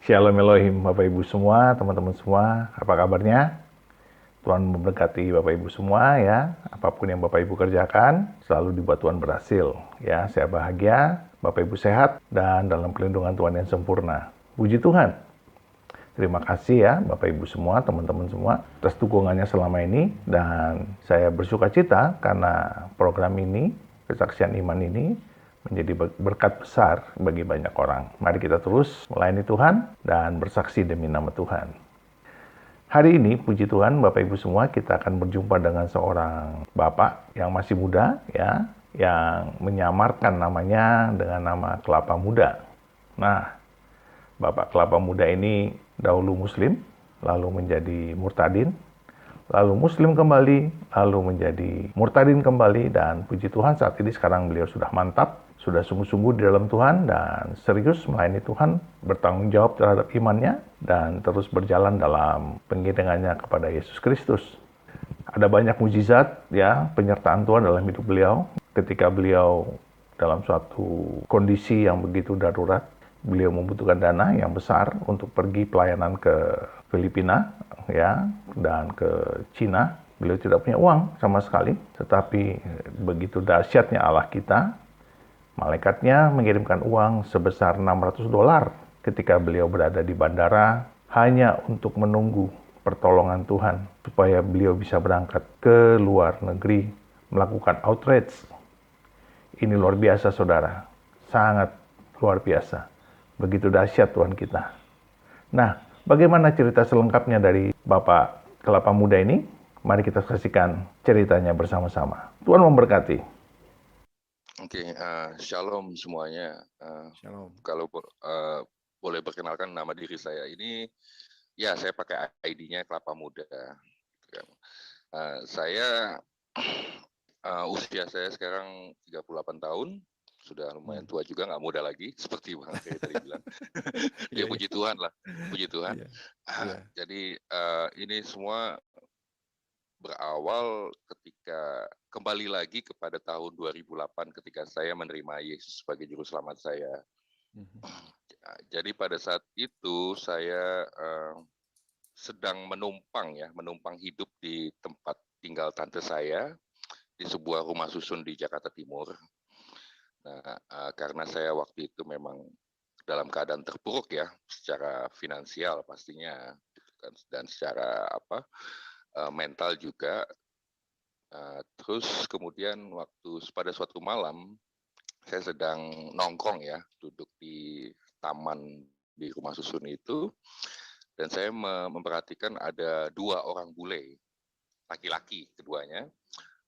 Shalom Elohim, Bapak Ibu semua, teman-teman semua, apa kabarnya? Tuhan memberkati Bapak Ibu semua ya. Apapun yang Bapak Ibu kerjakan, selalu dibuat Tuhan berhasil. Ya, saya bahagia, Bapak Ibu sehat, dan dalam pelindungan Tuhan yang sempurna. Puji Tuhan. Terima kasih ya Bapak Ibu semua, teman-teman semua, atas dukungannya selama ini. Dan saya bersuka cita karena program ini, kesaksian iman ini, menjadi berkat besar bagi banyak orang. Mari kita terus melayani Tuhan dan bersaksi demi nama Tuhan. Hari ini, puji Tuhan, Bapak Ibu semua, kita akan berjumpa dengan seorang bapak yang masih muda, ya, yang menyamarkan namanya dengan nama Kelapa Muda. Nah, Bapak Kelapa Muda ini dahulu Muslim, lalu menjadi murtadin, lalu Muslim kembali, lalu menjadi murtadin kembali, dan puji Tuhan saat ini sekarang beliau sudah mantap, sudah sungguh-sungguh di dalam Tuhan, dan serius melayani Tuhan, bertanggung jawab terhadap imannya, dan terus berjalan dalam pengiringannya kepada Yesus Kristus. Ada banyak mujizat, ya, penyertaan Tuhan dalam hidup beliau, ketika beliau dalam suatu kondisi yang begitu darurat, beliau membutuhkan dana yang besar untuk pergi pelayanan ke Filipina, ya, dan ke Cina. Beliau tidak punya uang sama sekali, tetapi begitu dahsyatnya Allah kita, malaikatnya mengirimkan uang sebesar $600 ketika beliau berada di bandara hanya untuk menunggu pertolongan Tuhan supaya beliau bisa berangkat ke luar negeri melakukan outreach. Ini luar biasa saudara, sangat luar biasa. Begitu dahsyat Tuhan kita. Nah, bagaimana cerita selengkapnya dari Bapak Kelapa Muda ini? Mari kita saksikan ceritanya bersama-sama. Tuhan memberkati. Oke, shalom semuanya. Shalom. Kalau boleh perkenalkan nama diri saya ini, ya saya pakai ID-nya Kelapa Muda. Gitu kan. Saya usia saya sekarang 38 tahun, sudah lumayan tua juga, nggak muda lagi, seperti Bang Ferry tadi bilang. Ya puji Tuhan lah, puji Tuhan. Jadi ini semua berawal ketika kembali lagi kepada tahun 2008 ketika saya menerima Yesus sebagai juru selamat saya. Jadi pada saat itu saya sedang menumpang hidup di tempat tinggal tante saya di sebuah rumah susun di Jakarta Timur. Nah, karena saya waktu itu memang dalam keadaan terpuruk ya, secara finansial pastinya, dan secara mental juga. Terus kemudian pada suatu malam saya sedang nongkrong ya, duduk di taman di rumah susun itu, dan saya memperhatikan ada 2 orang bule, laki-laki keduanya.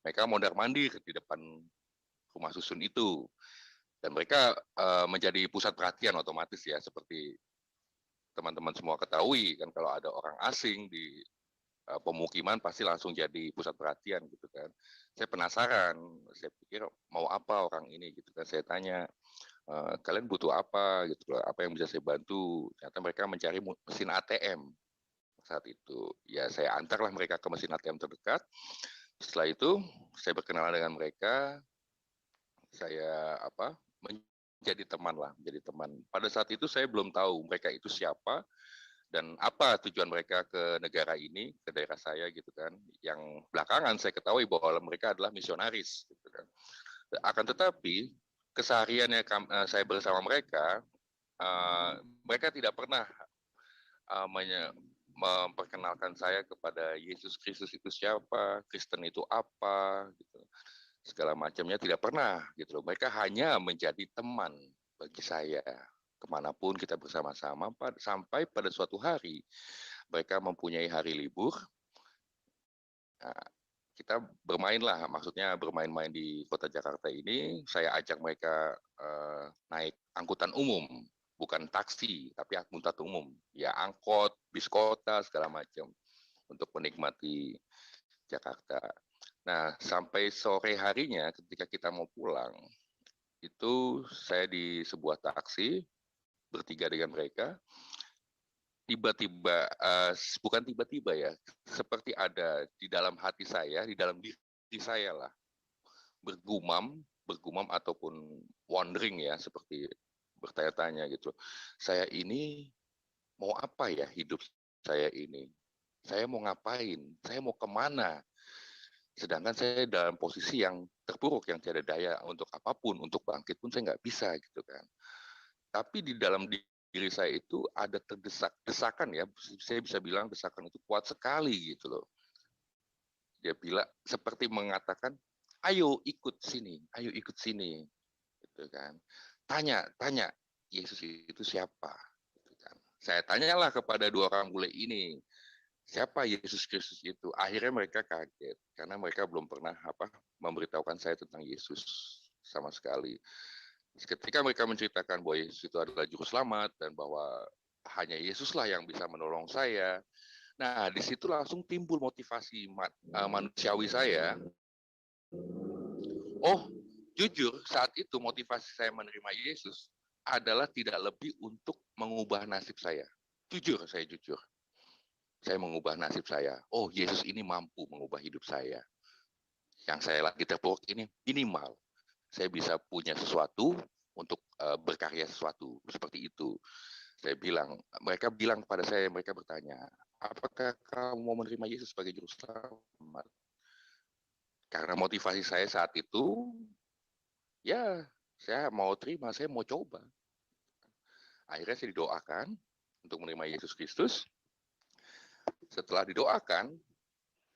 Mereka mondar-mandir di depan rumah susun itu, dan mereka menjadi pusat perhatian otomatis ya, seperti teman-teman semua ketahui kan, kalau ada orang asing di pemukiman pasti langsung jadi pusat perhatian gitu kan. Saya penasaran, saya pikir mau apa orang ini gitu kan. Saya tanya, kalian butuh apa gitu loh, apa yang bisa saya bantu. Ternyata mereka mencari mesin ATM saat itu. Ya saya antarlah mereka ke mesin ATM terdekat. Setelah itu saya berkenalan dengan mereka, saya menjadi teman. Pada saat itu saya belum tahu mereka itu siapa dan apa tujuan mereka ke negara ini, ke daerah saya gitu kan. Yang belakangan saya ketahui bahwa mereka adalah misionaris gitu kan. Akan tetapi kesehariannya saya bersama mereka, mereka tidak pernah memperkenalkan saya kepada Yesus Kristus itu siapa, Kristen itu apa, gitu. Segala macamnya tidak pernah gitu loh. Mereka hanya menjadi teman bagi saya kemanapun kita bersama-sama, sampai pada suatu hari mereka mempunyai hari libur. Nah, kita bermainlah, maksudnya bermain-main di kota Jakarta ini. Saya ajak mereka naik angkutan umum, bukan taksi, tapi angkutan umum. Ya angkot, bis kota, segala macam, untuk menikmati Jakarta. Nah, sampai sore harinya ketika kita mau pulang, itu saya di sebuah taksi, bertiga dengan mereka. Tiba-tiba, bukan tiba-tiba ya, seperti ada di dalam hati saya, di dalam diri saya lah, bergumam ataupun wondering ya, seperti bertanya-tanya gitu. Saya ini mau apa ya hidup saya ini? Saya mau ngapain? Saya mau kemana? Sedangkan saya dalam posisi yang terpuruk, yang tiada daya untuk apapun, untuk bangkit pun saya nggak bisa gitu kan. Tapi di dalam diri saya itu ada desakan ya, saya bisa bilang desakan itu kuat sekali gitu loh. Dia bilang seperti mengatakan, ayo ikut sini, gitu kan. Tanya, Yesus itu siapa? Gitu kan. Saya tanyalah kepada dua orang bule ini, siapa Yesus Kristus itu? Akhirnya mereka kaget karena mereka belum pernah memberitahukan saya tentang Yesus sama sekali. Ketika mereka menceritakan bahwa Yesus itu adalah juru selamat dan bahwa hanya Yesuslah yang bisa menolong saya. Nah, di situ langsung timbul motivasi manusiawi saya. Oh, jujur saat itu motivasi saya menerima Yesus adalah tidak lebih untuk mengubah nasib saya. Jujur, saya jujur. Saya mengubah nasib saya. Oh, Yesus ini mampu mengubah hidup saya. Yang saya lagi terpuruk ini minimal. Saya bisa punya sesuatu untuk berkarya sesuatu. Seperti itu. Mereka bilang kepada saya, mereka bertanya, apakah kamu mau menerima Yesus sebagai juru selamat? Karena motivasi saya saat itu, ya saya mau terima, saya mau coba. Akhirnya saya didoakan untuk menerima Yesus Kristus. Setelah didoakan,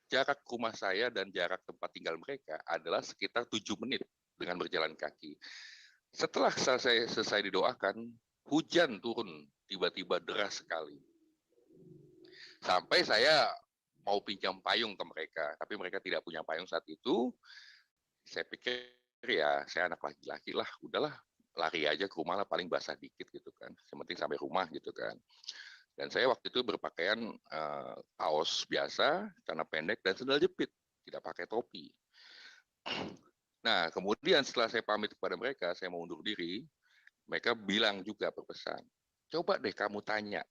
jarak rumah saya dan jarak tempat tinggal mereka adalah sekitar 7 menit dengan berjalan kaki. Setelah selesai didoakan, hujan turun tiba-tiba deras sekali. Sampai saya mau pinjam payung ke mereka, tapi mereka tidak punya payung saat itu. Saya pikir ya saya anak laki-laki lah, udahlah lari aja ke rumah lah, paling basah dikit gitu kan. Yang penting sampai rumah gitu kan. Dan saya waktu itu berpakaian kaos biasa, celana pendek dan sandal jepit, tidak pakai topi. Nah, kemudian setelah saya pamit kepada mereka, saya mau undur diri, mereka bilang juga berpesan, coba deh kamu tanya,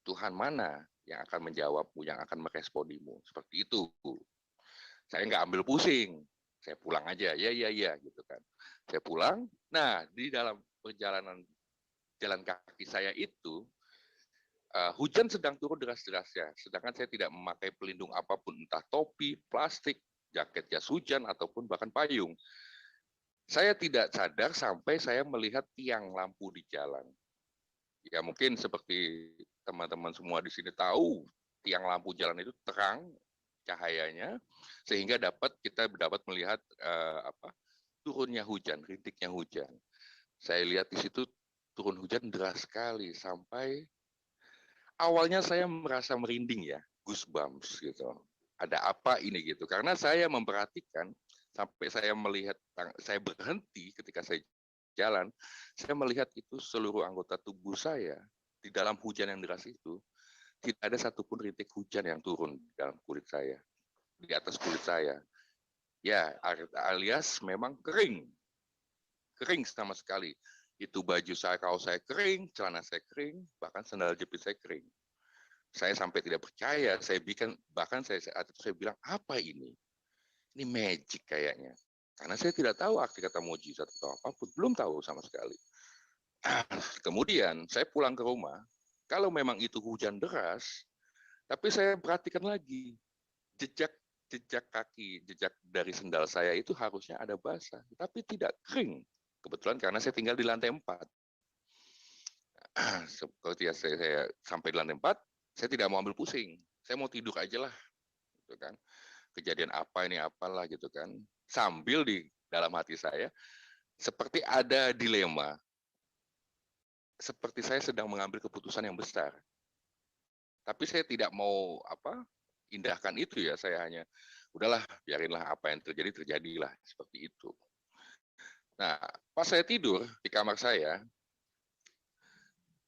Tuhan mana yang akan menjawabmu, yang akan meresponimu, seperti itu. Saya nggak ambil pusing, saya pulang aja, ya gitu kan. Saya pulang, nah di dalam perjalanan jalan kaki saya itu, hujan sedang turun deras-derasnya, sedangkan saya tidak memakai pelindung apapun, entah topi, plastik, jaket jas hujan, ataupun bahkan payung. Saya tidak sadar sampai saya melihat tiang lampu di jalan. Ya mungkin seperti teman-teman semua di sini tahu, tiang lampu jalan itu terang cahayanya, sehingga kita dapat melihat turunnya hujan, rintiknya hujan. Saya lihat di situ turun hujan deras sekali sampai awalnya saya merasa merinding ya, goosebumps gitu. Ada apa ini gitu? Karena saya memperhatikan sampai saya berhenti ketika saya jalan, saya melihat itu seluruh anggota tubuh saya di dalam hujan yang deras itu tidak ada satupun rintik hujan yang turun di dalam kulit saya, di atas kulit saya. Ya, alias memang kering sama sekali. Itu baju saya, kaos saya kering, celana saya kering, bahkan sandal jepit saya kering. Saya sampai tidak percaya, bahkan saat itu saya bilang, apa ini? Ini magic kayaknya. Karena saya tidak tahu arti kata mujizat atau apapun, belum tahu sama sekali. Kemudian saya pulang ke rumah, kalau memang itu hujan deras, tapi saya perhatikan lagi, jejak kaki, jejak dari sendal saya itu harusnya ada basah, tapi tidak kering. Kebetulan karena saya tinggal di lantai 4. Seperti saya sampai di lantai 4, saya tidak mau ambil pusing. Saya mau tidur aja lah. Gitu kan. Kejadian apa ini apalah gitu kan. Sambil di dalam hati saya seperti ada dilema. Seperti saya sedang mengambil keputusan yang besar. Tapi saya tidak mau indahkan itu ya. Saya hanya udahlah, biarinlah apa yang terjadilah seperti itu. Nah, pas saya tidur di kamar saya,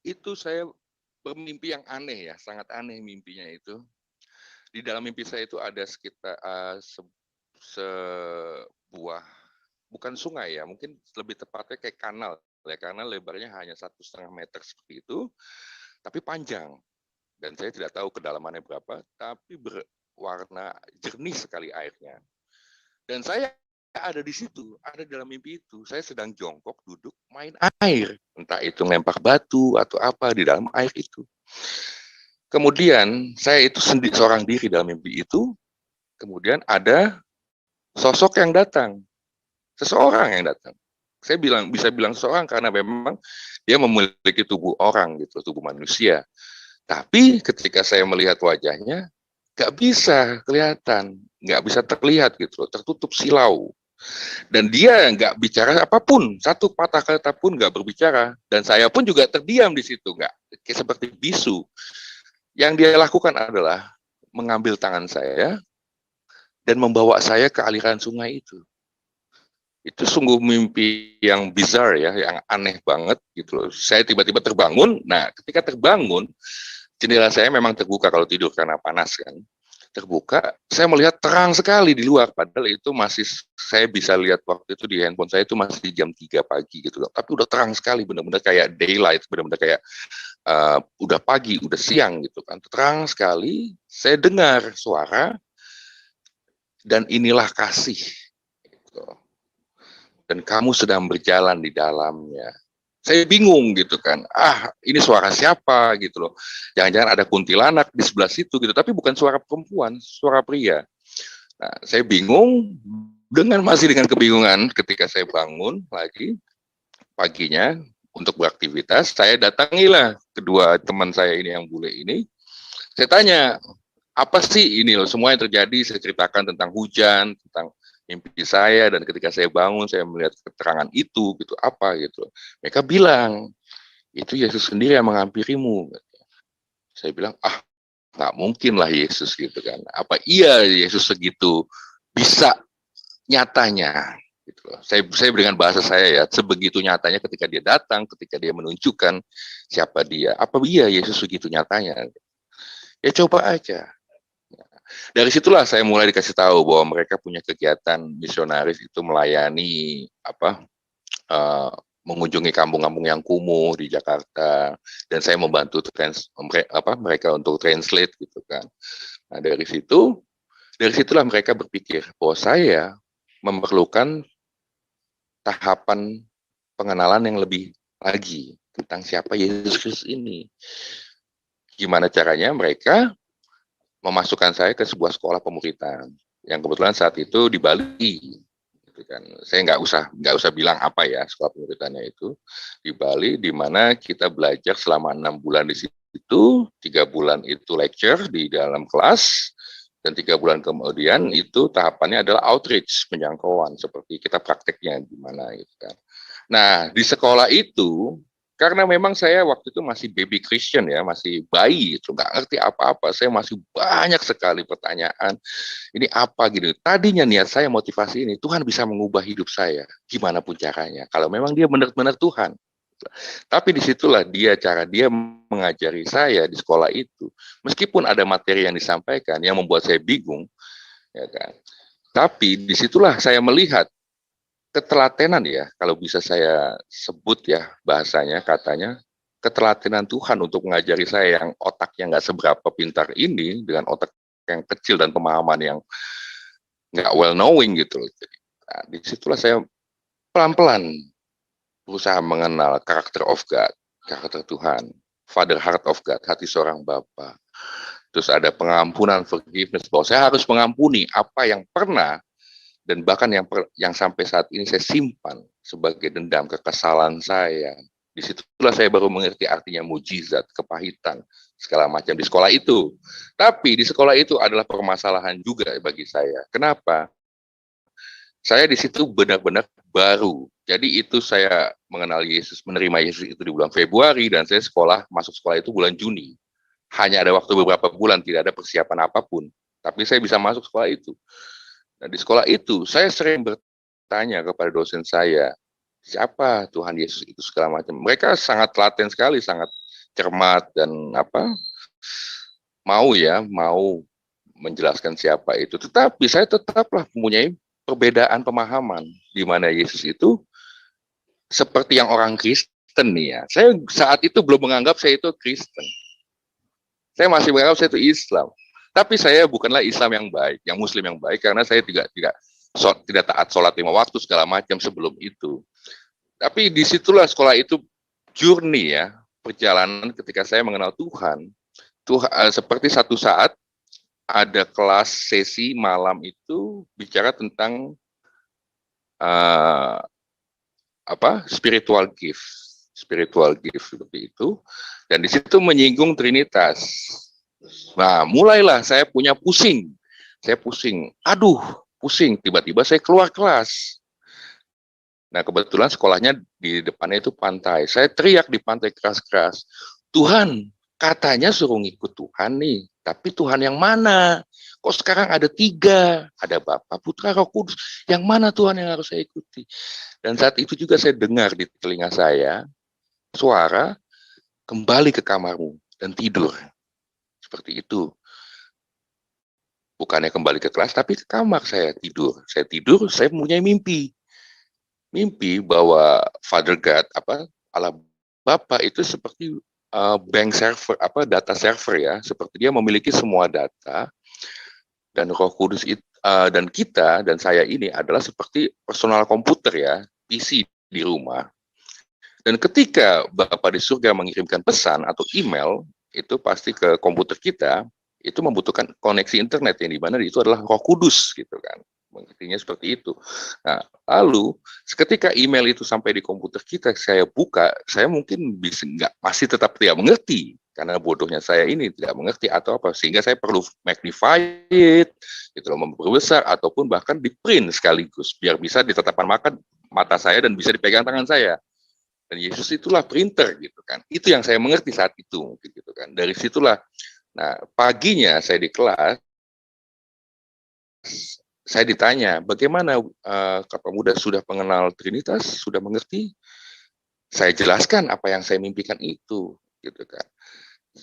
itu saya bermimpi yang aneh ya, sangat aneh mimpinya itu. Di dalam mimpi saya itu ada sekitar sebuah, bukan sungai ya, mungkin lebih tepatnya kayak kanal. Ya, karena lebarnya hanya 1,5 meter seperti itu, tapi panjang. Dan saya tidak tahu kedalamannya berapa, tapi berwarna jernih sekali airnya. Dan saya ada di situ, ada di dalam mimpi itu. Saya sedang jongkok, duduk, main air, entah itu lempar batu atau apa di dalam air itu. Kemudian saya itu seorang diri dalam mimpi itu, kemudian ada sosok yang datang, seseorang yang datang. Saya bisa bilang seseorang karena memang dia memiliki tubuh orang gitu, tubuh manusia. Tapi ketika saya melihat wajahnya, nggak bisa kelihatan, nggak bisa terlihat gitu, tertutup silau. Dan dia nggak bicara apapun, satu patah kata pun nggak berbicara. Dan saya pun juga terdiam di situ, nggak kayak seperti bisu. Yang dia lakukan adalah mengambil tangan saya dan membawa saya ke aliran sungai itu. Itu sungguh mimpi yang bizarre ya, yang aneh banget gitu loh. Saya tiba-tiba terbangun. Nah, ketika terbangun, jendela saya memang terbuka kalau tidur karena panas kan. Terbuka, saya melihat terang sekali di luar. Padahal itu masih, saya bisa lihat waktu itu di handphone saya itu masih jam 3 pagi gitu loh. Tapi udah terang sekali, benar-benar kayak daylight, benar-benar kayak udah pagi, udah siang gitu kan. Terang sekali, saya dengar suara, dan inilah kasih. Gitu. Dan kamu sedang berjalan di dalamnya. Saya bingung gitu kan. Ini suara siapa gitu loh. Jangan-jangan ada kuntilanak di sebelah situ gitu. Tapi bukan suara perempuan, suara pria. Nah, saya bingung masih dengan kebingungan ketika saya bangun lagi paginya untuk beraktivitas. Saya datangilah kedua teman saya ini yang bule ini. Saya tanya, apa sih ini loh semua yang terjadi? Saya ceritakan tentang hujan, tentang mimpi saya, dan ketika saya bangun saya melihat keterangan itu gitu, apa gitu. Mereka bilang itu Yesus sendiri yang menghampirimu. Saya bilang nggak mungkin lah Yesus gitu kan. Apa iya Yesus segitu bisa nyatanya gitu loh. Saya dengan bahasa saya ya, sebegitu nyatanya ketika dia datang, ketika dia menunjukkan siapa dia. Apa iya Yesus segitu nyatanya? Ya coba aja. Dari situlah saya mulai dikasih tahu bahwa mereka punya kegiatan misionaris itu melayani mengunjungi kampung-kampung yang kumuh di Jakarta, dan saya membantu mereka untuk translate gitu kan. Nah dari situlah mereka berpikir bahwa saya memerlukan tahapan pengenalan yang lebih lagi tentang siapa Yesus Kristus ini. Gimana caranya mereka memasukkan saya ke sebuah sekolah pemuritan yang kebetulan saat itu di Bali. Gitu kan. Saya nggak usah bilang apa ya sekolah pemuritannya itu di Bali, di mana kita belajar selama 6 bulan di situ, 3 bulan itu lecture di dalam kelas, dan 3 bulan kemudian itu tahapannya adalah outreach, penjangkauan, seperti kita prakteknya gimana gitu kan. Nah di sekolah itu, karena memang saya waktu itu masih baby Christian ya, masih bayi itu nggak ngerti apa-apa, saya masih banyak sekali pertanyaan, ini apa gitu. Tadinya niat saya motivasi ini, Tuhan bisa mengubah hidup saya, gimana pun caranya, kalau memang dia benar-benar Tuhan. Tapi disitulah cara dia mengajari saya di sekolah itu, meskipun ada materi yang disampaikan yang membuat saya bingung, ya kan. Tapi disitulah saya melihat ketelatenan ya, kalau bisa saya sebut ya bahasanya, katanya, ketelatenan Tuhan untuk mengajari saya yang otaknya nggak seberapa pintar ini, dengan otak yang kecil dan pemahaman yang nggak well knowing gitu loh. Nah, disitulah saya pelan-pelan berusaha mengenal karakter of God, karakter Tuhan, Father Heart of God, hati seorang Bapa. Terus ada pengampunan, forgiveness, bahwa saya harus mengampuni apa yang pernah dan bahkan yang sampai saat ini saya simpan sebagai dendam kekesalan saya. Disitulah saya baru mengerti artinya mujizat, kepahitan, segala macam di sekolah itu. Tapi di sekolah itu adalah permasalahan juga bagi saya. Kenapa? Saya di situ benar-benar baru. Jadi itu saya mengenal Yesus, menerima Yesus itu di bulan Februari, dan saya masuk sekolah itu bulan Juni. Hanya ada waktu beberapa bulan, tidak ada persiapan apapun. Tapi saya bisa masuk sekolah itu. Nah, di sekolah itu, saya sering bertanya kepada dosen saya, siapa Tuhan Yesus itu segala macam. Mereka sangat telaten sekali, sangat cermat, dan mau menjelaskan siapa itu. Tetapi saya tetaplah mempunyai perbedaan pemahaman, di mana Yesus itu seperti yang orang Kristen nih ya. Saya saat itu belum menganggap saya itu Kristen. Saya masih menganggap saya itu Islam. Tapi saya bukanlah Islam yang baik, yang Muslim yang baik, karena saya tidak taat sholat 5 waktu segala macam sebelum itu. Tapi disitulah sekolah itu journey ya, perjalanan ketika saya mengenal Tuhan. Seperti satu saat ada kelas sesi malam itu bicara tentang spiritual gift seperti itu, dan di situ menyinggung Trinitas. Nah, mulailah saya pusing, aduh pusing, tiba-tiba saya keluar kelas. Nah, kebetulan sekolahnya di depannya itu pantai. Saya teriak di pantai keras-keras, Tuhan, katanya suruh ngikut Tuhan nih, tapi Tuhan yang mana? Kok sekarang ada 3, ada Bapa, Putra, Roh Kudus. Yang mana Tuhan yang harus saya ikuti? Dan saat itu juga saya dengar di telinga saya suara, kembali ke kamarmu dan tidur. Seperti itu. Bukannya kembali ke kelas, tapi ke kamar saya tidur. Saya tidur, saya mempunyai mimpi. Mimpi bahwa Father God, Allah Bapa itu seperti bank server, data server ya, seperti dia memiliki semua data, dan Roh Kudus itu, dan kita dan saya ini adalah seperti personal komputer ya, PC di rumah. Dan ketika Bapa di surga mengirimkan pesan atau email, itu pasti ke komputer kita, itu membutuhkan koneksi internet yang dimana itu adalah Roh Kudus gitu kan. Mengertinya seperti itu. Nah, lalu ketika email itu sampai di komputer kita, saya buka, saya mungkin masih tetap tidak mengerti karena bodohnya saya ini tidak mengerti atau apa, sehingga saya perlu magnify it, gitu loh, memperbesar ataupun bahkan di print sekaligus biar bisa ditetapkan mata saya dan bisa dipegang tangan saya. Dan Yesus itulah printer gitu kan. Itu yang saya mengerti saat itu mungkin gitu kan. Dari situlah, nah paginya saya di kelas, saya ditanya, bagaimana Kak Muda sudah mengenal Trinitas, sudah mengerti? Saya jelaskan apa yang saya mimpikan itu, gitu kan.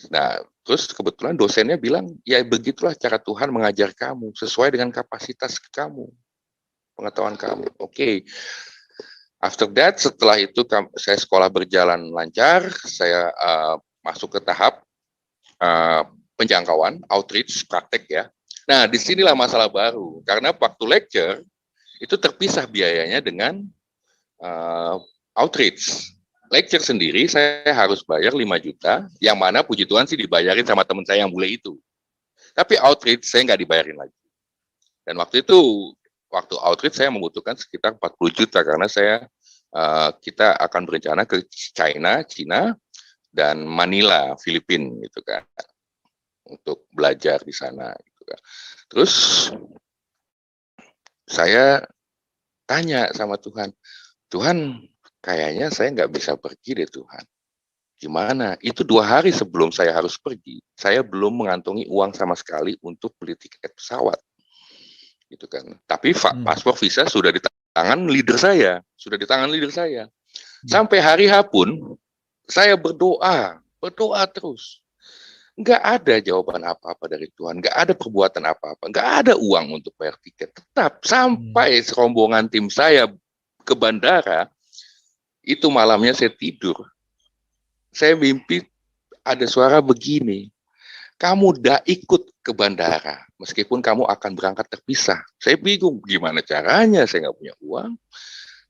Nah, terus kebetulan dosennya bilang, ya begitulah cara Tuhan mengajar kamu, sesuai dengan kapasitas kamu, pengetahuan kamu. Oke. After that, setelah itu saya sekolah berjalan lancar, saya masuk ke tahap penjangkauan, outreach, praktek ya. Nah, disinilah masalah baru. Karena waktu lecture, itu terpisah biayanya dengan outreach. Lecture sendiri, saya harus bayar 5 juta, yang mana puji Tuhan sih dibayarin sama teman saya yang bule itu. Tapi outreach, saya nggak dibayarin lagi. Dan waktu outreach, saya membutuhkan sekitar 40 juta, karena kita akan berencana ke China, dan Manila, Filipina, gitu kan, untuk belajar di sana. Terus saya tanya sama Tuhan, kayaknya saya nggak bisa pergi deh Tuhan. Gimana? Itu 2 hari sebelum saya harus pergi, saya belum mengantongi uang sama sekali untuk beli tiket pesawat. Gitu kan. Tapi paspor visa sudah di tangan leader saya. Sampai hari H pun, saya berdoa terus. Nggak ada jawaban apa-apa dari Tuhan, nggak ada perbuatan apa-apa, nggak ada uang untuk bayar tiket. Tetap sampai rombongan tim saya ke bandara, itu malamnya saya tidur. Saya mimpi ada suara begini, kamu udah ikut ke bandara, meskipun kamu akan berangkat terpisah. Saya bingung, gimana caranya, saya nggak punya uang.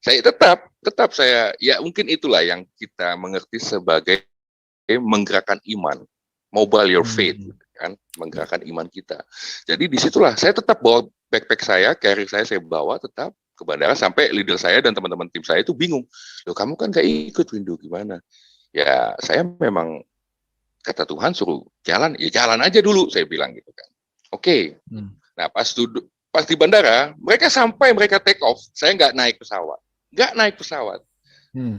Saya tetap saya, ya mungkin itulah yang kita mengerti sebagai menggerakkan iman. Mobile your faith, kan, menggerakkan iman kita. Jadi disitulah saya tetap bawa backpack saya, carry saya bawa tetap ke bandara, sampai leader saya dan teman-teman tim saya itu bingung. Loh, kamu kan gak ikut, Windu, gimana? Ya saya memang kata Tuhan suruh jalan, ya jalan aja dulu, saya bilang gitu kan. Oke. Nah pas di bandara, mereka take off, saya nggak naik pesawat.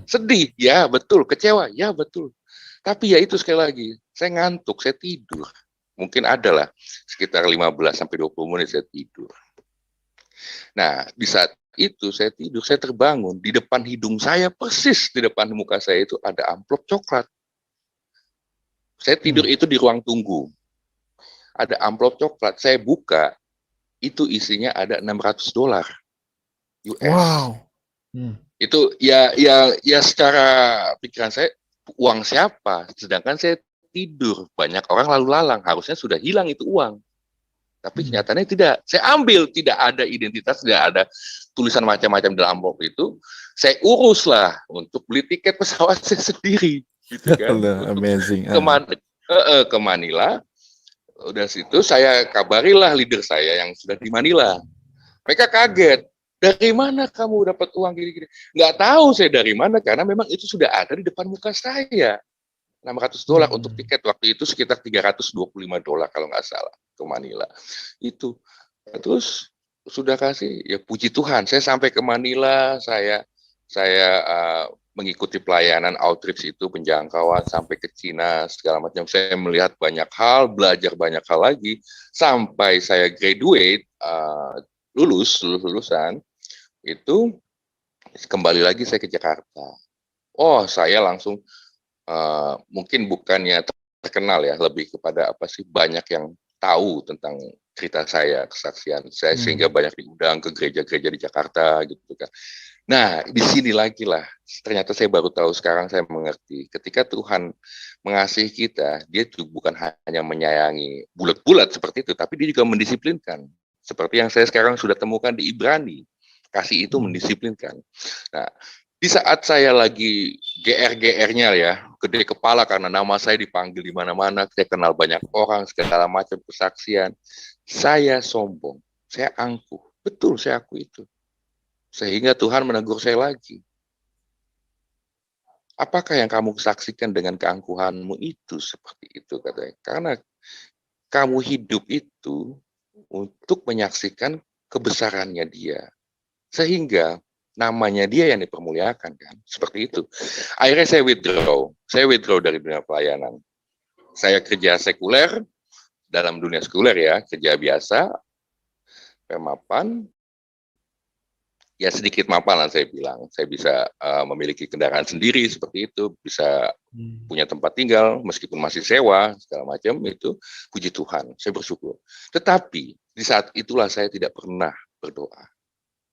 Sedih, ya betul, kecewa, ya betul. Tapi ya itu sekali lagi, saya ngantuk, saya tidur. Mungkin adalah sekitar 15-20 menit saya tidur. Nah, di saat itu saya tidur, saya terbangun. Di depan hidung saya, persis di depan muka saya itu ada amplop coklat. Saya tidur itu di ruang tunggu. Ada amplop coklat, saya buka, itu isinya ada $600 US. Wow. Itu ya secara pikiran saya, uang siapa? Sedangkan saya tidur, banyak orang lalu lalang, harusnya sudah hilang itu uang. Tapi kenyataannya tidak. Saya ambil, tidak ada identitas, tidak ada tulisan macam-macam dalam amplop itu. Saya uruslah untuk beli tiket pesawat saya sendiri, gitu kan? Amazing. Ke Manila. Udah situ saya kabarilah leader saya yang sudah di Manila. Mereka kaget. Dari mana kamu dapat uang gini-gini? Nggak tahu saya dari mana, karena memang itu sudah ada di depan muka saya. $600 untuk tiket, waktu itu sekitar $325 kalau nggak salah, ke Manila. Itu. Terus sudah kasih, ya puji Tuhan, saya sampai ke Manila, saya mengikuti pelayanan outreach itu, penjangkauan sampai ke Cina, segala macam. Saya melihat banyak hal, belajar banyak hal lagi, sampai saya graduate, lulusan, itu kembali lagi saya ke Jakarta. Oh, saya langsung mungkin bukannya terkenal ya, lebih kepada apa sih, banyak yang tahu tentang cerita saya, kesaksian saya, sehingga banyak diundang ke gereja-gereja di Jakarta gitu kan. Nah, di sini lagi lah, ternyata saya baru tahu sekarang, saya mengerti, ketika Tuhan mengasihi kita, dia juga bukan hanya menyayangi bulat-bulat seperti itu, tapi dia juga mendisiplinkan. Seperti yang saya sekarang sudah temukan di Ibrani, kasih itu mendisiplinkan. Nah, di saat saya lagi GR-GR-nya ya, gede kepala karena nama saya dipanggil di mana-mana, saya kenal banyak orang, segala macam kesaksian, saya sombong, saya angkuh. Betul, saya aku itu. Sehingga Tuhan menegur saya lagi. Apakah yang kamu saksikan dengan keangkuhanmu itu seperti itu, katanya. Karena kamu hidup itu untuk menyaksikan kebesarannya dia. Sehingga namanya dia yang dipermuliakan kan, seperti itu. Akhirnya saya withdraw dari dunia pelayanan. Saya kerja sekuler, dalam dunia sekuler ya, kerja biasa, mapan, ya sedikit mapan lah saya bilang. Saya bisa memiliki kendaraan sendiri seperti itu, bisa punya tempat tinggal, meskipun masih sewa, segala macam itu, puji Tuhan, saya bersyukur. Tetapi di saat itulah saya tidak pernah berdoa.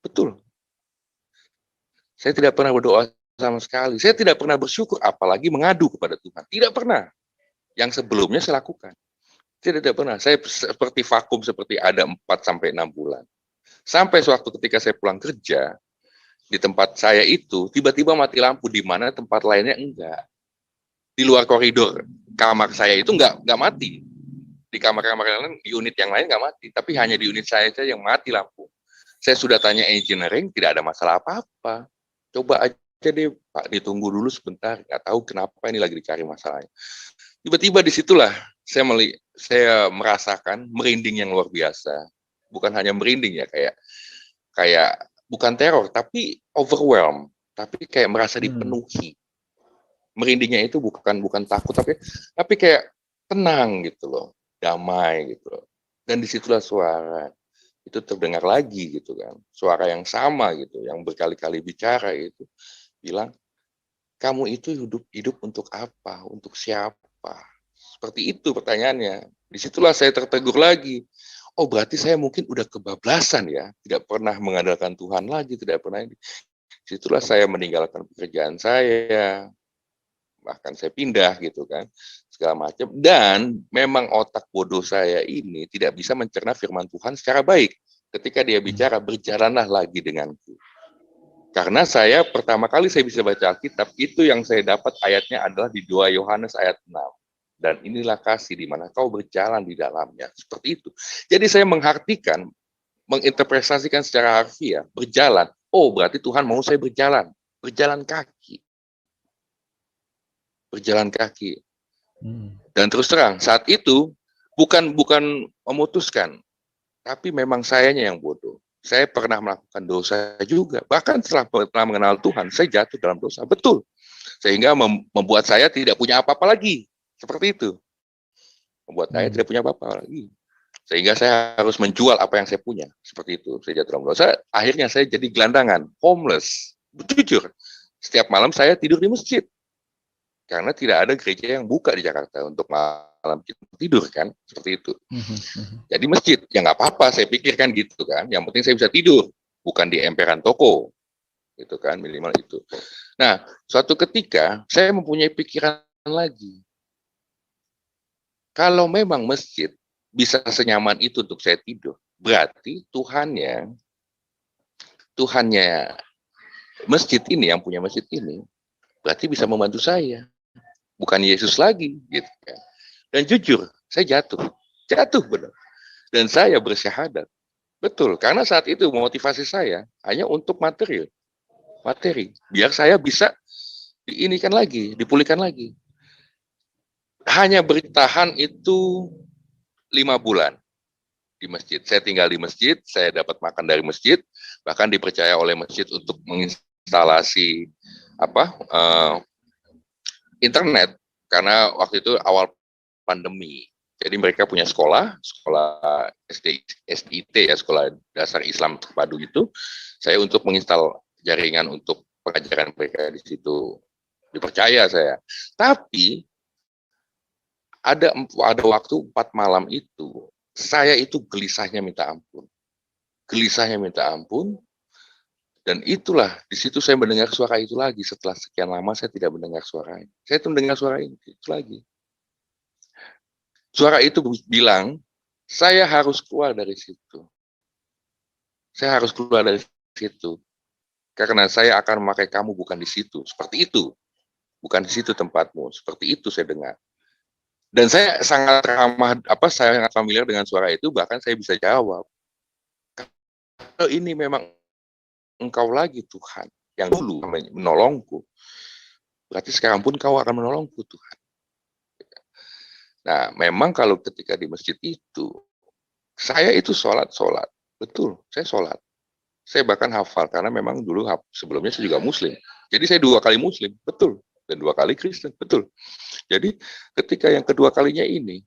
Betul. Saya tidak pernah berdoa sama sekali. Saya tidak pernah bersyukur, apalagi mengadu kepada Tuhan. Tidak pernah. Yang sebelumnya saya lakukan. Tidak pernah. Saya seperti vakum, seperti ada 4-6 bulan. Sampai suatu ketika saya pulang kerja, di tempat saya itu, tiba-tiba mati lampu, di mana tempat lainnya enggak. Di luar koridor kamar saya itu enggak mati. Di kamar-kamar lain, di unit yang lain enggak mati. Tapi hanya di unit saya saja yang mati lampu. Saya sudah tanya engineering, tidak ada masalah apa-apa. Coba aja deh Pak, ditunggu dulu sebentar, nggak tahu kenapa ini lagi dicari masalahnya. Tiba-tiba disitulah saya merasakan merinding yang luar biasa. Bukan hanya merinding ya, kayak bukan teror, tapi overwhelm, tapi kayak merasa dipenuhi. Merindingnya itu bukan takut, tapi kayak tenang gitu loh, damai gitu loh. Dan disitulah suara itu terdengar lagi gitu kan, suara yang sama gitu, yang berkali-kali bicara itu bilang, kamu itu hidup untuk apa, untuk siapa? Seperti itu pertanyaannya. Disitulah saya tertegur lagi. Oh, berarti saya mungkin udah kebablasan ya, tidak pernah mengandalkan Tuhan lagi, tidak pernah. Disitulah saya meninggalkan pekerjaan saya, bahkan saya pindah gitu kan, segala macam. Dan memang otak bodoh saya ini tidak bisa mencerna firman Tuhan secara baik. Ketika dia bicara, berjalanlah lagi denganku. Karena saya pertama kali saya bisa baca Alkitab, itu yang saya dapat ayatnya adalah di 2 Yohanes ayat 6. Dan inilah kasih di mana kau berjalan di dalamnya. Seperti itu. Jadi saya mengartikan, menginterpretasikan secara harfiah, berjalan. Oh, berarti Tuhan mau saya berjalan. Berjalan kaki. Berjalan kaki. Dan terus terang, saat itu bukan memutuskan, tapi memang sayanya yang bodoh. Saya pernah melakukan dosa juga. Bahkan setelah mengenal Tuhan, saya jatuh dalam dosa. Betul. Sehingga membuat saya tidak punya apa-apa lagi. Seperti itu. Membuat saya tidak punya apa-apa lagi. Sehingga saya harus menjual apa yang saya punya. Seperti itu. Saya jatuh dalam dosa. Akhirnya saya jadi gelandangan. Homeless. Jujur. Setiap malam saya tidur di masjid. Karena tidak ada gereja yang buka di Jakarta untuk malam tidur kan, seperti itu. Jadi masjid, ya nggak apa-apa, saya pikirkan gitu kan. Yang penting saya bisa tidur, bukan di emperan toko, gitu kan, minimal itu. Nah, suatu ketika saya mempunyai pikiran lagi. Kalau memang masjid bisa senyaman itu untuk saya tidur, berarti Tuhannya masjid ini, yang punya masjid ini, berarti bisa membantu saya, bukan Yesus lagi, gitu kan. Dan jujur, saya jatuh benar. Dan saya bersyahadat, betul, karena saat itu motivasi saya hanya untuk materi, biar saya bisa diinikan lagi, dipulihkan lagi. Hanya bertahan itu 5 bulan di masjid. Saya tinggal di masjid, saya dapat makan dari masjid, bahkan dipercaya oleh masjid untuk menginstalasi internet, karena waktu itu awal pandemi. Jadi mereka punya sekolah SDIT ya, sekolah dasar Islam terpadu itu. Saya untuk menginstal jaringan untuk pengajaran mereka di situ, dipercaya saya. Tapi ada waktu 4 malam itu, saya itu gelisahnya minta ampun, dan itulah di situ saya mendengar suara itu lagi. Setelah sekian lama saya tidak mendengar suara ini. Saya itu mendengar suara itu lagi. Suara itu bilang, saya harus keluar dari situ. Saya harus keluar dari situ. Karena saya akan memakai kamu bukan di situ. Seperti itu. Bukan di situ tempatmu. Seperti itu saya dengar. Dan saya sangat saya sangat familiar dengan suara itu, bahkan saya bisa jawab. Kalau ini memang Engkau lagi Tuhan, yang dulu menolongku, berarti sekarang pun Kau akan menolongku Tuhan. Nah, memang kalau ketika di masjid itu, saya itu sholat, betul, saya sholat. Saya bahkan hafal, karena memang dulu sebelumnya saya juga Muslim. Jadi saya 2 kali Muslim, betul. Dan 2 kali Kristen, betul. Jadi ketika yang kedua kalinya ini,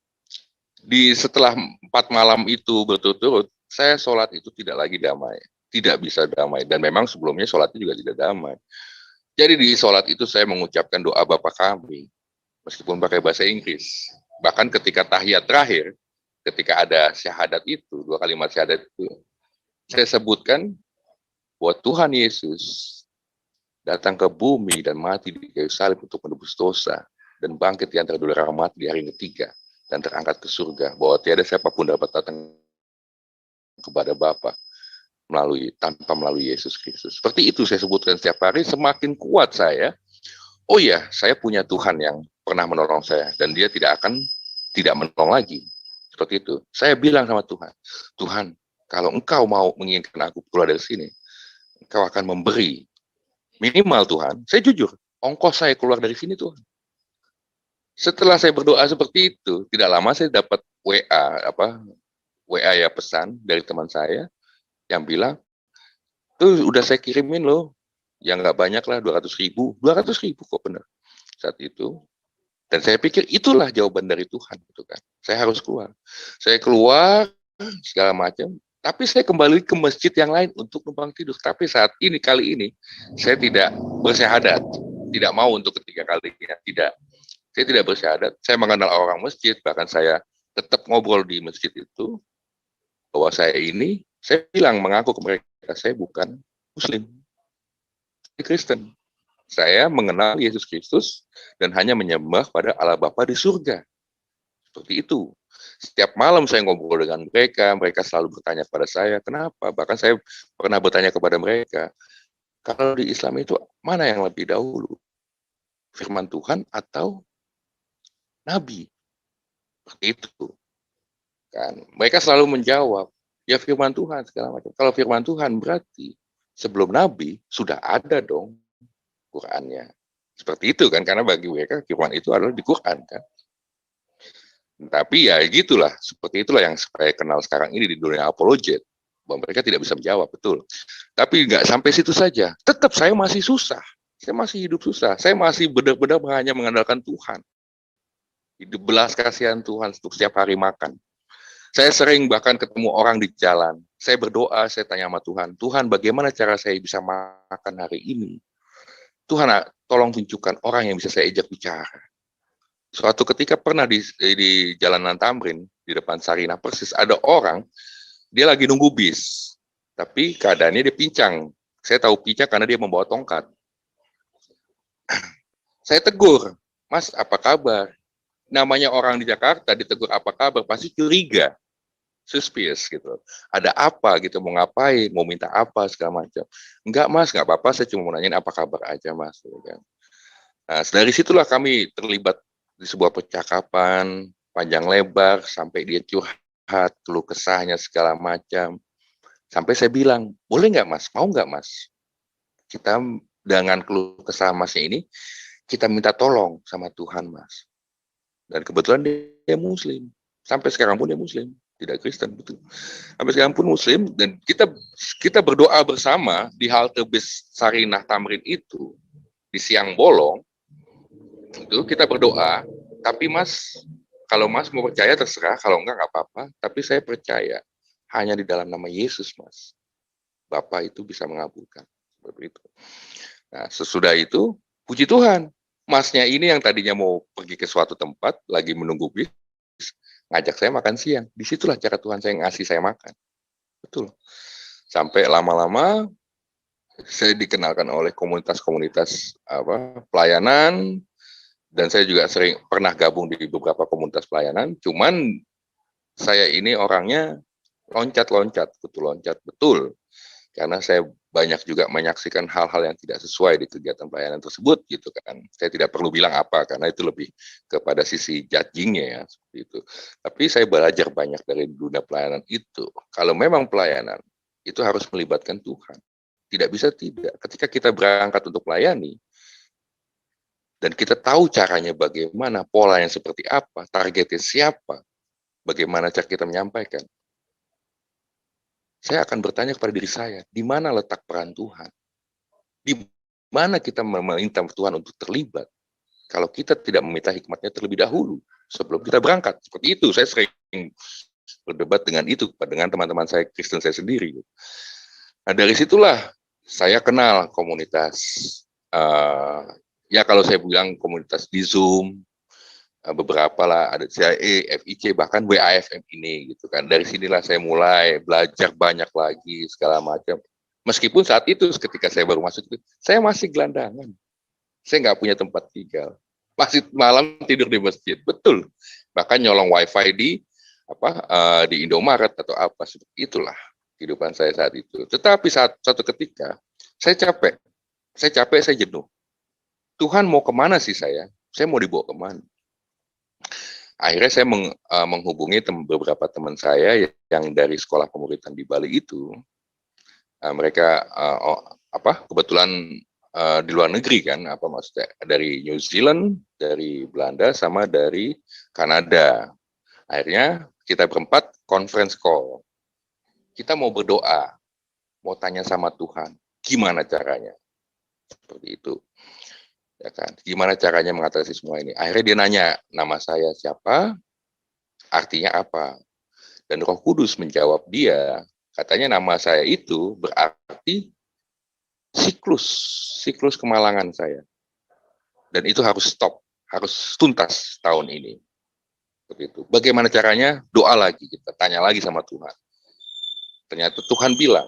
setelah 4 malam itu berturut-turut, saya sholat itu tidak lagi damai. Tidak bisa damai. Dan memang sebelumnya sholatnya juga tidak damai. Jadi di sholat itu saya mengucapkan doa Bapa kami, meskipun pakai bahasa Inggris. Bahkan ketika tahiyat terakhir, ketika ada syahadat itu, 2 kalimat syahadat itu, saya sebutkan bahwa Tuhan Yesus datang ke bumi dan mati di kayu salib untuk menebus dosa, dan bangkit di antara dua orang mati di hari ketiga, dan terangkat ke surga, bahwa tiada siapapun dapat datang kepada Bapa tanpa melalui Yesus Kristus. Seperti itu saya sebutkan setiap hari. Semakin kuat saya, oh ya, saya punya Tuhan yang pernah menolong saya, dan dia tidak menolong lagi. Seperti itu. Saya bilang sama Tuhan, Tuhan, kalau Engkau mau menginginkan aku keluar dari sini, Engkau akan memberi. Minimal Tuhan, saya jujur, ongkos saya keluar dari sini Tuhan. Setelah saya berdoa seperti itu, tidak lama saya dapat WA ya, pesan dari teman saya yang bilang, tuh udah saya kirimin loh, yang nggak banyak lah, 200.000 kok benar saat itu. Dan saya pikir itulah jawaban dari Tuhan, gitu kan. Saya harus keluar. Saya keluar segala macam, tapi saya kembali ke masjid yang lain untuk numpang tidur. Tapi kali ini saya tidak bersyahadat, tidak mau untuk ketiga kalinya, tidak. Saya tidak bersyahadat. Saya mengenal orang masjid, bahkan saya tetap ngobrol di masjid itu bahwa saya bilang, mengaku ke mereka, saya bukan Muslim, saya Kristen. Saya mengenal Yesus Kristus dan hanya menyembah pada Allah Bapa di surga. Seperti itu. Setiap malam saya ngobrol dengan mereka selalu bertanya kepada saya, kenapa? Bahkan saya pernah bertanya kepada mereka, kalau di Islam itu mana yang lebih dahulu? Firman Tuhan atau Nabi? Seperti itu. Kan? Mereka selalu menjawab, ya firman Tuhan segala macam. Kalau firman Tuhan berarti sebelum Nabi sudah ada dong Qurannya. Seperti itu kan, karena bagi mereka firman itu adalah di Quran kan. Tapi ya gitulah, seperti itulah yang saya kenal sekarang ini di dunia apologet, bahwa mereka tidak bisa menjawab, betul. Tapi nggak sampai situ saja, tetap saya masih susah, saya masih hidup susah, saya masih benar-benar hanya mengandalkan Tuhan. Hidup belas kasihan Tuhan untuk setiap hari makan. Saya sering bahkan ketemu orang di jalan, saya berdoa, saya tanya sama Tuhan, Tuhan bagaimana cara saya bisa makan hari ini? Tuhan, tolong tunjukkan orang yang bisa saya ajak bicara. Suatu ketika pernah di jalanan Tamrin, di depan Sarina persis, ada orang, dia lagi nunggu bis. Tapi keadaannya dia pincang. Saya tahu pincang karena dia membawa tongkat. Saya tegur, Mas apa kabar? namanya orang di Jakarta ditegur apa kabar pasti curiga, suspicious gitu. Ada apa gitu, mau ngapain, mau minta apa segala macam. Enggak mas, nggak apa-apa, saya cuma mau nanyain apa kabar aja mas. Gitu kan. Nah dari situlah kami terlibat di sebuah percakapan panjang lebar sampai dia curhat, keluh kesahnya segala macam. Sampai saya bilang, boleh nggak mas, mau nggak mas? Kita dengan keluh kesah masnya ini, kita minta tolong sama Tuhan mas. Dan kebetulan dia Muslim. Sampai sekarang pun dia Muslim, tidak Kristen betul. Sampai sekarang pun Muslim dan kita berdoa bersama di halte bis Sarinah Tamrin itu di siang bolong. Itu kita berdoa. Tapi Mas, kalau Mas mau percaya terserah, kalau enggak apa-apa. Tapi saya percaya hanya di dalam nama Yesus Mas. Bapa itu bisa mengabulkan. Seperti itu. Nah, sesudah itu, puji Tuhan. Masnya ini yang tadinya mau pergi ke suatu tempat, lagi menunggu bis, ngajak saya makan siang. Disitulah cara Tuhan saya ngasih saya makan. Betul. Sampai lama-lama, saya dikenalkan oleh komunitas-komunitas pelayanan, dan saya juga pernah gabung di beberapa komunitas pelayanan. Cuman saya ini orangnya loncat-loncat, betul. Karena saya banyak juga menyaksikan hal-hal yang tidak sesuai di kegiatan pelayanan tersebut gitu kan. Saya tidak perlu bilang apa karena itu lebih kepada sisi judging-nya ya seperti itu. Tapi saya belajar banyak dari dunia pelayanan itu. Kalau memang pelayanan itu harus melibatkan Tuhan. Tidak bisa tidak. Ketika kita berangkat untuk melayani dan kita tahu caranya bagaimana, polanya seperti apa, targetnya siapa, bagaimana cara kita menyampaikan. Saya akan bertanya kepada diri saya, di mana letak peran Tuhan? Di mana kita meminta Tuhan untuk terlibat? Kalau kita tidak meminta hikmatnya terlebih dahulu, sebelum kita berangkat. Seperti itu, saya sering berdebat dengan itu, dengan teman-teman saya, Kristen saya sendiri. Nah, dari situlah saya kenal komunitas, ya kalau saya bilang komunitas di Zoom, beberapa lah, ada CIA, FIC, bahkan WAFM ini gitu kan. Dari sinilah saya mulai belajar banyak lagi segala macam. Meskipun saat itu ketika saya baru masuk itu, saya masih gelandangan. Saya nggak punya tempat tinggal. Masih malam tidur di masjid, betul. Bahkan nyolong wifi di Indomaret atau apa seperti itulah kehidupan saya saat itu. Tetapi suatu ketika saya capek, saya jenuh. Tuhan mau kemana sih saya? Saya mau dibawa kemana? Akhirnya saya menghubungi beberapa teman saya yang dari sekolah pemuritan di Bali itu. Mereka kebetulan di luar negeri kan, maksudnya dari New Zealand, dari Belanda, sama dari Kanada. Akhirnya kita berempat conference call. Kita mau berdoa, mau tanya sama Tuhan, gimana caranya? Seperti itu. Ya kan? Gimana caranya mengatasi semua ini? Akhirnya dia nanya, nama saya siapa? Artinya apa? Dan Roh Kudus menjawab dia, katanya nama saya itu berarti siklus kemalangan saya. Dan itu harus stop, harus tuntas tahun ini. Seperti itu. Bagaimana caranya? Doa lagi, kita tanya lagi sama Tuhan. Ternyata Tuhan bilang,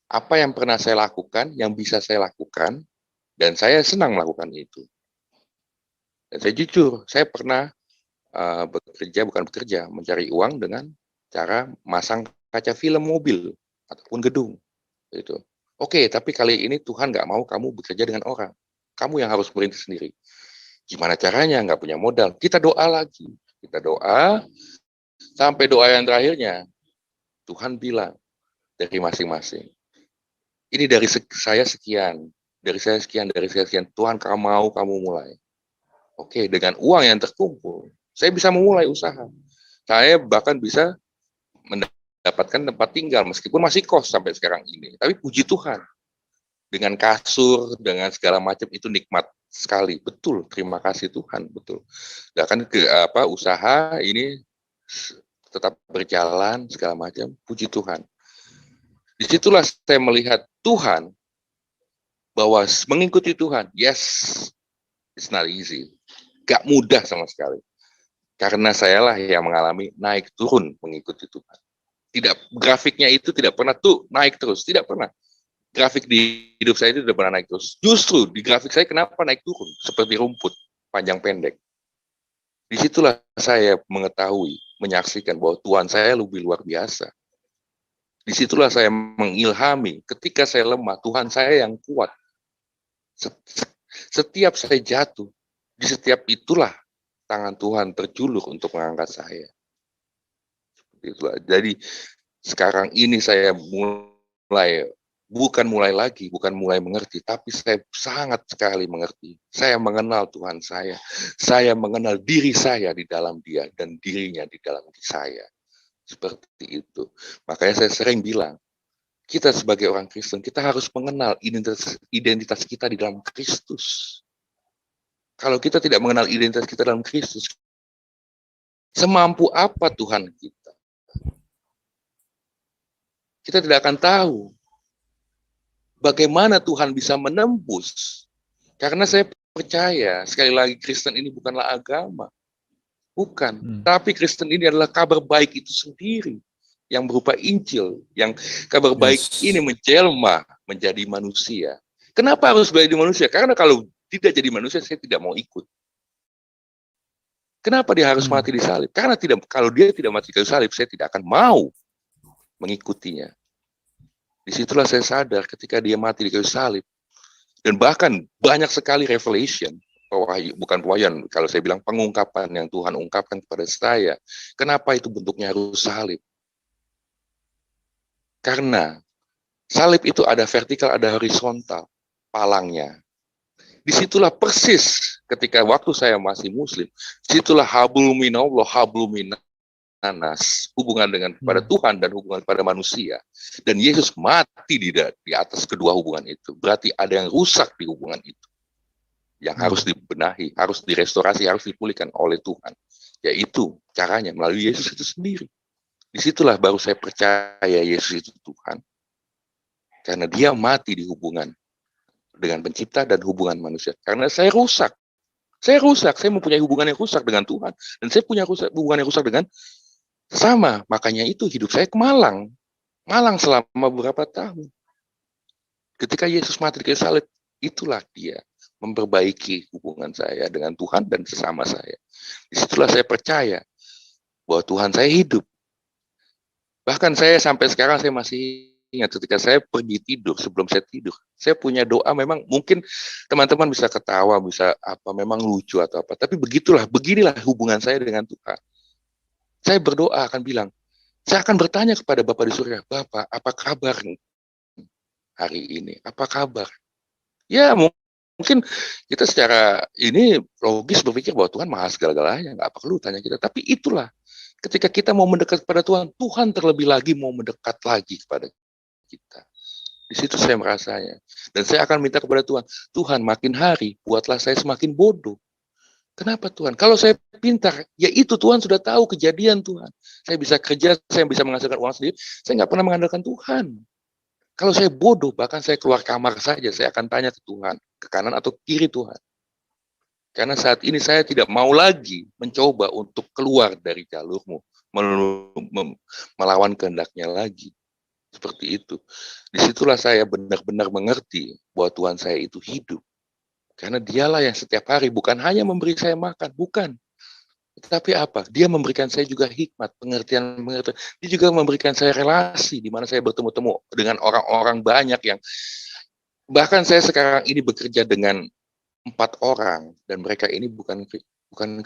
apa yang pernah saya lakukan, yang bisa saya lakukan, dan saya senang melakukan itu. Dan saya jujur, saya pernah mencari uang dengan cara masang kaca film mobil ataupun gedung. Gitu. Oke, tapi kali ini Tuhan nggak mau kamu bekerja dengan orang. Kamu yang harus merintis sendiri. Gimana caranya? Nggak punya modal. Kita doa lagi. Kita doa, sampai doa yang terakhirnya, Tuhan bilang dari masing-masing, ini dari saya sekian, dari saya sekian, Tuhan kamu mau kamu mulai. Oke, dengan uang yang terkumpul, saya bisa memulai usaha. Saya bahkan bisa mendapatkan tempat tinggal, meskipun masih kos sampai sekarang ini. Tapi puji Tuhan, dengan kasur, dengan segala macam itu nikmat sekali. Betul, terima kasih Tuhan, betul. Bahkan usaha ini tetap berjalan segala macam, puji Tuhan. Disitulah saya melihat Tuhan, bahwa mengikuti Tuhan, yes, it's not easy. Gak mudah sama sekali. Karena sayalah yang mengalami naik turun mengikuti Tuhan. Grafiknya itu tidak pernah tuh naik terus, tidak pernah. Grafik di hidup saya itu tidak pernah naik terus. Justru di grafik saya kenapa naik turun? Seperti rumput, panjang pendek. Disitulah saya mengetahui, menyaksikan bahwa Tuhan saya lebih luar biasa. Disitulah saya mengilhami, ketika saya lemah, Tuhan saya yang kuat. Setiap saya jatuh, di setiap itulah tangan Tuhan terjulur untuk mengangkat saya. Itulah. Jadi sekarang ini saya bukan mulai mengerti, tapi saya sangat sekali mengerti. Saya mengenal Tuhan saya mengenal diri saya di dalam Dia dan dirinya di dalam diri saya. Seperti itu. Makanya saya sering bilang, kita sebagai orang Kristen, kita harus mengenal identitas kita di dalam Kristus. Kalau kita tidak mengenal identitas kita dalam Kristus, semampu apa Tuhan kita? Kita tidak akan tahu bagaimana Tuhan bisa menembus. Karena saya percaya, sekali lagi Kristen ini bukanlah agama. Bukan. Tapi Kristen ini adalah kabar baik itu sendiri. Yang berupa Injil. Yang kabar baik ini menjelma menjadi manusia. Kenapa harus menjadi manusia? Karena kalau tidak jadi manusia, saya tidak mau ikut. Kenapa dia harus mati di salib? Karena kalau dia tidak mati di salib, saya tidak akan mau mengikutinya. Disitulah saya sadar ketika dia mati di kayu salib. Dan bahkan banyak sekali revelation. Bukan pewahyuan, kalau saya bilang pengungkapan yang Tuhan ungkapkan kepada saya. Kenapa itu bentuknya harus salib? Karena salib itu ada vertikal, ada horizontal, palangnya. Disitulah persis ketika waktu saya masih muslim, disitulah hablum minallah, hablum minanas, hubungan dengan kepada Tuhan dan hubungan kepada manusia. Dan Yesus mati di atas kedua hubungan itu. Berarti ada yang rusak di hubungan itu. Yang harus dibenahi, harus direstorasi, harus dipulihkan oleh Tuhan. Yaitu caranya melalui Yesus itu sendiri. Disitulah baru saya percaya Yesus itu Tuhan. Karena dia mati di hubungan dengan pencipta dan hubungan manusia. Karena saya rusak. Saya mempunyai hubungan yang rusak dengan Tuhan. Dan saya punya hubungan yang rusak dengan sama. Makanya itu hidup saya ke Malang. Malang selama beberapa tahun. Ketika Yesus mati di kayu salib, itulah dia memperbaiki hubungan saya dengan Tuhan dan sesama saya. Disitulah saya percaya bahwa Tuhan saya hidup. Bahkan saya sampai sekarang saya masih ingat ketika saya pergi tidur, sebelum saya tidur, saya punya doa, memang mungkin teman-teman bisa ketawa, bisa apa, memang lucu atau apa, tapi beginilah hubungan saya dengan Tuhan. Saya berdoa akan bilang, saya akan bertanya kepada Bapa di surga, Bapak, apa kabar hari ini? Apa kabar? Ya, mungkin kita secara ini logis berpikir bahwa Tuhan maha segala-galanya, nggak perlu tanya kita. Tapi itulah, ketika kita mau mendekat kepada Tuhan, Tuhan terlebih lagi mau mendekat lagi kepada kita. Di situ saya merasanya. Dan saya akan minta kepada Tuhan, Tuhan makin hari buatlah saya semakin bodoh. Kenapa Tuhan? Kalau saya pintar, ya itu Tuhan sudah tahu kejadian Tuhan. Saya bisa kerja, saya bisa menghasilkan uang sendiri, saya nggak pernah mengandalkan Tuhan. Kalau saya bodoh, bahkan saya keluar kamar saja, saya akan tanya ke Tuhan, ke kanan atau kiri Tuhan. Karena saat ini saya tidak mau lagi mencoba untuk keluar dari jalurmu, melawan kehendaknya lagi. Seperti itu. Disitulah saya benar-benar mengerti bahwa Tuhan saya itu hidup. Karena dialah yang setiap hari bukan hanya memberi saya makan, bukan. Tetapi apa? Dia memberikan saya juga hikmat, pengertian. Dia juga memberikan saya relasi di mana saya bertemu-temu dengan orang-orang banyak yang bahkan saya sekarang ini bekerja dengan 4 orang dan mereka ini bukan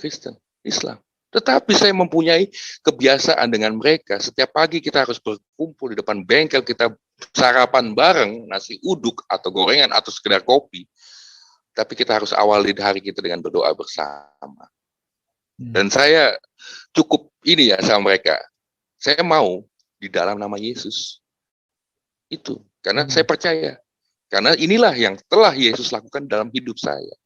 Kristen, Islam. Tetapi saya mempunyai kebiasaan dengan mereka. Setiap pagi kita harus berkumpul di depan bengkel, kita sarapan bareng, nasi uduk atau gorengan atau sekedar kopi. Tapi kita harus awali hari kita dengan berdoa bersama. Dan saya cukup ini ya sama mereka. Saya mau di dalam nama Yesus. Itu. Karena saya percaya. Karena inilah yang telah Yesus lakukan dalam hidup saya.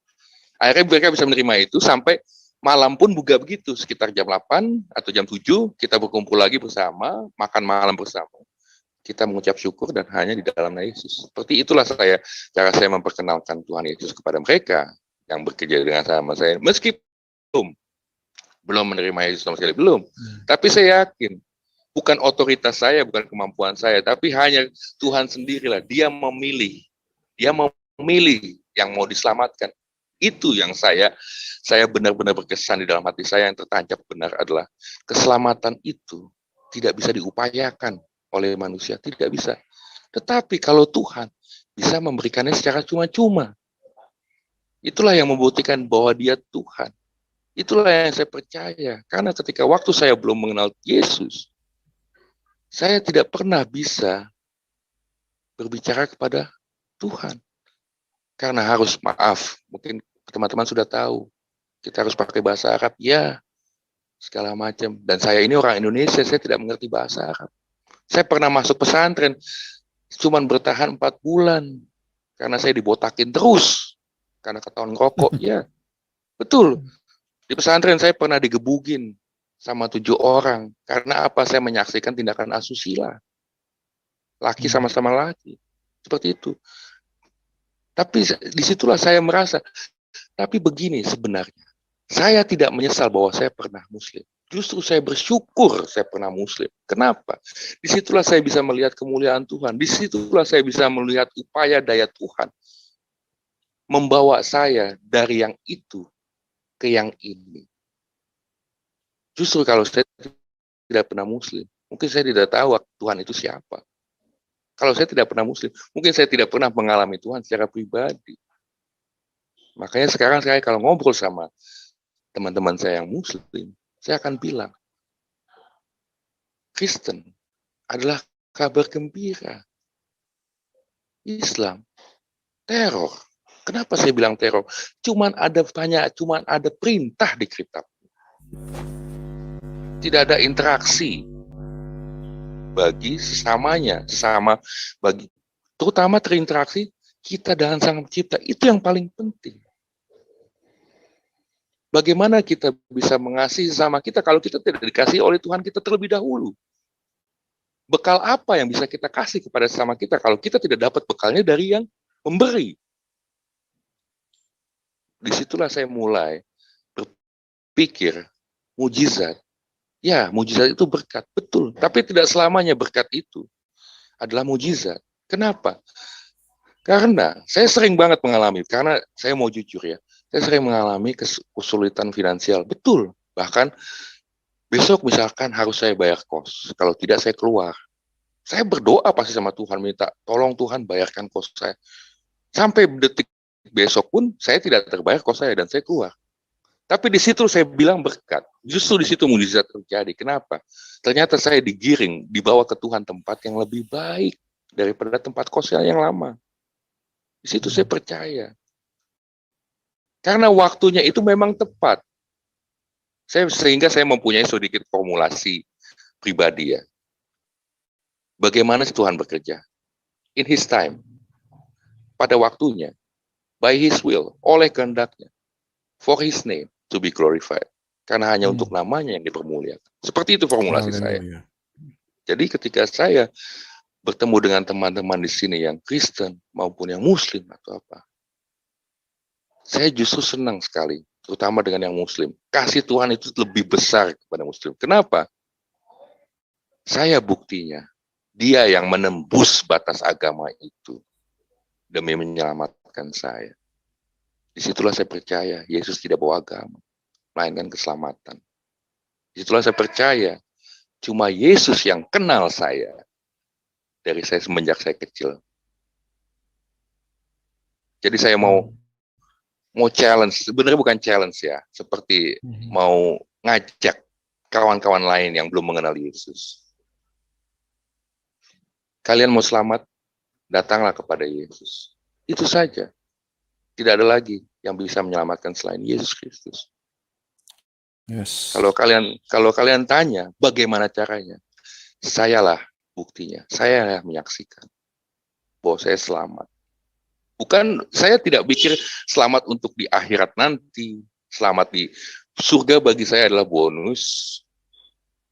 Akhirnya mereka bisa menerima itu sampai malam pun juga begitu. Sekitar jam 8 atau jam 7 kita berkumpul lagi bersama, makan malam bersama. Kita mengucap syukur dan hanya di dalam nama Yesus. Seperti itulah cara saya memperkenalkan Tuhan Yesus kepada mereka yang bekerja dengan sama saya. Meskipun belum menerima Yesus sama sekali, belum. Tapi saya yakin, bukan otoritas saya, bukan kemampuan saya, tapi hanya Tuhan sendirilah. Dia memilih yang mau diselamatkan. Itu yang saya benar-benar berkesan di dalam hati saya, yang tertancap benar adalah keselamatan itu tidak bisa diupayakan oleh manusia, tidak bisa. Tetapi kalau Tuhan bisa memberikannya secara cuma-cuma, itulah yang membuktikan bahwa Dia Tuhan. Itulah yang saya percaya. Karena ketika waktu saya belum mengenal Yesus, saya tidak pernah bisa berbicara kepada Tuhan. Karena harus, maaf, mungkin teman-teman sudah tahu, kita harus pakai bahasa Arab, ya, segala macam. Dan saya ini orang Indonesia, saya tidak mengerti bahasa Arab. Saya pernah masuk pesantren, cuman bertahan 4 bulan. Karena saya dibotakin terus. Karena ketahuan rokok, ya. Betul. Di pesantren saya pernah digebugin sama 7 orang. Karena apa? Saya menyaksikan tindakan asusila. Laki sama-sama laki. Seperti itu. Tapi disitulah saya merasa, tapi begini sebenarnya. Saya tidak menyesal bahwa saya pernah Muslim. Justru saya bersyukur saya pernah Muslim. Kenapa? Disitulah saya bisa melihat kemuliaan Tuhan. Disitulah saya bisa melihat upaya daya Tuhan. Membawa saya dari yang itu ke yang ini. Justru kalau saya tidak pernah Muslim, mungkin saya tidak tahu Tuhan itu siapa. Kalau saya tidak pernah Muslim, mungkin saya tidak pernah mengalami Tuhan secara pribadi. Makanya sekarang saya kalau ngobrol sama teman-teman saya yang Muslim, saya akan bilang, Kristen adalah kabar gembira. Islam, teror. Kenapa saya bilang teror? Cuman ada perintah di kitab. Tidak ada interaksi bagi sesamanya, terutama terinteraksi kita dengan Sang Pencipta. Itu yang paling penting. Bagaimana kita bisa mengasihi sama kita kalau kita tidak dikasihi oleh Tuhan kita terlebih dahulu? Bekal apa yang bisa kita kasih kepada sama kita kalau kita tidak dapat bekalnya dari yang memberi? Disitulah saya mulai berpikir, mujizat. Ya, mujizat itu berkat, betul. Tapi tidak selamanya berkat itu adalah mujizat. Kenapa? Karena saya sering banget mengalami, karena saya mau jujur ya, saya sering mengalami kesulitan finansial. Betul. Bahkan besok misalkan harus saya bayar kos. Kalau tidak saya keluar. Saya berdoa pasti sama Tuhan, minta tolong Tuhan bayarkan kos saya. Sampai detik besok pun saya tidak terbayar kos saya dan saya keluar. Tapi di situ saya bilang berkat. Justru di situ mujizat terjadi. Kenapa? Ternyata saya digiring, dibawa ke Tuhan tempat yang lebih baik daripada tempat kos yang lama. Di situ saya percaya. Karena waktunya itu memang tepat. Sehingga saya mempunyai sedikit formulasi pribadi ya. Bagaimana Tuhan bekerja? In His time. Pada waktunya. By His will. Oleh kehendaknya. For His name to be glorified. Karena hanya untuk namanya yang dipermuliakan. Seperti itu formulasi saya. Jadi ketika saya bertemu dengan teman-teman di sini yang Kristen maupun yang Muslim atau apa, saya justru senang sekali, terutama dengan yang Muslim. Kasih Tuhan itu lebih besar kepada Muslim. Kenapa? Saya buktinya, Dia yang menembus batas agama itu demi menyelamatkan saya. Disitulah saya percaya Yesus tidak bawa agama, melainkan keselamatan. Disitulah saya percaya cuma Yesus yang kenal saya dari saya semenjak saya kecil. Jadi saya mau challenge, sebenarnya bukan challenge ya, seperti mau ngajak kawan-kawan lain yang belum mengenal Yesus. Kalian mau selamat, datanglah kepada Yesus. Itu saja. Tidak ada lagi yang bisa menyelamatkan selain Yesus Kristus. Yes. Kalau kalian tanya bagaimana caranya, sayalah buktinya. Saya menyaksikan bahwa saya selamat. Bukan, saya tidak pikir selamat untuk di akhirat nanti. Selamat di surga bagi saya adalah bonus.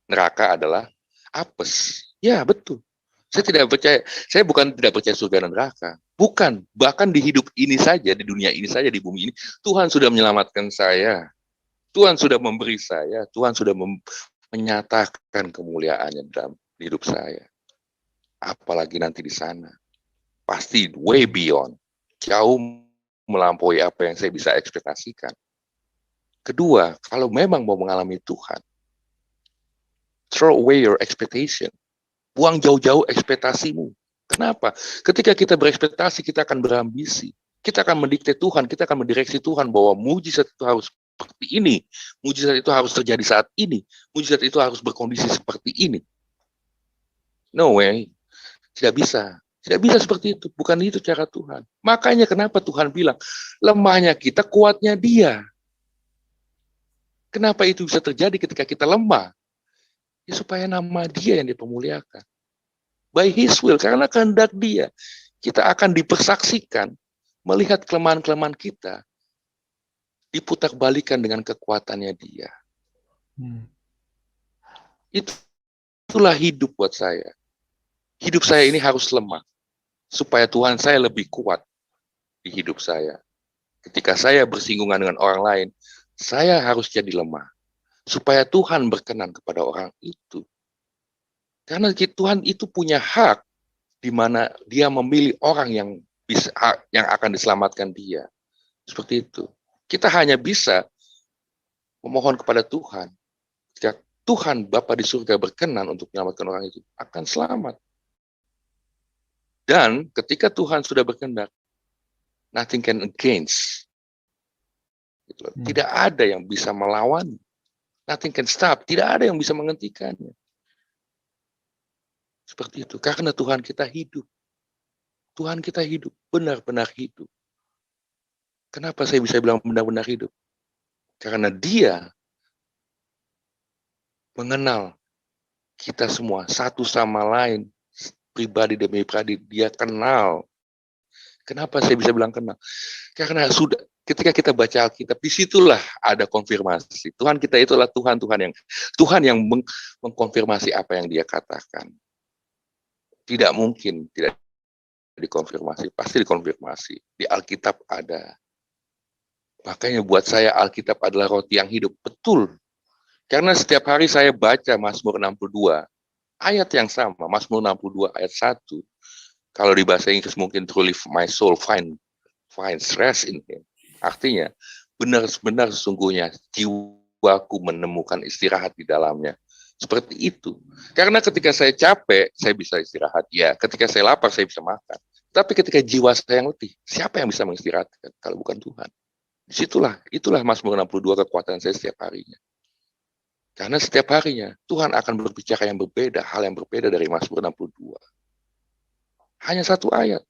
Neraka adalah apes. Ya, betul. Saya tidak percaya. Saya bukan tidak percaya surga dan neraka. Bukan. Bahkan di hidup ini saja, di dunia ini saja, di bumi ini, Tuhan sudah menyelamatkan saya. Tuhan sudah memberi saya. Tuhan sudah menyatakan kemuliaannya dalam hidup saya. Apalagi nanti di sana. Pasti way beyond. Jauh melampaui apa yang saya bisa ekspektasikan. Kedua, kalau memang mau mengalami Tuhan, throw away your expectation. Buang jauh-jauh ekspektasimu. Kenapa? Ketika kita berekspektasi, kita akan berambisi. Kita akan mendikte Tuhan, kita akan mendireksi Tuhan bahwa mujizat itu harus seperti ini. Mujizat itu harus terjadi saat ini. Mujizat itu harus berkondisi seperti ini. No way. Tidak bisa. Tidak bisa seperti itu. Bukan itu cara Tuhan. Makanya kenapa Tuhan bilang, lemahnya kita, kuatnya Dia. Kenapa itu bisa terjadi ketika kita lemah? Ya, supaya nama Dia yang dipermuliakan. By His will, karena kehendak Dia. Kita akan dipersaksikan, melihat kelemahan-kelemahan kita, diputar-balikan dengan kekuatannya Dia. Itulah hidup buat saya. Hidup saya ini harus lemah, supaya Tuhan saya lebih kuat di hidup saya. Ketika saya bersinggungan dengan orang lain, saya harus jadi lemah, supaya Tuhan berkenan kepada orang itu. Karena Tuhan itu punya hak, di mana Dia memilih orang yang akan diselamatkan Dia. Seperti itu. Kita hanya bisa memohon kepada Tuhan. Jika Tuhan Bapa di surga berkenan untuk menyelamatkan orang itu, akan selamat. Dan ketika Tuhan sudah berkehendak, nothing can against. Tidak ada yang bisa melawan. Nothing can stop. Tidak ada yang bisa menghentikannya. Seperti itu. Karena Tuhan kita hidup. Tuhan kita hidup. Benar-benar hidup. Kenapa saya bisa bilang benar-benar hidup? Karena Dia mengenal kita semua satu sama lain. Pribadi demi pribadi. Dia kenal. Kenapa saya bisa bilang kenal? Karena sudah ketika kita baca Alkitab, disitulah ada konfirmasi. Tuhan kita itulah Tuhan yang mengkonfirmasi apa yang Dia katakan. Tidak mungkin tidak dikonfirmasi, pasti dikonfirmasi. Di Alkitab ada. Makanya buat saya Alkitab adalah roti yang hidup. Betul. Karena setiap hari saya baca Mazmur 62, ayat yang sama, Mazmur 62 ayat 1. Kalau di bahasa Inggris mungkin truly my soul finds rest in Him. Artinya, benar-benar sesungguhnya jiwaku menemukan istirahat di dalamnya. Seperti itu. Karena ketika saya capek, saya bisa istirahat. Ya, ketika saya lapar, saya bisa makan. Tapi ketika jiwa saya yang letih, siapa yang bisa mengistirahatkan kalau bukan Tuhan? Itulah Mazmur 62 kekuatan saya setiap harinya. Karena setiap harinya, Tuhan akan berbicara yang berbeda, hal yang berbeda dari Mazmur 62. Hanya satu ayat.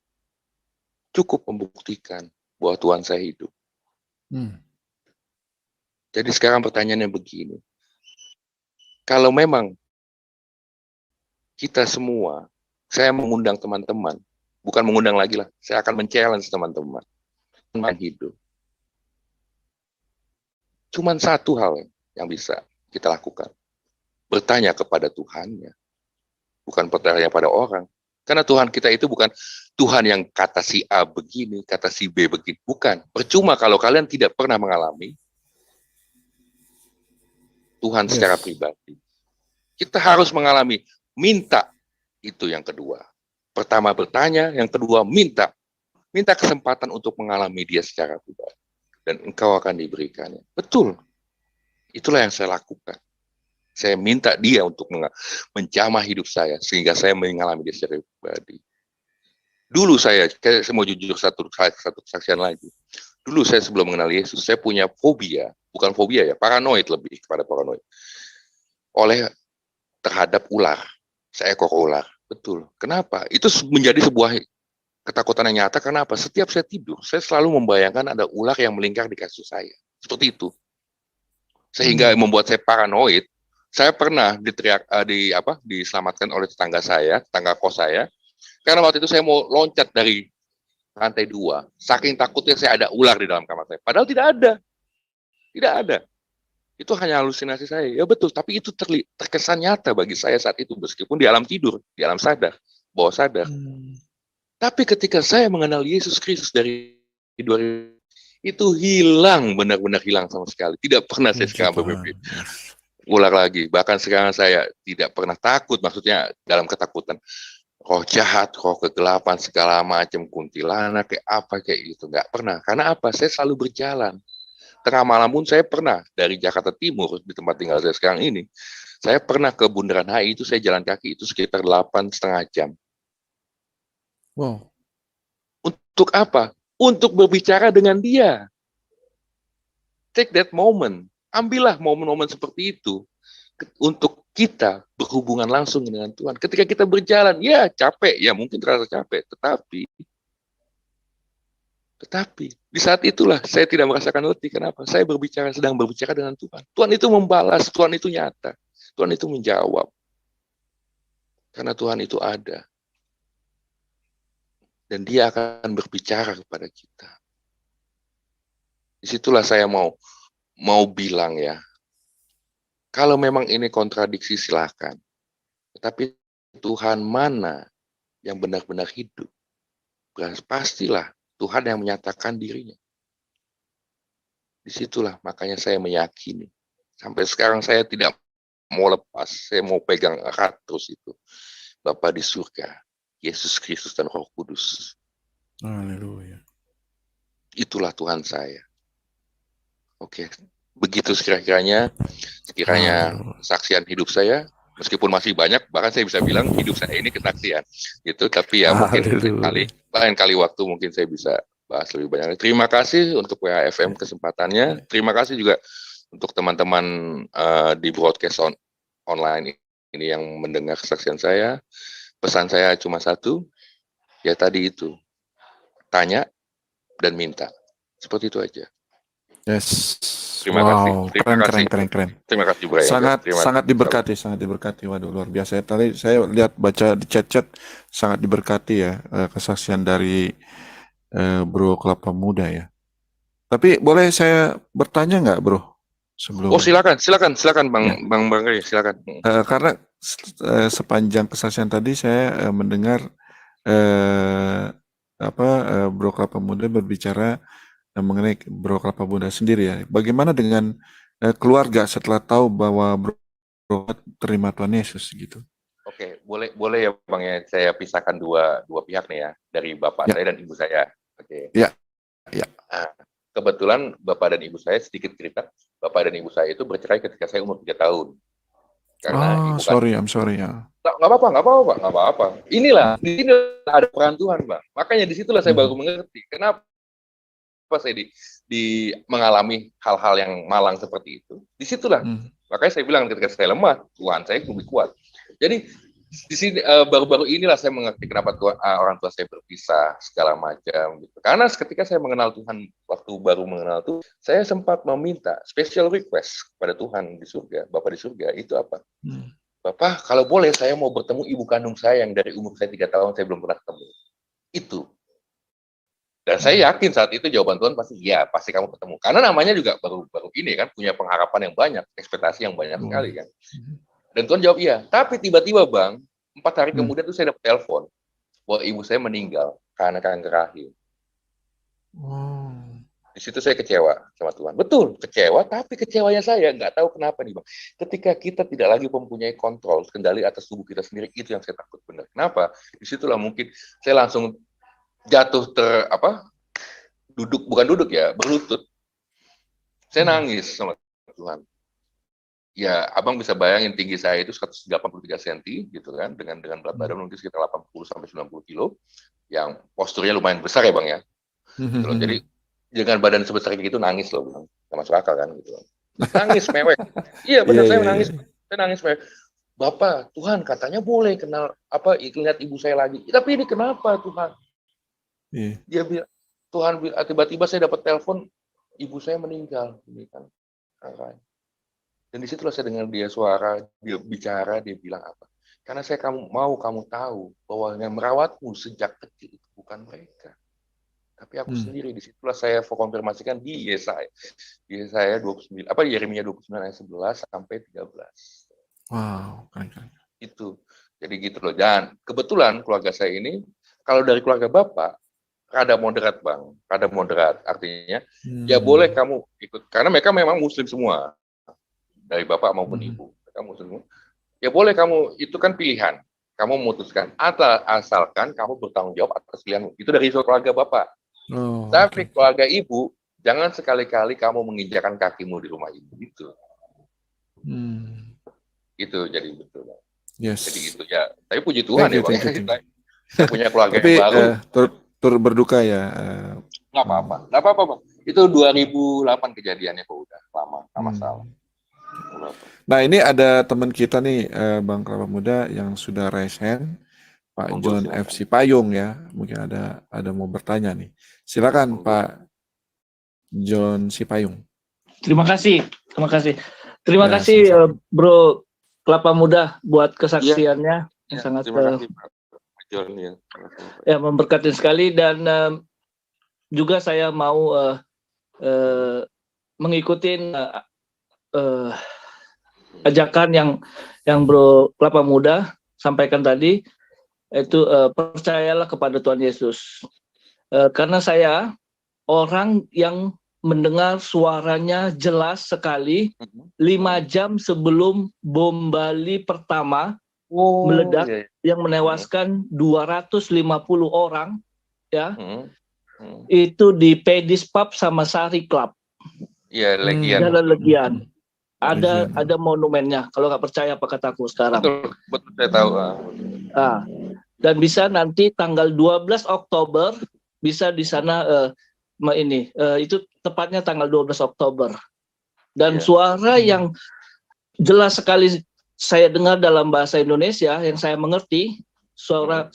Cukup membuktikan bahwa Tuhan saya hidup. Jadi sekarang pertanyaannya begini. Kalau memang kita semua, saya mengundang teman-teman, bukan mengundang lagi lah, saya akan men-challenge teman-teman tentang hidup. Cuman satu hal yang bisa kita lakukan. Bertanya kepada Tuhannya. Bukan bertanya pada orang. Karena Tuhan kita itu bukan Tuhan yang kata si A begini, kata si B begini. Bukan. Percuma kalau kalian tidak pernah mengalami Tuhan secara pribadi. Kita harus mengalami. Minta. Itu yang kedua. Pertama bertanya, yang kedua minta. Minta kesempatan untuk mengalami Dia secara pribadi. Dan engkau akan diberikannya. Betul. Itulah yang saya lakukan. Saya minta Dia untuk menjamah hidup saya, sehingga saya mengalami Dia secara pribadi. Dulu saya mau jujur satu kesaksian lagi. Dulu saya sebelum mengenal Yesus, saya punya fobia. Bukan fobia ya, paranoid lebih kepada paranoid. Terhadap ular. Seekor ular. Betul. Kenapa? Itu menjadi sebuah ketakutan yang nyata. Kenapa? Setiap saya tidur, saya selalu membayangkan ada ular yang melingkar di kasur saya. Seperti itu. Sehingga membuat saya paranoid. Saya pernah diselamatkan oleh tetangga kos saya. Karena waktu itu saya mau loncat dari lantai 2. Saking takutnya saya ada ular di dalam kamar saya. Padahal tidak ada. Tidak ada. Itu hanya halusinasi saya. Ya betul, tapi itu terkesan nyata bagi saya saat itu. Meskipun di alam tidur, di alam sadar, bawah sadar. Tapi ketika saya mengenal Yesus Kristus dari 2000, itu hilang, benar-benar hilang sama sekali. Tidak pernah saya sekarang bermimpi ular lagi. Bahkan sekarang saya tidak pernah takut, maksudnya dalam ketakutan. roh jahat, roh kegelapan, segala macam, kuntilanak, kayak apa kayak gitu. Nggak pernah. Karena apa? Saya selalu berjalan. Tengah malam pun saya pernah dari Jakarta Timur, di tempat tinggal saya sekarang ini, saya pernah ke Bundaran HI itu saya jalan kaki itu sekitar 8,5 jam. Wow. Untuk apa? Untuk berbicara dengan dia. Take that moment. Ambillah momen-momen seperti itu untuk kita berhubungan langsung dengan Tuhan. Ketika kita berjalan, ya capek, ya mungkin terasa capek, tetapi di saat itulah saya tidak merasakan letih. Kenapa? Saya sedang berbicara dengan Tuhan. Tuhan itu membalas, Tuhan itu nyata, Tuhan itu menjawab. Karena Tuhan itu ada. Dan dia akan berbicara kepada kita. Disitulah saya mau bilang ya, kalau memang ini kontradiksi silakan. Tetapi Tuhan mana yang benar-benar hidup? Pastilah Tuhan yang menyatakan dirinya. Disitulah makanya saya meyakini. Sampai sekarang saya tidak mau lepas. Saya mau pegang erat terus itu. Bapa di surga, Yesus Kristus dan Roh Kudus. Haleluya. Itulah Tuhan saya. Oke, begitu sekiranya kesaksian hidup saya, meskipun masih banyak, bahkan saya bisa bilang hidup saya ini kesaksian, gitu. Tapi ya mungkin lain kali waktu mungkin saya bisa bahas lebih banyak. Terima kasih untuk WHFM kesempatannya. Terima kasih juga untuk teman-teman di broadcast online ini yang mendengar kesaksian saya. Pesan saya cuma satu, ya tadi itu, tanya dan minta. Seperti itu aja. Yes. Terima kasih. Keren. Terima kasih, Bro. Sangat diberkati. Waduh, luar biasa. Tadi saya lihat baca di chat sangat diberkati ya kesaksian dari Bro Kelapa Muda ya. Tapi boleh saya bertanya nggak, Bro? Sebelum. Oh, silakan Bang Ray, silakan. Karena sepanjang kesaksian tadi saya mendengar Bro Kelapa Muda berbicara mengenai Bro Kelapa Muda sendiri ya. Bagaimana dengan keluarga setelah tahu bahwa Bro terima Tuhan Yesus gitu? Oke, boleh ya Bang ya, saya pisahkan dua pihak nih ya, dari bapak saya dan ibu saya. Oke. Ya. Nah, kebetulan bapak dan ibu saya, sedikit cerita, bapak dan ibu saya itu bercerai ketika saya umur 3 tahun. Karena I'm sorry ya. Nggak apa-apa. Inilah ada peran Tuhan, Bang. Makanya disitulah saya baru mengerti kenapa saya mengalami hal-hal yang malang seperti itu. Disitulah, makanya saya bilang ketika saya lemah, Tuhan saya lebih kuat. Jadi di sini baru-baru inilah saya mengerti kenapa orang tua saya berpisah segala macam gitu. Karena ketika saya mengenal Tuhan, waktu baru mengenal Tuhan, saya sempat meminta special request kepada Tuhan di surga, Bapa di surga, itu apa? Bapak, kalau boleh saya mau bertemu ibu kandung saya yang dari umur saya 3 tahun saya belum pernah ketemu. Itu. Dan saya yakin saat itu jawaban Tuhan pasti kamu ketemu. Karena namanya juga baru ini kan, punya pengharapan yang banyak, ekspektasi yang banyak sekali kan. Dan Tuhan jawab iya. Tapi tiba-tiba Bang, 4 hari kemudian tuh saya dapat telepon bahwa ibu saya meninggal karena kanker rahim. Di situ saya kecewa sama Tuhan. Betul, kecewa, tapi kecewanya saya nggak tahu kenapa nih Bang. Ketika kita tidak lagi mempunyai kontrol, kendali atas tubuh kita sendiri, itu yang saya takut benar. Kenapa? Disitulah mungkin saya langsung jatuh berlutut. Saya nangis sama Tuhan. Ya, abang bisa bayangin tinggi saya itu 183 cm gitu kan, dengan berat badan mungkin sekitar 80 sampai 90 kilo, yang posturnya lumayan besar ya Bang ya. Gitu loh. Jadi dengan badan sebesar gitu nangis loh Bang. Nggak masuk akal kan gitu. Nangis mewek. Iya benar, saya menangis. Saya nangis mewek. Bapak, Tuhan katanya boleh lihat ibu saya lagi. Tapi ini kenapa Tuhan? Dia bilang, Tuhan tiba-tiba saya dapat telepon ibu saya meninggal, ini kan. Dan disitulah saya dengar dia suara, dia bicara, dia bilang apa? Karena kamu tahu bahwa yang merawatmu sejak kecil itu bukan mereka, tapi aku sendiri. Disitulah saya konfirmasikan di Yesaya 29, Yeremia 29 ayat 11 sampai 13. Wow, keren. Itu. Jadi gitu loh. Dan kebetulan keluarga saya ini, kalau dari keluarga Bapak, rada moderat Bang, rada moderat. Artinya, ya boleh kamu ikut, karena mereka memang Muslim semua. Dari bapak maupun ibu, mereka Muslim. Ya boleh kamu, itu kan pilihan. kamu memutuskan. Asalkan kamu bertanggung jawab atas pilihanmu. Itu dari keluarga Bapak. Oh, Tapi oke. keluarga Ibu, jangan sekali-kali kamu menginjakan kakimu di rumah Ibu. Hmm. Itu jadi betul. Yes. Jadi itu ya. Tapi puji Tuhan Thank you, ya, Pak. thank you, thank you. Saya punya keluarga Tapi yang baru. turut berduka ya. Nggak apa-apa. Nggak apa-apa, Pak. Itu 2008 kejadiannya, Pak. Udah lama, nggak masalah. Nah, ini ada teman kita nih, Bang Kelapa Muda yang sudah raise hand, Pak Monggo, John silakan. FC Payung ya. Mungkin ada mau bertanya nih. Silakan Monggo. Pak John Sipayung. Terima kasih. Terima Ya, kasih sama-sama. Bro Kelapa Muda buat kesaksiannya yang sangat Terima kasih, Pak John ya. ya memberkati sekali, dan juga saya mau mengikuti ajakan yang Bro Kelapa Muda sampaikan tadi, itu percayalah kepada Tuhan Yesus. Karena saya orang yang mendengar suaranya jelas sekali 5 jam sebelum bom Bali pertama meledak, yang menewaskan 250 orang ya. Itu di Pedis Pub sama Sari Club. Iya, Legian. Jalan Legian. Ada monumennya. Kalau nggak percaya apa kataku sekarang. Betul saya tahu. Dan bisa nanti tanggal 12 Oktober bisa di sana itu tepatnya tanggal 12 Oktober. Dan suara yang jelas sekali saya dengar dalam bahasa Indonesia yang saya mengerti, suara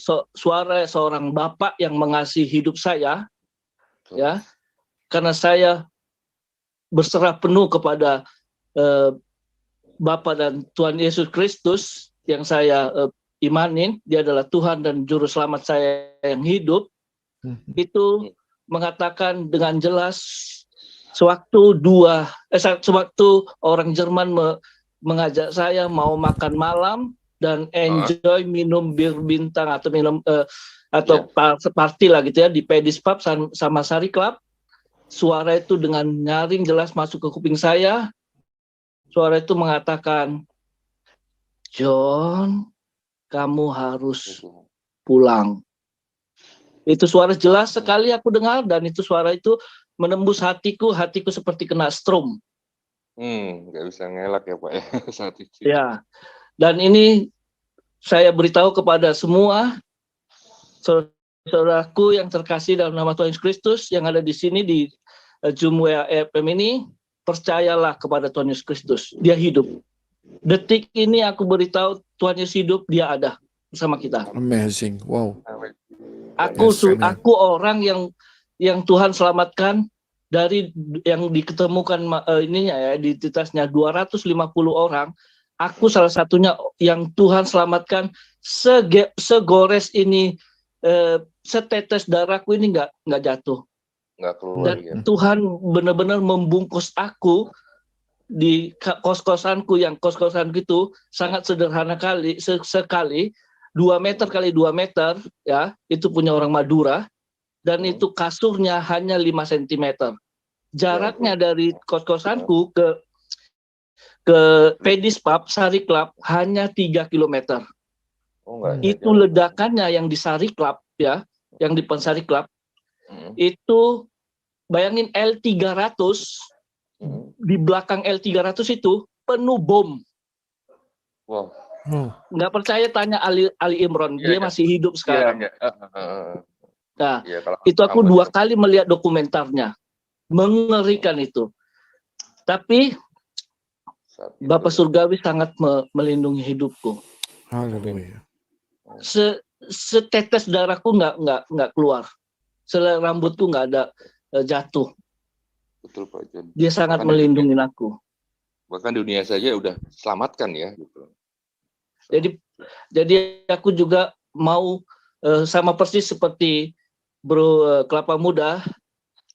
seorang bapak yang mengasihi hidup saya, ya, karena saya berserah penuh kepada Bapa dan Tuhan Yesus Kristus yang saya imanin, Dia adalah Tuhan dan Juru Selamat saya yang hidup. Itu mengatakan dengan jelas sewaktu orang Jerman mengajak saya mau makan malam dan enjoy minum bir bintang atau minum party lah gitu ya di Pedis Pub sama Sari Club. Suara itu dengan nyaring jelas masuk ke kuping saya. Suara itu mengatakan, John, kamu harus pulang. Itu suara jelas sekali aku dengar, dan itu suara itu menembus hatiku seperti kena strom. Nggak bisa ngelak ya Pak ya saat itu. Ya, dan ini saya beritahu kepada semua saudaraku yang terkasih dalam nama Tuhan Yesus Kristus yang ada di sini di Zoom WAFM ini, percayalah kepada Tuhan Yesus Kristus. Dia hidup. Detik ini aku beritahu Tuhan Yesus hidup, Dia ada bersama kita. Amazing, wow. Aku orang yang Tuhan selamatkan dari yang diketemukan identitasnya 250 orang. Aku salah satunya yang Tuhan selamatkan. Segores ini setetes darahku ini nggak jatuh. Nggak keluar. Dan Tuhan benar-benar membungkus aku di kos-kosanku, yang kos-kosanku itu sangat sederhana sekali. 2 meter kali 2 meter ya, itu punya orang Madura, dan itu kasurnya hanya 5 cm. Jaraknya dari kos-kosanku ke Pedis Pub Sari Club hanya 3 km. Itu ledakannya yang di Sari Club ya, yang di Sari Club itu, bayangin L300, di belakang L300 itu penuh bom. Wow. Nggak percaya tanya Ali Imron, dia masih hidup sekarang. Nah, itu aku 2 kali melihat dokumentarnya, mengerikan itu. Tapi Bapak Surgawi sangat melindungi hidupku. Haleluya. Setetes darahku nggak keluar, selai rambutku nggak ada jatuh. Betul Pak John. Dia sangat melindungi aku. Bahkan dunia saja udah selamatkan ya. Gitu. Jadi aku juga mau sama persis seperti Bro Kelapa Muda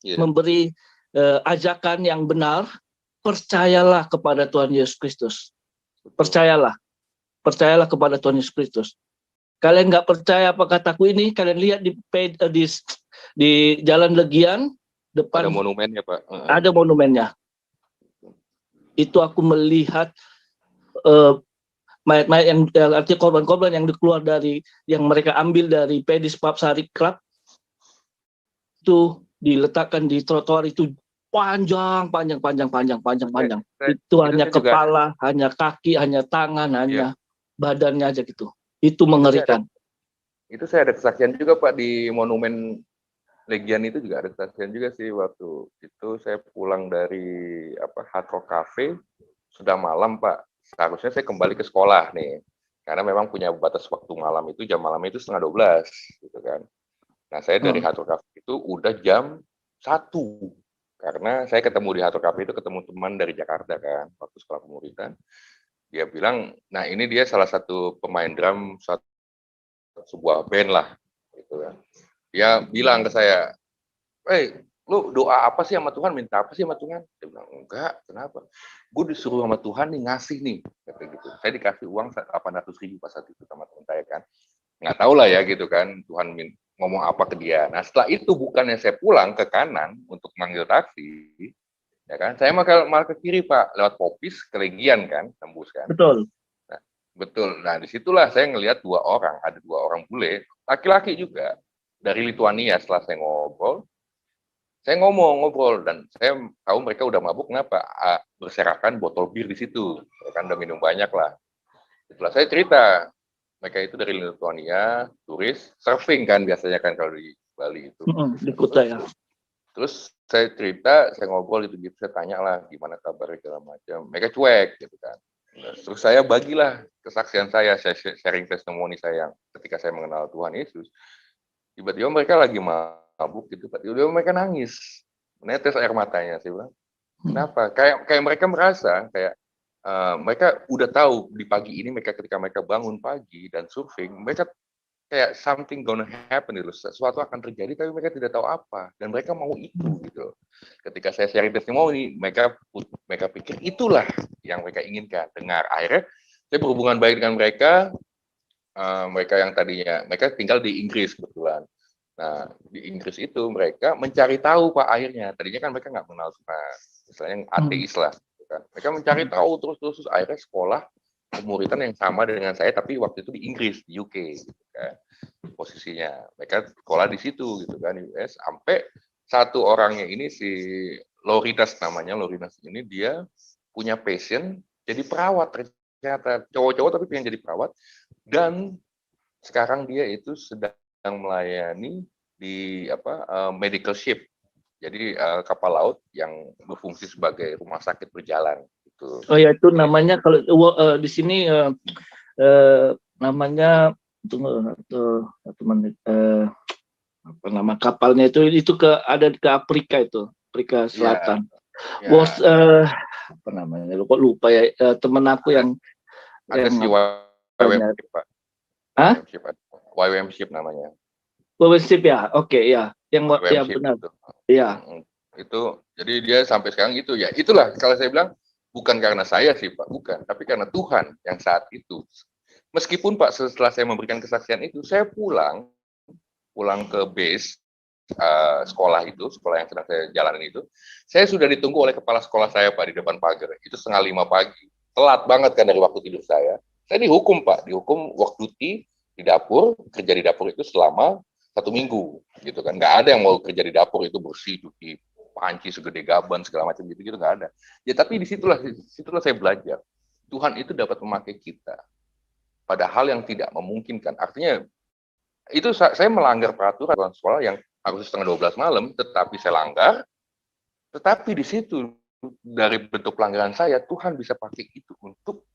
memberi ajakan yang benar. Percayalah kepada Tuhan Yesus Kristus. Percayalah kepada Tuhan Yesus Kristus. Kalian nggak percaya apa kataku ini? Kalian lihat di Jalan Legian depan. Ada monumennya Pak. Ada monumennya. Itu aku melihat mayat-mayat yang artinya korban-korban yang keluar dari yang mereka ambil dari Pedis Pub Sari Club itu diletakkan di trotoar itu panjang. Itu hanya saya juga kepala, hanya kaki, hanya tangan, hanya badannya aja gitu. Itu saya mengerikan. itu saya ada kesaksian juga Pak di Monumen Legian itu juga ada kesaksian juga sih. Waktu itu saya pulang dari Hard Rock Cafe sudah malam Pak. Seharusnya saya kembali ke sekolah nih, karena memang punya batas waktu malam itu, jam malam itu 11:30 gitu kan. Nah saya dari Hard Rock Cafe itu udah jam 1, karena saya ketemu di Hard Rock Cafe itu ketemu teman dari Jakarta kan waktu sekolah pemuritan. Dia bilang, nah ini dia salah satu pemain drum sebuah band lah gitu kan. Dia bilang ke saya, lu doa apa sih sama Tuhan, minta apa sih sama Tuhan? Saya bilang, enggak, kenapa? Gue disuruh sama Tuhan nih, ngasih nih, kata gitu. Saya dikasih uang 800.000 pas saat itu sama teman saya kan. Nggak tahu lah ya gitu kan, Tuhan ngomong apa ke dia. Nah setelah itu bukannya saya pulang ke kanan untuk manggil taksi, ya kan? Saya malah ke kiri Pak, lewat Popis ke Legian kan, tembus kan. Betul. Nah, betul. Nah disitulah saya ngelihat ada dua orang bule, laki-laki juga dari Lituania. Setelah saya ngobrol dan saya tahu mereka udah mabuk. Kenapa? Berserakan botol bir di situ, kan udah minum banyak lah. Setelah saya cerita, mereka itu dari Lituania, turis, surfing kan biasanya kan kalau di Bali itu. Di Kuta ya. Terus saya cerita, saya ngobrol itu gitu, saya tanya lah gimana kabarnya segala macam. Mereka cuek gitu kan. Terus saya bagilah kesaksian saya sharing testimoni saya ketika saya mengenal Tuhan Yesus. Tiba-tiba mereka lagi mabuk gitu, tiba-tiba mereka nangis, menetes air matanya. Saya bilang, kenapa? Kayak mereka merasa kayak mereka udah tahu di pagi ini ketika mereka bangun pagi dan surfing, mereka kayak something gonna happen gitu, sesuatu akan terjadi tapi mereka tidak tahu apa dan mereka mau itu gitu. Ketika saya sharing testimoni, mereka pikir itulah yang mereka inginkan dengar. Akhirnya saya berhubungan baik dengan mereka. Mereka yang tadinya mereka tinggal di Inggris kebetulan. Nah di Inggris itu mereka mencari tahu Pak akhirnya. Tadinya kan mereka nggak mengenal Tuhan, misalnya ateis lah. Kan. Mereka mencari tahu terus akhirnya sekolah pemuritan yang sama dengan saya tapi waktu itu di Inggris, di UK gitu kan. Posisinya mereka sekolah di situ gitu kan, US. Sampai satu orangnya ini si Lorinas namanya, Lorinas ini dia punya passion jadi perawat, ternyata cowok-cowok tapi pengen jadi perawat, dan sekarang dia itu sedang melayani di medical ship. Jadi kapal laut yang berfungsi sebagai rumah sakit berjalan. Gitu. Oh ya itu namanya kalau di sini namanya satu menit apa nama kapalnya itu ada ke Afrika itu, Afrika Selatan. Apa namanya? Lupa ya temen aku yang ada si YWM Ship Pak. YWM Ship namanya. YWM Ship ya, oke ya, yang ya benar. Iya. Itu jadi dia sampai sekarang gitu ya. Itulah kalau saya bilang bukan karena saya sih Pak, bukan, tapi karena Tuhan yang saat itu. Meskipun Pak setelah saya memberikan kesaksian itu, saya pulang ke base sekolah yang sedang saya jalanin itu, saya sudah ditunggu oleh kepala sekolah saya Pak di depan pagar. Itu 4:30 pagi, telat banget kan dari waktu tidur saya. Saya dihukum Pak, dihukum work duty di dapur, kerja di dapur itu selama 1 minggu, gitu kan. Nggak ada yang mau kerja di dapur itu bersih, cuci panci segede gaban segala macam gitu nggak ada. Ya tapi disitulah saya belajar Tuhan itu dapat memakai kita pada hal yang tidak memungkinkan. Artinya itu saya melanggar peraturan sekolah yang harus 11:30 malam, tetapi saya langgar. Tetapi di situ dari bentuk pelanggaran saya, Tuhan bisa pakai itu untuk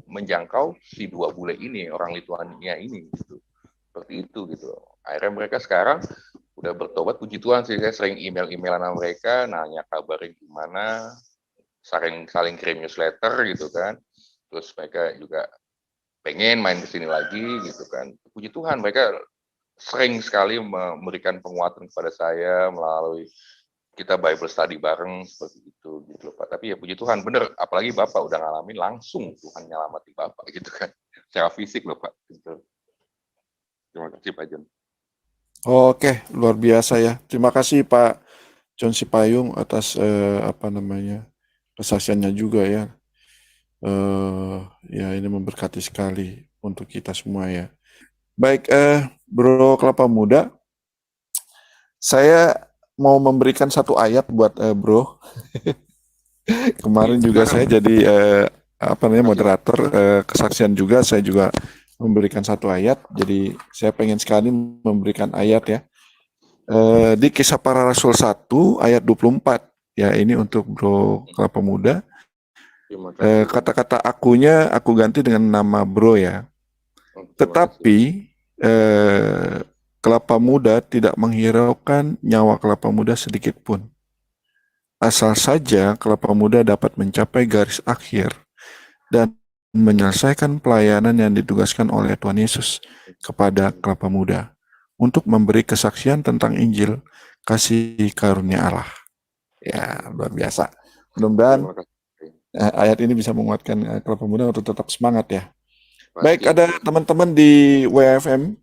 menjangkau si 2 bule ini, orang Lituania ini, gitu. Seperti itu gitu. Akhirnya mereka sekarang udah bertobat, puji Tuhan sih. Saya sering email-emailan sama mereka, nanya kabarnya gimana, saling kirim newsletter gitu kan. Terus mereka juga pengen main ke sini lagi gitu kan. Puji Tuhan mereka sering sekali memberikan penguatan kepada saya melalui kita Bible study bareng seperti itu gitu loh Pak. Tapi ya puji Tuhan bener, apalagi Bapak udah ngalamin langsung Tuhan nyelamati Bapak gitu kan. Secara fisik loh Pak. Gitu. Terima kasih Pak John. Oke, luar biasa ya. Terima kasih Pak John Sipayung atas kesaksiannya juga ya. Ya ini memberkati sekali untuk kita semua ya. Baik, Bro Kelapa Muda, saya mau memberikan satu ayat buat Bro. Kemarin juga Silakan. saya jadi Makasih. moderator kesaksian juga, saya juga memberikan satu ayat. Jadi saya pengen sekali memberikan ayat ya. Di Kisah Para Rasul 1 ayat 24. Ya, ini untuk Bro Kelapa Muda. Terima kasih. Kata-kata akunya aku ganti dengan nama Bro ya. Terima kasih. Tetapi kelapa muda tidak menghiraukan nyawa kelapa muda sedikit pun. Asal saja kelapa muda dapat mencapai garis akhir dan menyelesaikan pelayanan yang ditugaskan oleh Tuhan Yesus kepada kelapa muda untuk memberi kesaksian tentang Injil kasih karunia Allah. Ya, luar biasa. Mudah-mudahan Terima kasih. ayat ini bisa menguatkan kelapa muda untuk tetap semangat ya. Baik, Pasti. ada teman-teman di WFM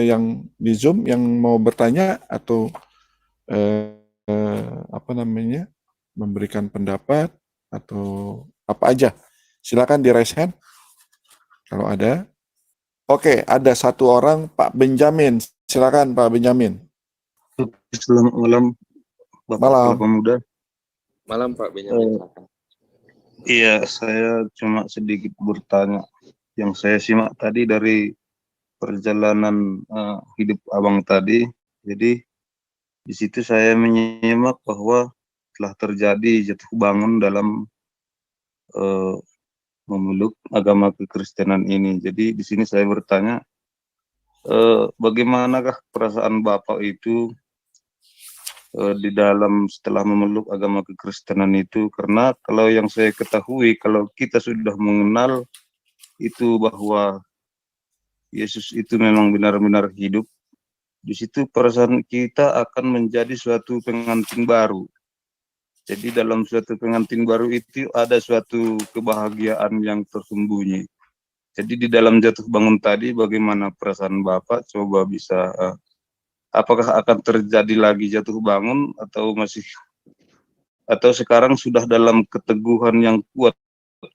yang di Zoom yang mau bertanya atau memberikan pendapat atau apa aja. Silakan di raise hand kalau ada. Oke, ada satu orang, Pak Benjamin. Silakan Pak Benjamin. Selamat malam, Bapak Malam. Kelapa Muda. Malam Pak Benyamin. Iya, saya cuma sedikit bertanya. Yang saya simak tadi dari perjalanan hidup abang tadi, jadi di situ saya menyimak bahwa telah terjadi jatuh bangun dalam memeluk agama kekristenan ini. Jadi di sini saya bertanya, bagaimanakah perasaan Bapak itu di dalam setelah memeluk agama kekristenan itu? Karena kalau yang saya ketahui, kalau kita sudah mengenal itu bahwa Yesus itu memang benar-benar hidup, di situ perasaan kita akan menjadi suatu pengantin baru. Jadi dalam suatu pengantin baru itu ada suatu kebahagiaan yang tersembunyi. Jadi di dalam jatuh bangun tadi, bagaimana perasaan Bapak? Coba bisa, apakah akan terjadi lagi jatuh bangun atau masih, atau sekarang sudah dalam keteguhan yang kuat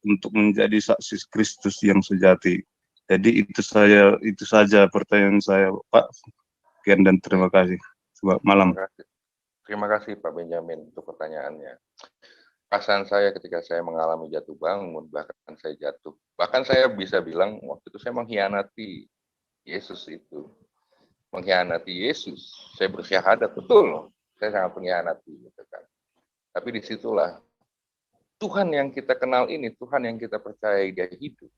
untuk menjadi saksi Kristus yang sejati? Jadi itu saja pertanyaan saya, Pak. Sekian dan terima kasih. Selamat malam. Terima kasih Pak Benjamin untuk pertanyaannya. Perasaan saya ketika saya mengalami jatuh bangun, bahkan saya jatuh. Bahkan saya bisa bilang waktu itu saya mengkhianati Yesus itu. Mengkhianati Yesus. Saya bersyahadat, betul. Saya sangat mengkhianati. Gitu kan. Tapi disitulah Tuhan yang kita kenal ini, Tuhan yang kita percaya dia hidup.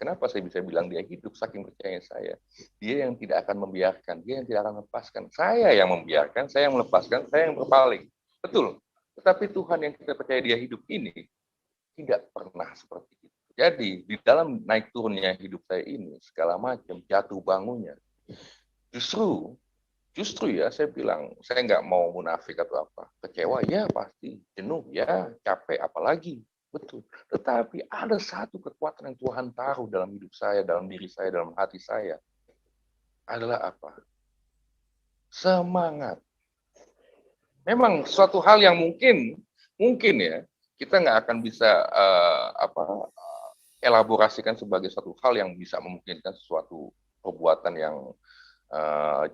Kenapa saya bisa bilang dia hidup? Saking percaya saya. Dia yang tidak akan membiarkan, dia yang tidak akan melepaskan. Saya yang membiarkan, saya yang melepaskan, saya yang berpaling. Betul. Tetapi Tuhan yang kita percaya dia hidup ini tidak pernah seperti itu. Jadi di dalam naik turunnya hidup saya ini, segala macam jatuh bangunnya. Justru ya saya bilang, saya nggak mau munafik atau apa. Kecewa ya pasti, jenuh ya, capek apalagi. Betul. Tetapi ada satu kekuatan yang Tuhan taruh dalam hidup saya, dalam diri saya, dalam hati saya. Adalah apa? Semangat. Memang suatu hal yang mungkin ya, kita nggak akan bisa elaborasikan sebagai suatu hal yang bisa memungkinkan sesuatu perbuatan yang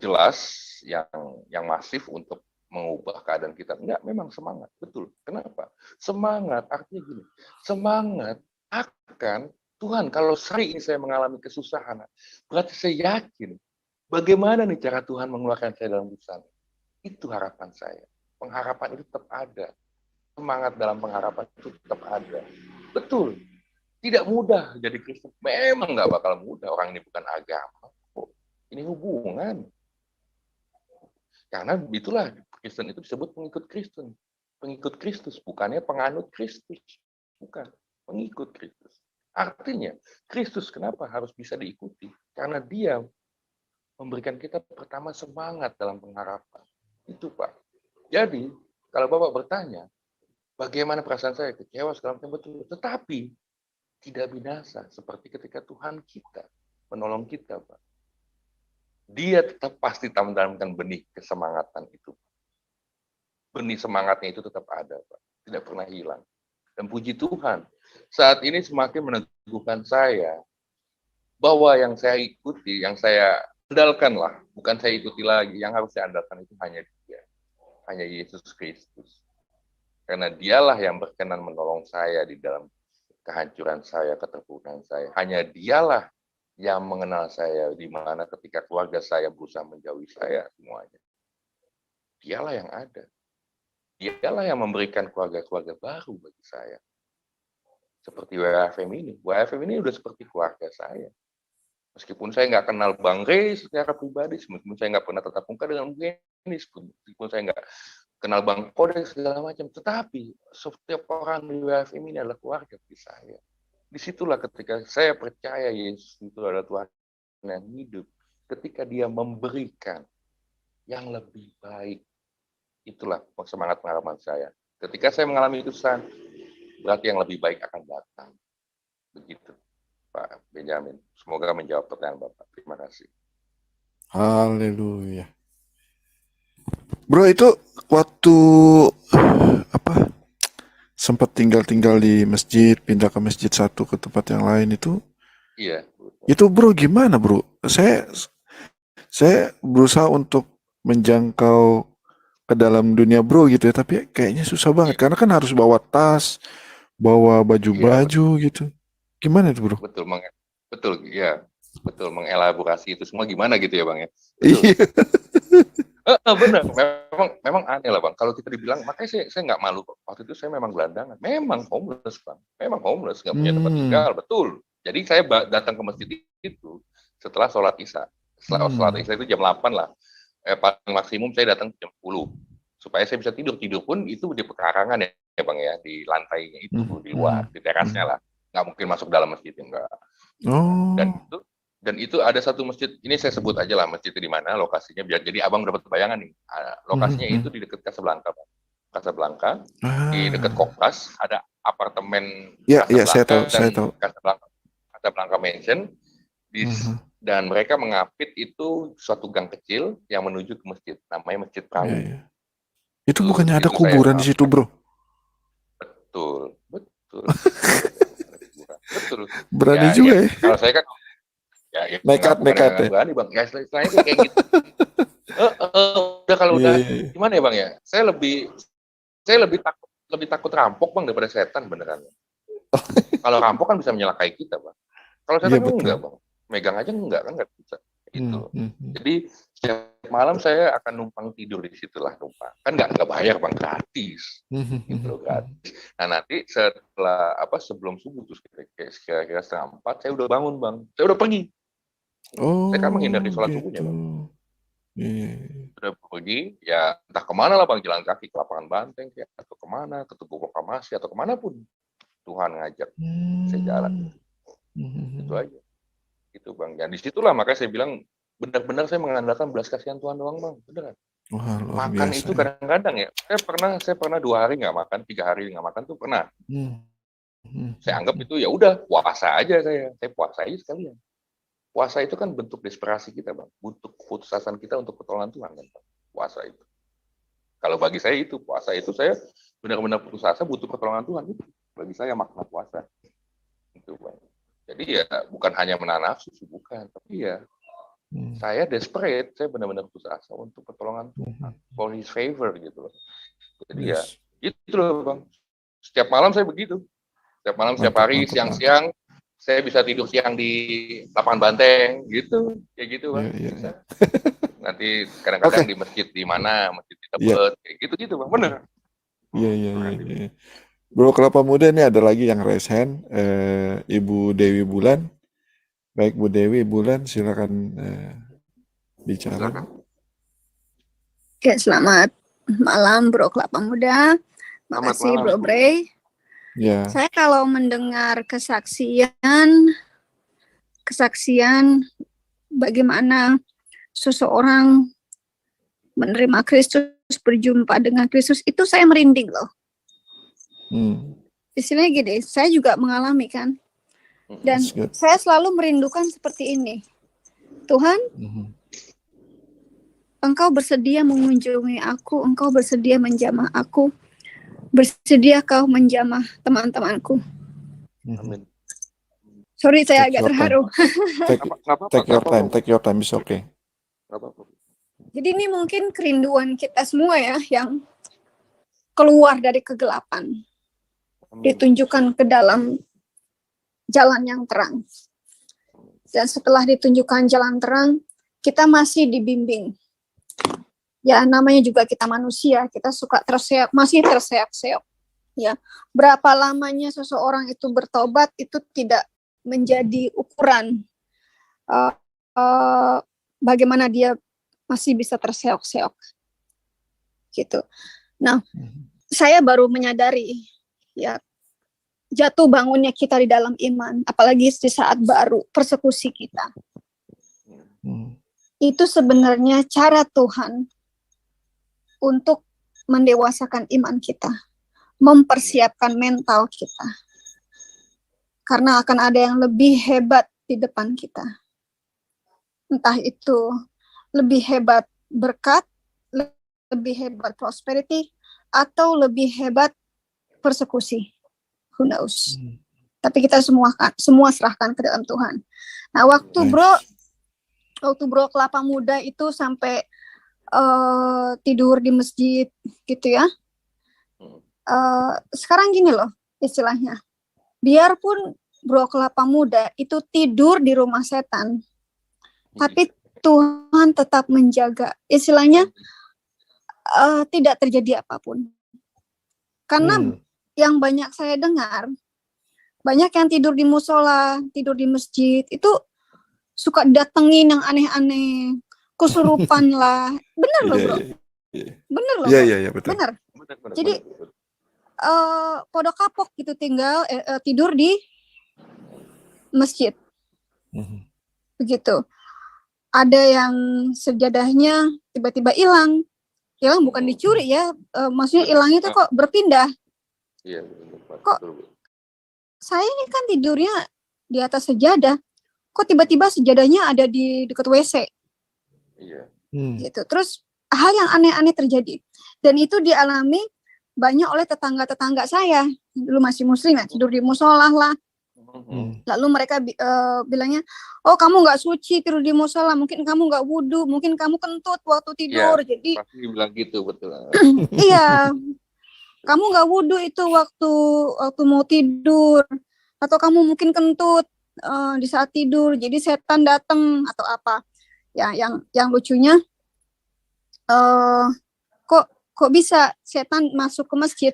jelas, yang masif untuk mengubah keadaan kita. Enggak, memang semangat. Betul. Kenapa? Semangat artinya gini. Semangat akan Tuhan, kalau hari ini saya mengalami kesusahan, berarti saya yakin bagaimana nih cara Tuhan mengeluarkan saya dalam kesusahan. Itu harapan saya. Pengharapan itu tetap ada. Semangat dalam pengharapan itu tetap ada. Betul. Tidak mudah jadi Kristen. Memang nggak bakal mudah. Orang ini bukan agama. Ini hubungan. Karena itulah Kristen itu disebut pengikut Kristen. Pengikut Kristus, bukannya penganut Kristus. Bukan, pengikut Kristus. Artinya, Kristus kenapa harus bisa diikuti? Karena dia memberikan kita pertama semangat dalam pengharapan. Itu Pak. Jadi, kalau Bapak bertanya, bagaimana perasaan saya? Kecewa segala macam, betul. Tetapi, tidak binasa. Seperti ketika Tuhan kita menolong kita Pak. Dia tetap pasti menanamkan benih kesemangatan itu. Benih semangatnya itu tetap ada, Pak. Tidak pernah hilang. Dan puji Tuhan, saat ini semakin meneguhkan saya bahwa yang saya ikuti, yang saya andalkan lah, bukan saya ikuti lagi, yang harus saya andalkan itu hanya Dia, hanya Yesus Kristus. Karena Dialah yang berkenan menolong saya di dalam kehancuran saya, keterpurukan saya. Hanya Dialah yang mengenal saya, di mana ketika keluarga saya berusaha menjauhi saya semuanya. Dialah yang ada. Dialah yang memberikan keluarga-keluarga baru bagi saya. Seperti WFM ini. WFM ini udah seperti keluarga saya. Meskipun saya nggak kenal Bang Rey secara pribadi, meskipun saya nggak pernah tatap muka dengan Bang Rey, meskipun saya nggak kenal Bang Kodek segala macam, tetapi setiap orang di WFM ini adalah keluarga bagi saya. Disitulah ketika saya percaya Yesus itu adalah Tuhan yang hidup. Ketika Dia memberikan yang lebih baik. Itulah semangat pengalaman saya. Ketika saya mengalami kesusahan, berarti yang lebih baik akan datang. Begitu, Pak Benjamin. Semoga menjawab pertanyaan Bapak. Terima kasih. Haleluya. Bro, itu waktu apa? Sempat tinggal di masjid, pindah ke masjid satu ke tempat yang lain itu. Iya. Itu bro gimana bro? Saya berusaha untuk menjangkau ke dalam dunia bro gitu ya, tapi kayaknya susah banget karena kan harus bawa tas, bawa baju-baju gitu. Gimana itu bro? Betul, ya. Betul, mengelaborasi itu semua gimana gitu ya Bang ya. Iya. Benar, memang aneh lah Bang. Kalau kita dibilang, makanya saya nggak malu. Waktu itu saya memang gelandangan, memang homeless Bang. Memang homeless, nggak punya tempat tinggal, betul. Jadi saya datang ke masjid itu setelah sholat isya. Setelah sholat isya itu jam 8 lah. Paling maksimum saya datang jam 10 supaya saya bisa tidur pun itu di pekarangan ya Bang ya, di lantainya itu di luar, di terasnya lah, nggak mungkin masuk dalam masjid, enggak. Dan itu ada satu masjid, ini saya sebut aja lah masjid di mana lokasinya, biar jadi abang dapat bayangan nih. Lokasinya itu di dekat Casablanca Bang. Casablanca, di dekat Kopras ada apartemen Casablanca saya tahu. Casablanca Mansion dan mereka mengapit itu suatu gang kecil yang menuju ke masjid, namanya Masjid Perahu. Itu bukannya ada kuburan di situ, bro? Betul. Betul. Berani juga ya. Kalau saya kan nekat ya. Berani Bang. Ya selain itu kayak gitu. Udah kalau udah gimana ya Bang ya? Saya lebih takut rampok Bang daripada setan beneran. Kalau rampok kan bisa menyelakai kita Bang. Kalau setan kan enggak Bang. Megang aja enggak kan nggak bisa. Itu. Jadi setiap malam saya akan numpang tidur di situlah numpang. Kan nggak bayar Bang, gratis. Gitu gratis. Nah nanti setelah sebelum subuh terus kira-kira 3:30 saya udah bangun Bang. Saya udah pergi. Saya kan menghindari sholat subuhnya Bang. Udah pergi, ya entah kemana lah Bang, jalan kaki ke lapangan Banteng ya, atau kemana, ke Tugu Proklamasi atau kemana pun Tuhan ngajak saya jalan. Itu aja. Itu Bang. Dan disitulah makanya saya bilang benar-benar saya mengandalkan belas kasihan Tuhan doang Bang, beneran. Makan biasa, itu kadang-kadang ya. Saya pernah 2 hari nggak makan, 3 hari nggak makan tuh pernah. Saya anggap itu ya udah puasa aja saya puasa aja sekalian. Puasa itu kan bentuk desperasi kita Bang, bentuk keputusan kita untuk pertolongan Tuhan kan Bang. Puasa itu. Kalau bagi saya itu puasa itu saya benar-benar putus asa butuh pertolongan Tuhan itu. Bagi saya makna puasa. Itu Bang. Jadi ya bukan hanya menahan nafsu, bukan, tapi ya saya desperate, saya benar-benar putus asa untuk pertolongan Tuhan, for His favor gitu loh. Jadi ya itu loh Bang. Setiap malam saya begitu. Setiap malam, setiap hari, siang-siang saya bisa tidur siang di lapangan Banteng gitu, kayak gitu Bang. Bisa. Nanti kadang-kadang di masjid di mana, masjid di Tebet, kayak gitu-gitu Bang, bener. Iya. Bro Kelapa Muda ini ada lagi yang raise hand, Ibu Dewi Bulan. Baik Bu Dewi Bulan, silakan bicara. Oke, selamat malam Bro Kelapa Muda. Makasih Bro Bray. Ya. Saya kalau mendengar kesaksian bagaimana seseorang menerima Kristus, berjumpa dengan Kristus, itu saya merinding loh. Istilahnya gini, saya juga mengalami kan, dan saya selalu merindukan seperti ini. Tuhan, Engkau bersedia mengunjungi aku, Engkau bersedia menjamah aku, bersedia kau menjamah teman-temanku. Amin. Sorry, saya Take agak your time. terharu. Take your time, it's okay. Nggak apa-apa. Jadi ini mungkin kerinduan kita semua ya, yang keluar dari kegelapan, Amin. ditunjukkan ke dalam jalan yang terang. Dan setelah ditunjukkan jalan terang, kita masih dibimbing. Ya, namanya juga kita manusia, kita suka masih terseok-seok. Ya, berapa lamanya seseorang itu bertobat itu tidak menjadi ukuran bagaimana dia masih bisa terseok-seok. Gitu. Nah, saya baru menyadari ya jatuh bangunnya kita di dalam iman, apalagi di saat baru persekusi kita. Itu sebenarnya cara Tuhan untuk mendewasakan iman kita, mempersiapkan mental kita. Karena akan ada yang lebih hebat di depan kita. Entah itu lebih hebat berkat, lebih hebat prosperity, atau lebih hebat persekusi. Who knows? Tapi kita semua serahkan ke dalam Tuhan. Nah, waktu bro Kelapa Muda itu sampai tidur di masjid gitu ya. Sekarang gini loh istilahnya. Biarpun Bro Kelapa Muda itu tidur di rumah setan, tapi Tuhan tetap menjaga. Istilahnya tidak terjadi apapun. Karena yang banyak saya dengar, banyak yang tidur di musola, tidur di masjid, itu suka datengin yang aneh-aneh, kesurupan lah. Bener loh bro. Bener loh. Iya, betul. Bener. Jadi podok kapok gitu tinggal tidur di masjid. Begitu. Ada yang sejadahnya tiba-tiba hilang. Hilang bukan dicuri ya. Maksudnya hilangnya itu kok berpindah. Iya, kok saya ini kan tidurnya di atas sejadah. Kok tiba-tiba sejadahnya ada di dekat WC. Iya. Gitu. Terus hal yang aneh-aneh terjadi. Dan itu dialami banyak oleh tetangga-tetangga saya. Dulu masih muslim ya, tidur di musola lah. Lalu mereka bilangnya, oh kamu nggak suci tidur di musola, mungkin kamu nggak wudhu, mungkin kamu kentut waktu tidur. Ya, jadi pasti bilang gitu, betul. Iya, kamu nggak wudhu itu waktu mau tidur, atau kamu mungkin kentut di saat tidur, jadi setan datang atau apa. Ya, yang lucunya kok bisa setan masuk ke masjid?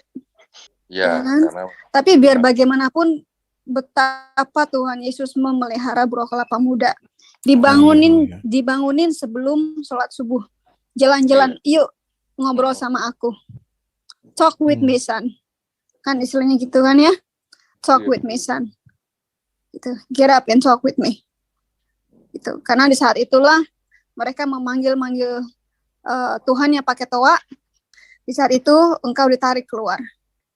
Ya, kan? Tapi biar bagaimanapun betapa Tuhan Yesus memelihara Bro Kelapa Muda. Dibangunin sebelum sholat subuh. Jalan-jalan, yuk ngobrol sama aku. Talk with me, son. Kan istilahnya gitu kan ya? Talk with me, son. Gitu. Get up and talk with me. Gitu. Karena di saat itulah mereka memanggil Tuhan yang pakai toa. Di saat itu engkau ditarik keluar.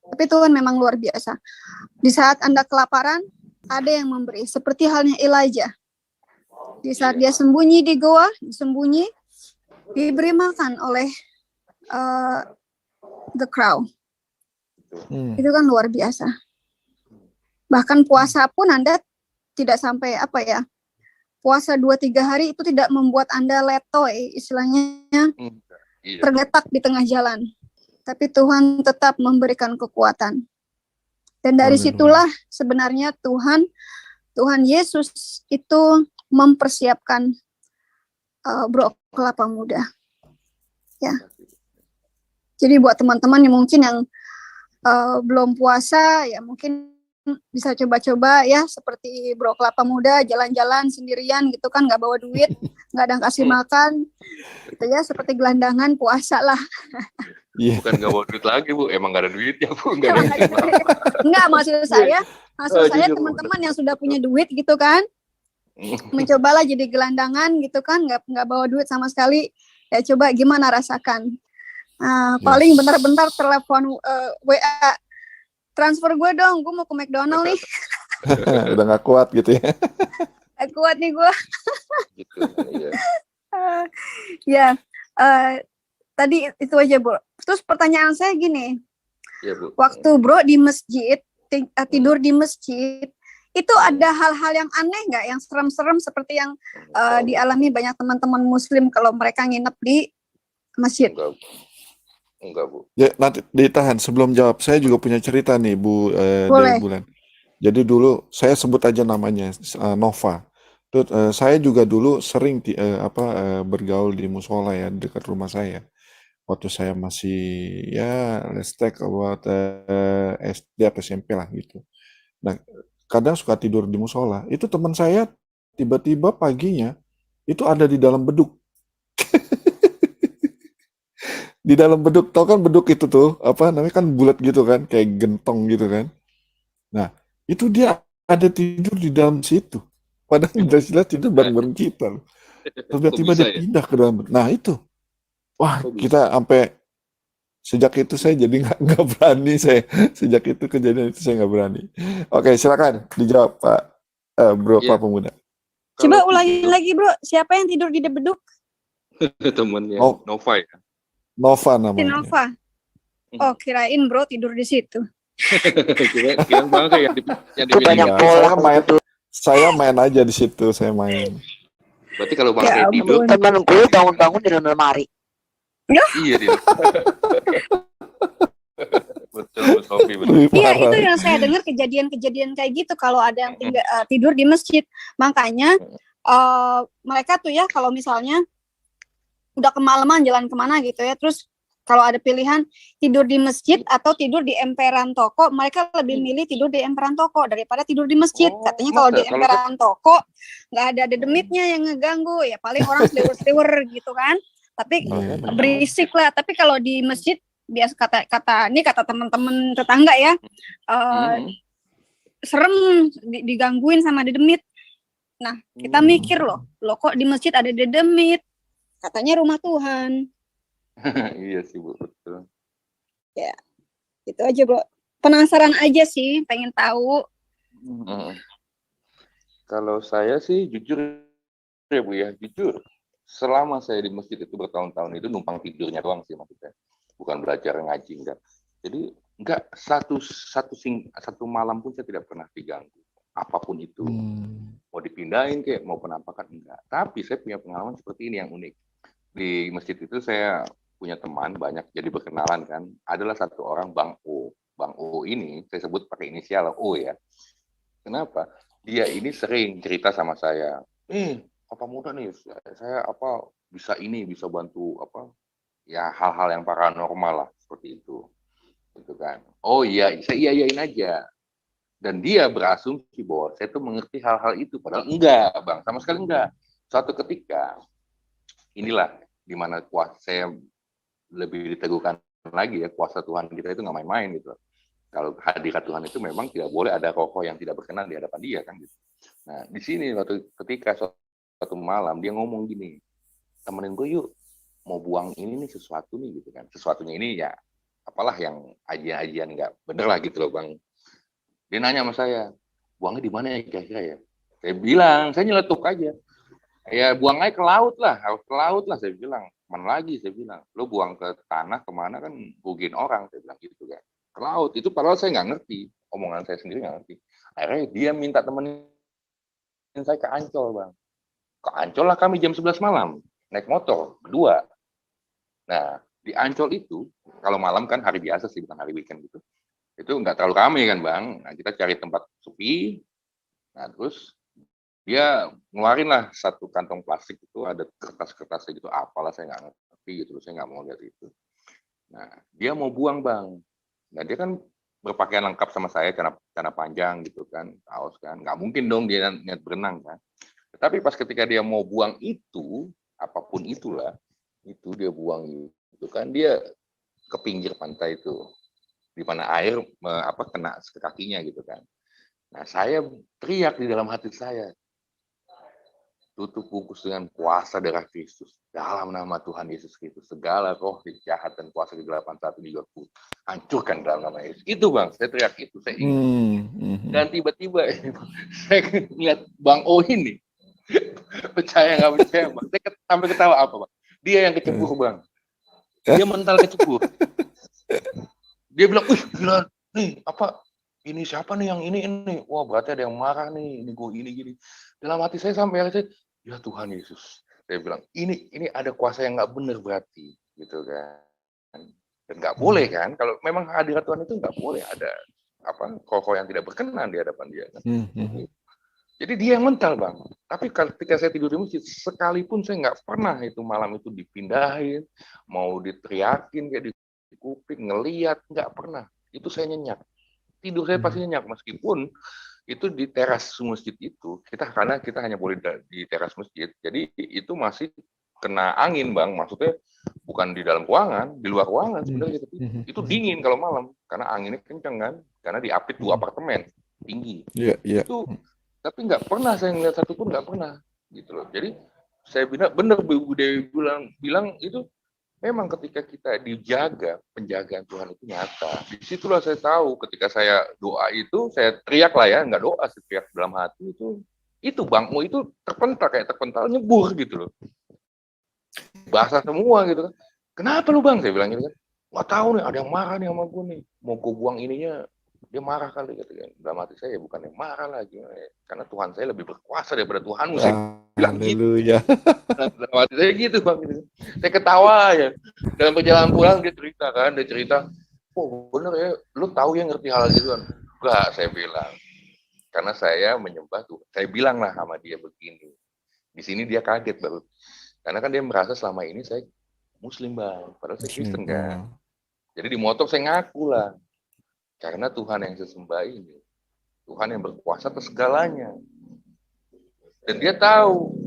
Tapi Tuhan memang luar biasa. Di saat Anda kelaparan, ada yang memberi. Seperti halnya Elijah. Di saat dia sembunyi di goa, diberi makan oleh the crow. Itu kan luar biasa. Bahkan puasa pun Anda tidak sampai puasa 2-3 hari itu tidak membuat Anda letoy, istilahnya tergeletak di tengah jalan. Tapi Tuhan tetap memberikan kekuatan. Dan dari situlah sebenarnya Tuhan Yesus itu mempersiapkan Bro Kelapa Muda. Ya. Jadi buat teman-teman yang mungkin yang belum puasa, ya mungkin bisa coba-coba ya, seperti Bro Kelapa Muda, jalan-jalan sendirian gitu kan, nggak bawa duit, nggak ada yang kasih makan, gitu ya, seperti gelandangan puasa lah. Bukan nggak bawa duit lagi Bu, emang nggak ada duit ya Bu, Nggak, maksud saya teman-teman yang sudah punya duit gitu kan, mencobalah jadi gelandangan gitu kan, nggak bawa duit sama sekali, ya coba gimana rasakan. Paling bentar-bentar telepon WA, transfer gue dong, gue mau ke McDonald nih. Udah nggak kuat gitu ya. Gak kuat nih gue. Gitu, ya. Tadi itu aja Bu. Terus pertanyaan saya gini, Iya, Bu. Waktu bro di masjid, tidur di masjid, itu ada hal-hal yang aneh nggak, yang serem-serem seperti yang dialami banyak teman-teman muslim kalau mereka nginep di masjid? Enggak, Bu. Ya, nanti ditahan sebelum jawab. Saya juga punya cerita nih, Bu Boleh. Dewi Bulan. Jadi dulu saya sebut aja namanya Nova. Saya juga dulu sering bergaul di musola ya dekat rumah saya. Waktu saya masih ya let's take about SD atau SMP lah gitu. Nah, kadang suka tidur di musola. Itu teman saya tiba-tiba paginya itu ada di dalam beduk. Di dalam beduk, tau kan beduk itu tuh apa namanya kan bulat gitu kan, kayak gentong gitu kan. Nah, itu dia ada tidur di dalam situ. Padahal jelas-jelas tidur bareng-bareng kita loh. Tiba-tiba dia pindah ke dalam beduk. Nah itu, wah kita sampai sejak itu saya jadi nggak berani saya. Sejak itu kejadian itu saya nggak berani. Oke, silakan dijawab Pak Bro Pak Pemuda. Coba ulangin lagi bro, siapa yang tidur di beduk? Temennya Nova ya. Nova namanya. Si Nova. Oh, kirain bro tidur di situ. Kirain banget yang banyak saya main aja di situ, saya main. Berarti kalau Bang Kayak tidur, temanku bangun-bangun di dalam lemari. Iya dia. Betul. Iya, itu yang saya dengar kejadian-kejadian kayak gitu kalau ada yang tidur di masjid. Makanya mereka tuh ya kalau misalnya udah kemalaman jalan kemana gitu ya, terus kalau ada pilihan tidur di masjid atau tidur di emperan toko, mereka lebih milih tidur di emperan toko daripada tidur di masjid. Katanya kalau di emperan toko nggak ada dedemitnya yang ngeganggu, ya paling orang seliwer-seliwer gitu kan. Tapi berisik lah. Tapi kalau di masjid biasa kata teman-teman tetangga ya, serem digangguin sama dedemit. Nah kita mikir loh kok di masjid ada dedemit? Katanya rumah Tuhan. Iya sih Bu, betul. Ya, itu aja bro. Penasaran aja sih, pengen tahu. Kalau saya sih jujur ya Bu ya, jujur. Selama saya di masjid itu bertahun-tahun itu numpang tidurnya doang sih maksudnya. Bukan belajar ngaji enggak. Jadi enggak satu malam pun saya tidak pernah diganggu. Apapun itu. Mau dipindahin kayak mau penampakan enggak. Tapi saya punya pengalaman seperti ini yang unik. Di masjid itu saya punya teman banyak jadi berkenalan kan. Adalah satu orang Bang O. Bang O ini saya sebut pakai inisial O ya. Kenapa? Dia ini sering cerita sama saya. Apa muda nih, saya bisa bantu ya hal-hal yang paranormal lah seperti itu. Gitu kan. Oh iya, saya iyain aja. Dan dia berasumsi bahwa saya tuh mengerti hal-hal itu padahal enggak, Bang. Sama sekali enggak. Suatu ketika inilah dimana kuasa saya lebih diteguhkan lagi ya, kuasa Tuhan kita itu nggak main-main gitu. Kalau hadirat Tuhan itu memang tidak boleh ada roh yang tidak berkenan di hadapan dia kan gitu. Nah di sini waktu ketika suatu malam dia ngomong gini, temenin gue yuk mau buang ini nih sesuatu nih gitu kan. Sesuatunya ini ya apalah yang ajian-ajian nggak bener lah gitu loh Bang. Dia nanya sama saya, buangnya di mana ya kira-kira ya? Saya bilang, saya nyeletuk aja. Ya buang aja ke laut lah, harus ke laut lah saya bilang. Mana lagi saya bilang, lo buang ke tanah kemana kan rugiin orang, saya bilang gitu kan. Ke laut, itu padahal saya nggak ngerti, omongan saya sendiri nggak ngerti. Akhirnya dia minta temenin saya ke Ancol Bang. Ke Ancol lah kami jam 11 malam, naik motor, berdua. Nah di Ancol itu, kalau malam kan hari biasa sih, bukan hari weekend gitu. Itu nggak terlalu ramai kan Bang. Nah kita cari tempat sepi, nah terus dia ngeluarin lah satu kantong plastik itu ada kertas-kertasnya gitu, apalah saya nggak ngerti gitu, saya nggak mau lihat itu. Nah dia mau buang Bang, nah dia kan berpakaian lengkap sama saya, celana panjang gitu kan, kaos kan, nggak mungkin dong dia niat berenang kan. Tetapi pas ketika dia mau buang itu, apapun itulah, itu dia buang itu kan dia ke pinggir pantai itu, di mana air kena ke kakinya gitu kan. Nah saya teriak di dalam hati saya, tutup bungkus dengan kuasa darah Kristus. Dalam nama Tuhan Yesus Kristus. Segala roh jahat dan kuasa kegelapan saat ini juga hancurkan dalam nama Yesus. Itu Bang, saya teriak itu. Saya ingat. Dan tiba-tiba saya lihat Bang O ini. Percaya nggak percaya Bang. Saya sampai ketawa apa Bang. Dia yang kecebur Bang. Dia mental kecebur. Dia bilang, wih gila nih, apa ini siapa nih yang ini, wah berarti ada yang marah nih, ini gue gini. Dalam hati saya sampai akhirnya, ya Tuhan Yesus, saya bilang ini ada kuasa yang nggak benar berarti, gitu kan. Dan nggak boleh kan, kalau memang hadirat Tuhan itu nggak boleh ada koko yang tidak berkenan di hadapan dia. Kan? Jadi dia yang mental bang. Tapi ketika saya tidur di masjid, sekalipun saya nggak pernah itu malam itu dipindahin, mau diteriakin kayak di kuping, ngeliat, nggak pernah. Itu saya nyenyak. Tidur saya pasti nyenyak, meskipun itu di teras masjid itu, karena kita hanya boleh di teras masjid, jadi itu masih kena angin bang, maksudnya bukan di dalam ruangan, di luar ruangan sebenarnya itu dingin kalau malam, karena anginnya kenceng kan, karena diapit 2 apartemen tinggi. Itu tapi nggak pernah saya ngeliat satupun, nggak pernah gitu loh. Jadi saya benar Bu Dewi bilang itu memang ketika kita dijaga, penjagaan Tuhan itu nyata. Disitulah saya tahu ketika saya doa itu, saya teriak lah ya, nggak doa, saya teriak dalam hati itu bangmu itu terpental nyebur gitu loh. Basah semua gitu kan. Kenapa lu bang? Saya bilang gitu kan. Nggak tahu nih, ada yang marah nih sama gue nih. Mau gue buang ininya, dia marah kali gitu kan. Dalam hati saya bukan yang marah lagi, karena Tuhan saya lebih berkuasa daripada Tuhanmu. Saya bilang gitu. Dalam hati saya gitu bang. Gitu. Saya ketawa ya. Dalam perjalanan pulang dia cerita, oh bener ya, lu tahu ya ngerti hal gitu kan? Enggak, saya bilang. Karena saya menyembah Tuhan. Saya bilang lah sama dia begini. Di sini dia kaget baru. Karena kan dia merasa selama ini saya Muslim bang, padahal saya Kristen kan. Jadi di motor saya ngaku lah. Karena Tuhan yang saya sembah ini, Tuhan yang berkuasa atas segalanya. Dan dia tahu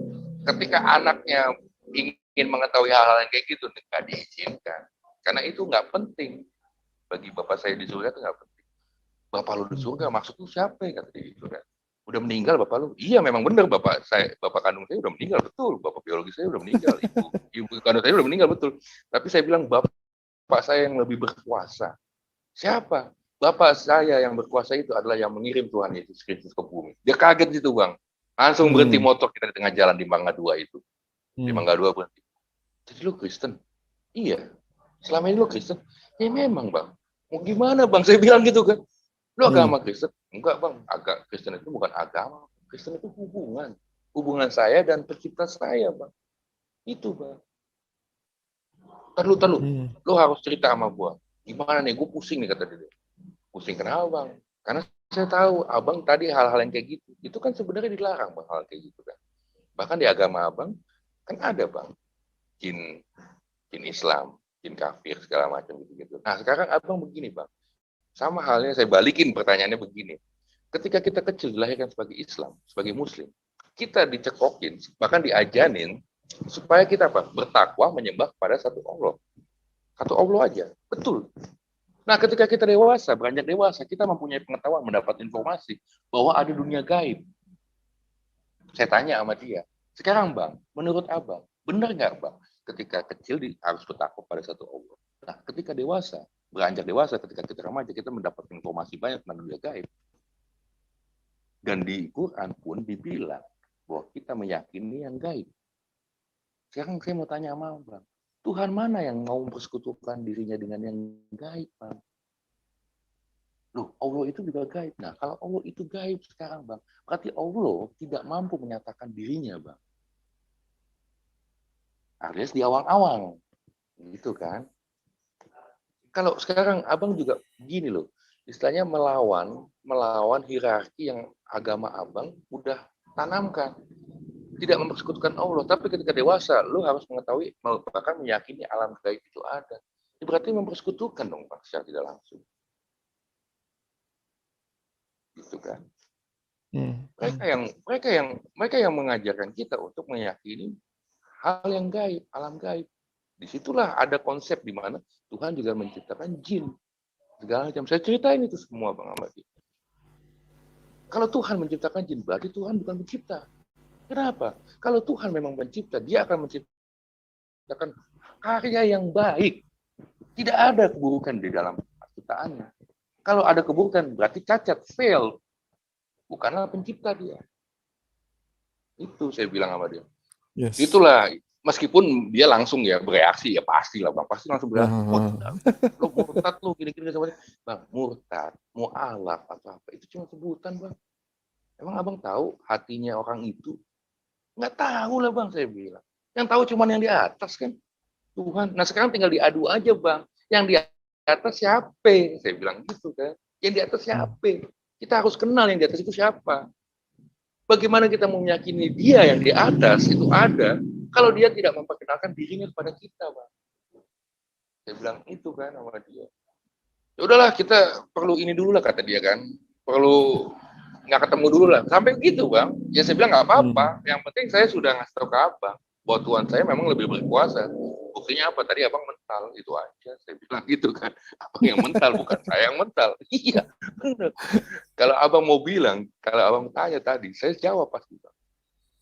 ketika anaknya ingin mengetahui hal-hal yang kayak gitu, nggak diizinkan. Karena itu nggak penting. Bagi bapak saya di surga itu nggak penting. Bapak lu di surga, maksud lu siapa ya? Kata dia gitu kan. Udah meninggal bapak lu? Iya memang benar bapak kandung saya udah meninggal, betul. Bapak biologi saya udah meninggal. Ibu kandung saya udah meninggal, betul. Tapi saya bilang bapak saya yang lebih berkuasa. Siapa? Bapak saya yang berkuasa itu adalah yang mengirim Tuhan Yesus Kristus ke bumi. Dia kaget situ bang. Langsung berhenti motor kita di tengah jalan di Mangga 2 itu. Di Mangga 2 berhenti. Jadi lu Kristen? Iya. Selama ini lu Kristen? Ya memang bang. Mau gimana bang? Saya bilang gitu kan. Lu agama Kristen? Enggak bang. Kristen itu bukan agama. Kristen itu hubungan. Hubungan saya dan pencipta saya bang. Itu bang. Terlalu. Lu harus cerita sama gua. Gimana nih? Gue pusing nih kata dia. Pusing kenapa bang? Karena saya tahu abang tadi hal-hal yang kayak gitu. Itu kan sebenarnya dilarang bang, hal kayak gitu kan. Bahkan di agama abang kan ada bang. Jin Islam, jin kafir segala macam gitu. Nah sekarang abang begini bang. Sama halnya saya balikin pertanyaannya begini. Ketika kita kecil dilahirkan sebagai Islam, sebagai Muslim, kita dicekokin, bahkan diajanin supaya kita apa? Bertakwa menyembah kepada satu Allah. Satu Allah aja. Betul. Nah, ketika kita dewasa, beranjak dewasa, kita mempunyai pengetahuan, mendapat informasi bahwa ada dunia gaib. Saya tanya sama dia, sekarang bang, menurut abang, benar nggak bang, ketika kecil harus bertakwa pada satu Allah. Nah, ketika dewasa, beranjak dewasa, ketika kita remaja, kita mendapat informasi banyak tentang dunia gaib. Dan di Quran pun dibilang bahwa kita meyakini yang gaib. Sekarang saya mau tanya sama bang, Tuhan mana yang mau mempersekutukan dirinya dengan yang gaib, bang? Loh, Allah itu juga gaib. Nah, kalau Allah itu gaib sekarang, bang, berarti Allah tidak mampu menyatakan dirinya, bang. Alias di awang-awang, gitu kan? Kalau sekarang abang juga gini loh, istilahnya melawan hierarki yang agama abang udah tanamkan. Tidak mempersekutukan Allah, tapi ketika dewasa, lu harus mengetahui, bahkan meyakini alam gaib itu ada. Ini berarti mempersekutukan dong, Pak, secara tidak langsung. Gitu kan? Mereka yang mengajarkan kita untuk meyakini hal yang gaib, alam gaib. Disitulah ada konsep di mana Tuhan juga menciptakan jin, segala macam. Saya ceritain itu semua, Bang Ahmad. Kalau Tuhan menciptakan jin, berarti Tuhan bukan pencipta. Kenapa? Kalau Tuhan memang pencipta, dia akan menciptakan karya yang baik. Tidak ada keburukan di dalam ciptaannya. Kalau ada keburukan, berarti cacat, fail. Bukanlah pencipta dia. Itu saya bilang sama dia. Yes. Itulah meskipun dia langsung ya bereaksi, ya pasti lah Bang, pasti langsung bereaksi. Lo murtad lo gini-gini sama Bang, murtad, mu'alaf atau apa itu cuma sebutan Bang. Emang Abang tahu hatinya orang itu? Nggak tahu lah Bang, saya bilang. Yang tahu cuma yang di atas kan, Tuhan. Nah sekarang tinggal diadu aja Bang, yang di atas siapa? Saya bilang gitu kan, yang di atas siapa? Kita harus kenal yang di atas itu siapa. Bagaimana kita mau meyakini dia yang di atas itu ada, kalau dia tidak memperkenalkan dirinya kepada kita, Bang. Saya bilang itu kan sama dia. Ya udahlah, kita perlu ini dulu lah kata dia kan. Perlu nggak ketemu dulu lah. Sampai begitu, Bang. Ya saya bilang nggak apa-apa. Yang penting saya sudah ngasih tahu ke Abang bahwa Tuhan saya memang lebih berkuasa. Buktinya apa? Tadi Abang mental, itu aja. Saya bilang gitu kan. Abang yang mental, bukan saya yang mental. Iya, benar. Kalau Abang mau bilang, kalau Abang tanya tadi, saya jawab pasti, Bang.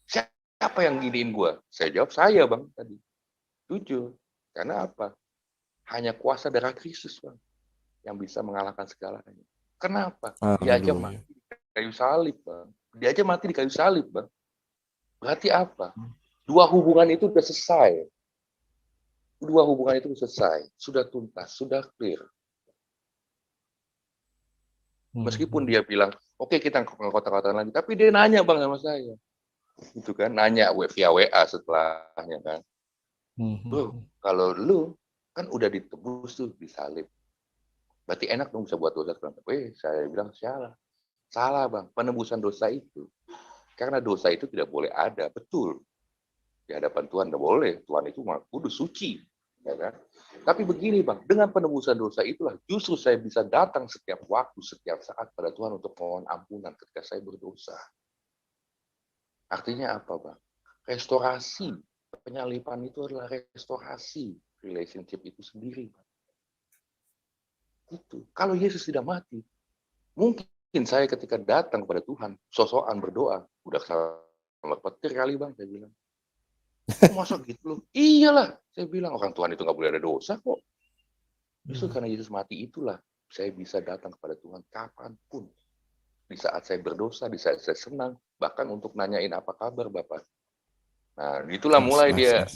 Siapa yang giniin gua? Saya jawab saya, Bang, tadi. Jujur. Karena apa? Hanya kuasa darah Kristus, Bang, yang bisa mengalahkan segalanya. Kenapa? Dia aja mati di kayu salib, Bang. Dia aja mati di kayu salib, Bang. Berarti apa? Dua hubungan itu udah selesai. Dua hubungan itu selesai. Sudah tuntas, sudah clear. Meskipun dia bilang, oke, kita kotak-kotakan lagi. Tapi dia nanya Bang sama saya. Gitu kan, nanya via WA setelahnya kan. Bro, kalau lu kan udah ditebus tuh di salib. Berarti enak dong bisa buat dosa. Saya bilang salah Bang. Penebusan dosa itu. Karena dosa itu tidak boleh ada, betul. Di hadapan Tuhan tidak boleh. Tuhan itu maha kudus, suci. Ya kan? Tapi begini Bang, dengan penebusan dosa itulah justru saya bisa datang setiap waktu, setiap saat pada Tuhan untuk mohon ampunan ketika saya berdosa. Artinya apa Bang? Restorasi. Penyalipan itu adalah restorasi relationship itu sendiri. Bang. Itu. Kalau Yesus tidak mati, mungkin saya ketika datang kepada Tuhan, sosokan berdoa, udah sama petir kali Bang, saya bilang. Masa gitu loh? Iyalah, saya bilang orang Tuhan itu nggak boleh ada dosa kok. Justru karena Yesus mati itulah saya bisa datang kepada Tuhan kapanpun. Di saat saya berdosa, di saat saya senang, bahkan untuk nanyain apa kabar Bapak. Nah, itulah mulai dia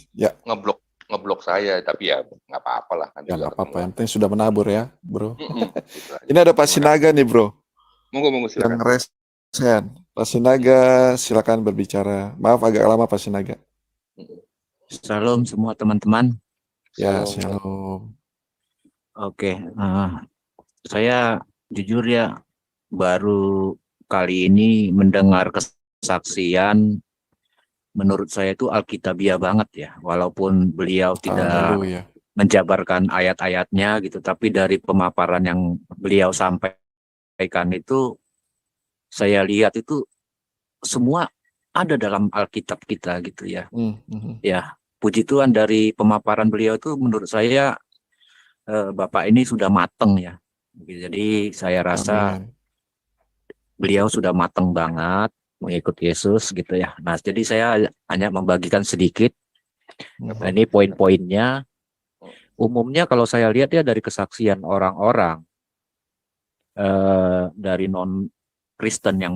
ngeblok saya, tapi ya nggak apa-apa lah. Ya nggak apa-apa, yang penting sudah menabur ya, Bro. Gitu Ini ada Pak Sinaga nih, Bro. Monggo silakan. Yang resen. Pak Sinaga, silakan berbicara. Maaf agak lama Pak Sinaga. Salam semua teman-teman. Ya, shalom. Oke, saya jujur ya baru kali ini mendengar kesaksian. Menurut saya itu alkitabiah banget ya, walaupun beliau tidak menjabarkan ayat-ayatnya gitu, tapi dari pemaparan yang beliau sampaikan itu saya lihat itu semua ada dalam Alkitab kita gitu ya. Ya, puji Tuhan dari pemaparan beliau itu menurut saya Bapak ini sudah mateng ya. Jadi saya rasa beliau sudah mateng banget mengikut Yesus gitu ya. Nah, jadi saya hanya membagikan sedikit. Nah, ini poin-poinnya. Umumnya kalau saya lihat ya dari kesaksian orang-orang dari non-Kristen yang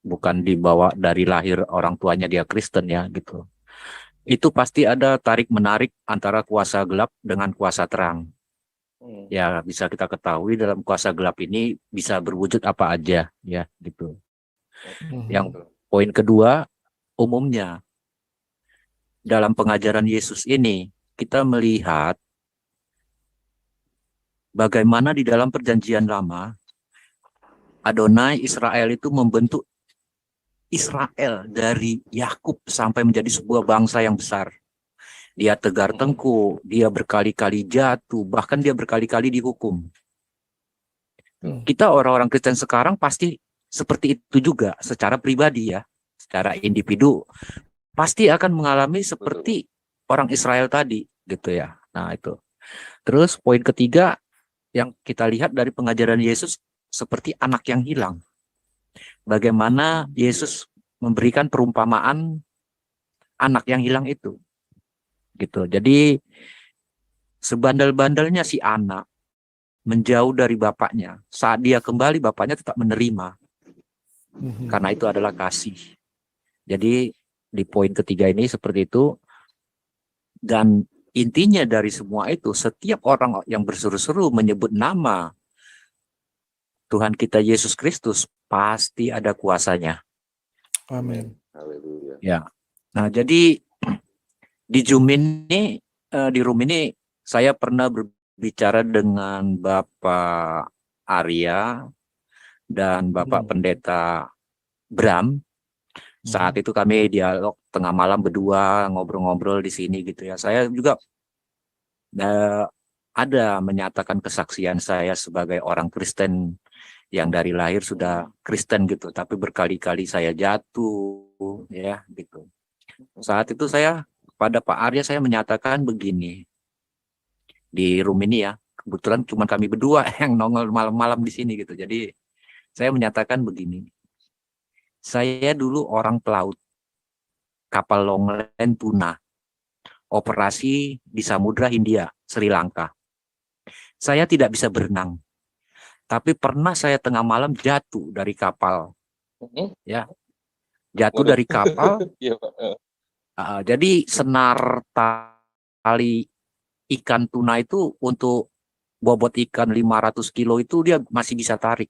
bukan dibawa dari lahir orang tuanya dia Kristen ya gitu. Itu pasti ada tarik-menarik antara kuasa gelap dengan kuasa terang. Ya bisa kita ketahui dalam kuasa gelap ini bisa berwujud apa aja ya gitu. Yang poin kedua, umumnya dalam pengajaran Yesus ini kita melihat bagaimana di dalam perjanjian lama Adonai Israel itu membentuk Israel dari Yakub sampai menjadi sebuah bangsa yang besar. Dia tegar tengkuk, dia berkali-kali jatuh, bahkan dia berkali-kali dihukum. Kita orang-orang Kristen sekarang pasti seperti itu juga secara pribadi ya, secara individu pasti akan mengalami seperti orang Israel tadi gitu ya. Nah itu. Terus poin ketiga yang kita lihat dari pengajaran Yesus seperti anak yang hilang. Bagaimana Yesus memberikan perumpamaan anak yang hilang itu. Gitu. Jadi sebandel-bandelnya si anak menjauh dari bapaknya. Saat dia kembali bapaknya tetap menerima. Karena itu adalah kasih. Jadi di poin ketiga ini seperti itu. Dan intinya dari semua itu, setiap orang yang berseru-seru menyebut nama Tuhan kita Yesus Kristus, pasti ada kuasanya. Amin. Haleluya. Ya. Nah, jadi di Zoom ini, di room ini, saya pernah berbicara dengan Bapak Arya dan Bapak Pendeta Bram. Saat itu kami dialog tengah malam berdua, ngobrol-ngobrol di sini gitu ya. Saya juga ada menyatakan kesaksian saya sebagai orang Kristen yang dari lahir sudah Kristen gitu, tapi berkali-kali saya jatuh ya gitu. Saat itu saya pada Pak Arya saya menyatakan begini di room ini ya, kebetulan cuma kami berdua yang nongol malam-malam di sini gitu. Jadi saya menyatakan begini, saya dulu orang pelaut kapal longline tuna, operasi di Samudra Hindia, Sri Lanka. Saya tidak bisa berenang, tapi pernah saya tengah malam jatuh dari kapal, ya, jatuh dari kapal. Iya, Pak. Jadi senar tali ikan tuna itu untuk bobot ikan 500 kilo itu dia masih bisa tarik.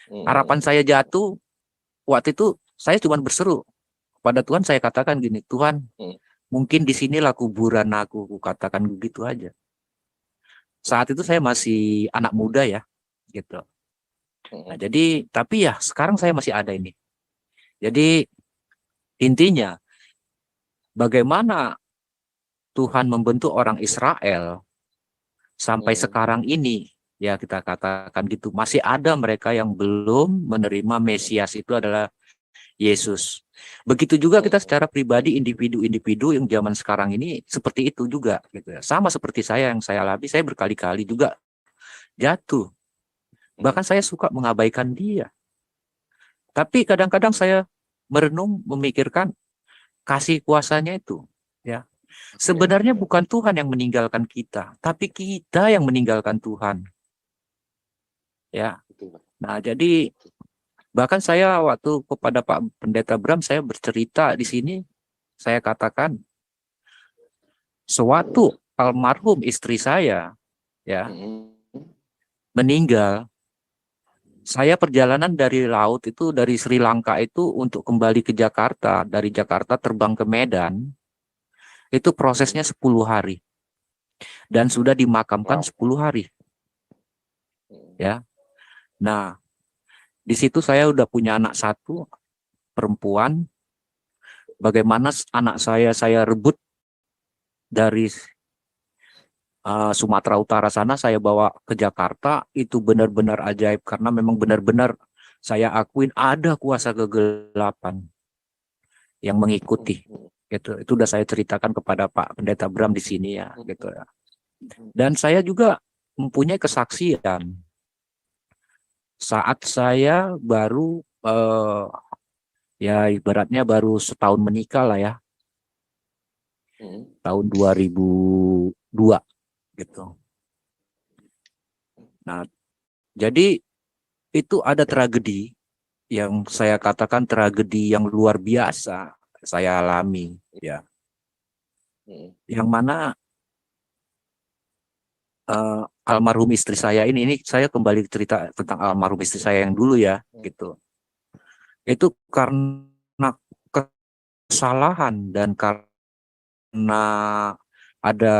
Harapan saya jatuh, waktu itu saya cuma berseru pada Tuhan, saya katakan gini, Tuhan, mungkin di sinilah kuburan aku katakan begitu aja. Saat itu saya masih anak muda ya, gitu. Nah, jadi tapi ya sekarang saya masih ada ini. Jadi intinya bagaimana Tuhan membentuk orang Israel sampai sekarang ini, ya kita katakan gitu, masih ada mereka yang belum menerima Mesias itu adalah Yesus. Begitu juga kita secara pribadi, individu-individu yang zaman sekarang ini seperti itu juga gitu ya. Sama seperti saya yang saya alami, saya berkali-kali juga jatuh. Bahkan saya suka mengabaikan dia. Tapi kadang-kadang saya merenung, memikirkan kasih kuasanya itu ya. Sebenarnya bukan Tuhan yang meninggalkan kita, tapi kita yang meninggalkan Tuhan. Ya. Nah, jadi bahkan saya waktu kepada Pak Pendeta Bram saya bercerita di sini, saya katakan sewaktu almarhum istri saya ya meninggal, saya perjalanan dari laut itu dari Sri Lanka itu untuk kembali ke Jakarta, dari Jakarta terbang ke Medan, itu prosesnya 10 hari. Dan sudah dimakamkan 10 hari. Ya. Nah, di situ saya udah punya anak satu, perempuan. Bagaimana anak saya rebut dari Sumatera Utara sana, saya bawa ke Jakarta, itu benar-benar ajaib. Karena memang benar-benar saya akuin ada kuasa kegelapan yang mengikuti. Gitu. Itu udah saya ceritakan kepada Pak Pendeta Bram di sini ya. Gitu ya. Dan saya juga mempunyai kesaksian. Saat saya baru ya ibaratnya baru setahun menikah lah ya, tahun 2002 gitu. Nah, jadi itu ada tragedi yang saya katakan tragedi yang luar biasa saya alami ya, yang mana almarhum istri saya ini saya kembali cerita tentang almarhum istri saya yang dulu ya gitu. Itu karena kesalahan dan karena ada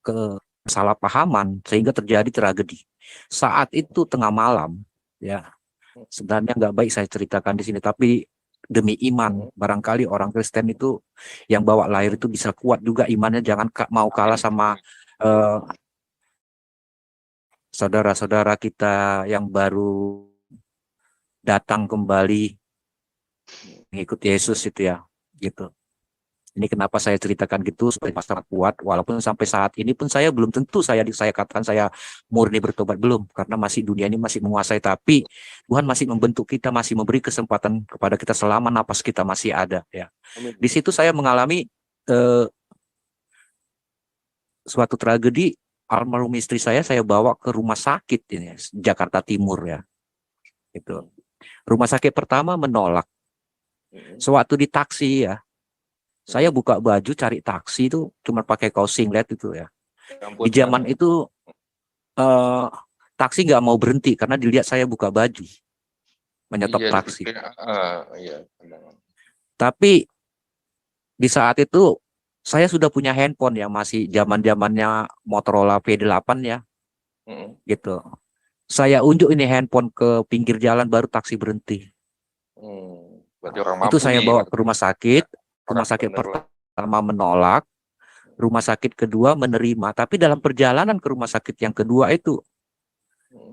kesalahpahaman sehingga terjadi tragedi. Saat itu tengah malam ya, sebenarnya nggak baik saya ceritakan di sini, tapi demi iman, barangkali orang Kristen itu yang bawa lahir itu bisa kuat juga imannya, jangan mau kalah sama saudara-saudara kita yang baru datang kembali mengikut Yesus itu ya, gitu. Ini kenapa saya ceritakan gitu supaya sangat kuat, walaupun sampai saat ini pun saya belum tentu saya katakan saya murni bertobat, belum, karena masih dunia ini masih menguasai, tapi Tuhan masih membentuk kita, masih memberi kesempatan kepada kita selama napas kita masih ada ya. Di situ saya mengalami suatu tragedi. Almarhum istri saya bawa ke rumah sakit ini Jakarta Timur ya. Itu. Rumah sakit pertama menolak. Sewaktu di taksi ya, Saya buka baju cari taksi itu cuma pakai kaos singlet itu ya. Ampun, Di zaman itu taksi nggak mau berhenti karena dilihat saya buka baju menyetop iya, taksi. iya. Tapi di saat itu saya sudah punya handphone yang masih zaman-zamannya Motorola V8 ya, gitu. Saya unjuk ini handphone ke pinggir jalan baru taksi berhenti. Berarti orang Itu mampu saya nih. bawa ke rumah sakit. Rumah Orang sakit bener lah. pertama menolak, rumah sakit kedua menerima. Tapi dalam perjalanan ke rumah sakit yang kedua itu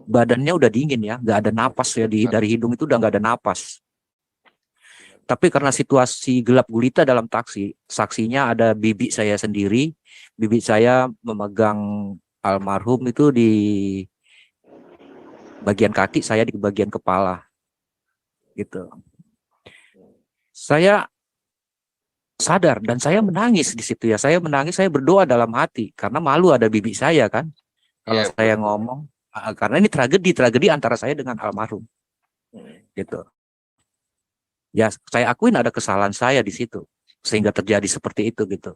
badannya udah dingin ya, nggak ada napas ya dari hidung itu udah nggak ada napas. Tapi karena situasi gelap gulita dalam taksi, saksinya ada bibi saya sendiri. Bibi saya memegang almarhum itu di bagian kaki, saya di bagian kepala. Gitu. Saya sadar dan saya menangis di situ ya. Saya menangis, saya berdoa dalam hati karena malu ada bibi saya kan. Kalau Iya, saya betul. ngomong, karena ini tragedi antara saya dengan almarhum. Gitu. Ya, saya akuin ada kesalahan saya di situ sehingga terjadi seperti itu gitu.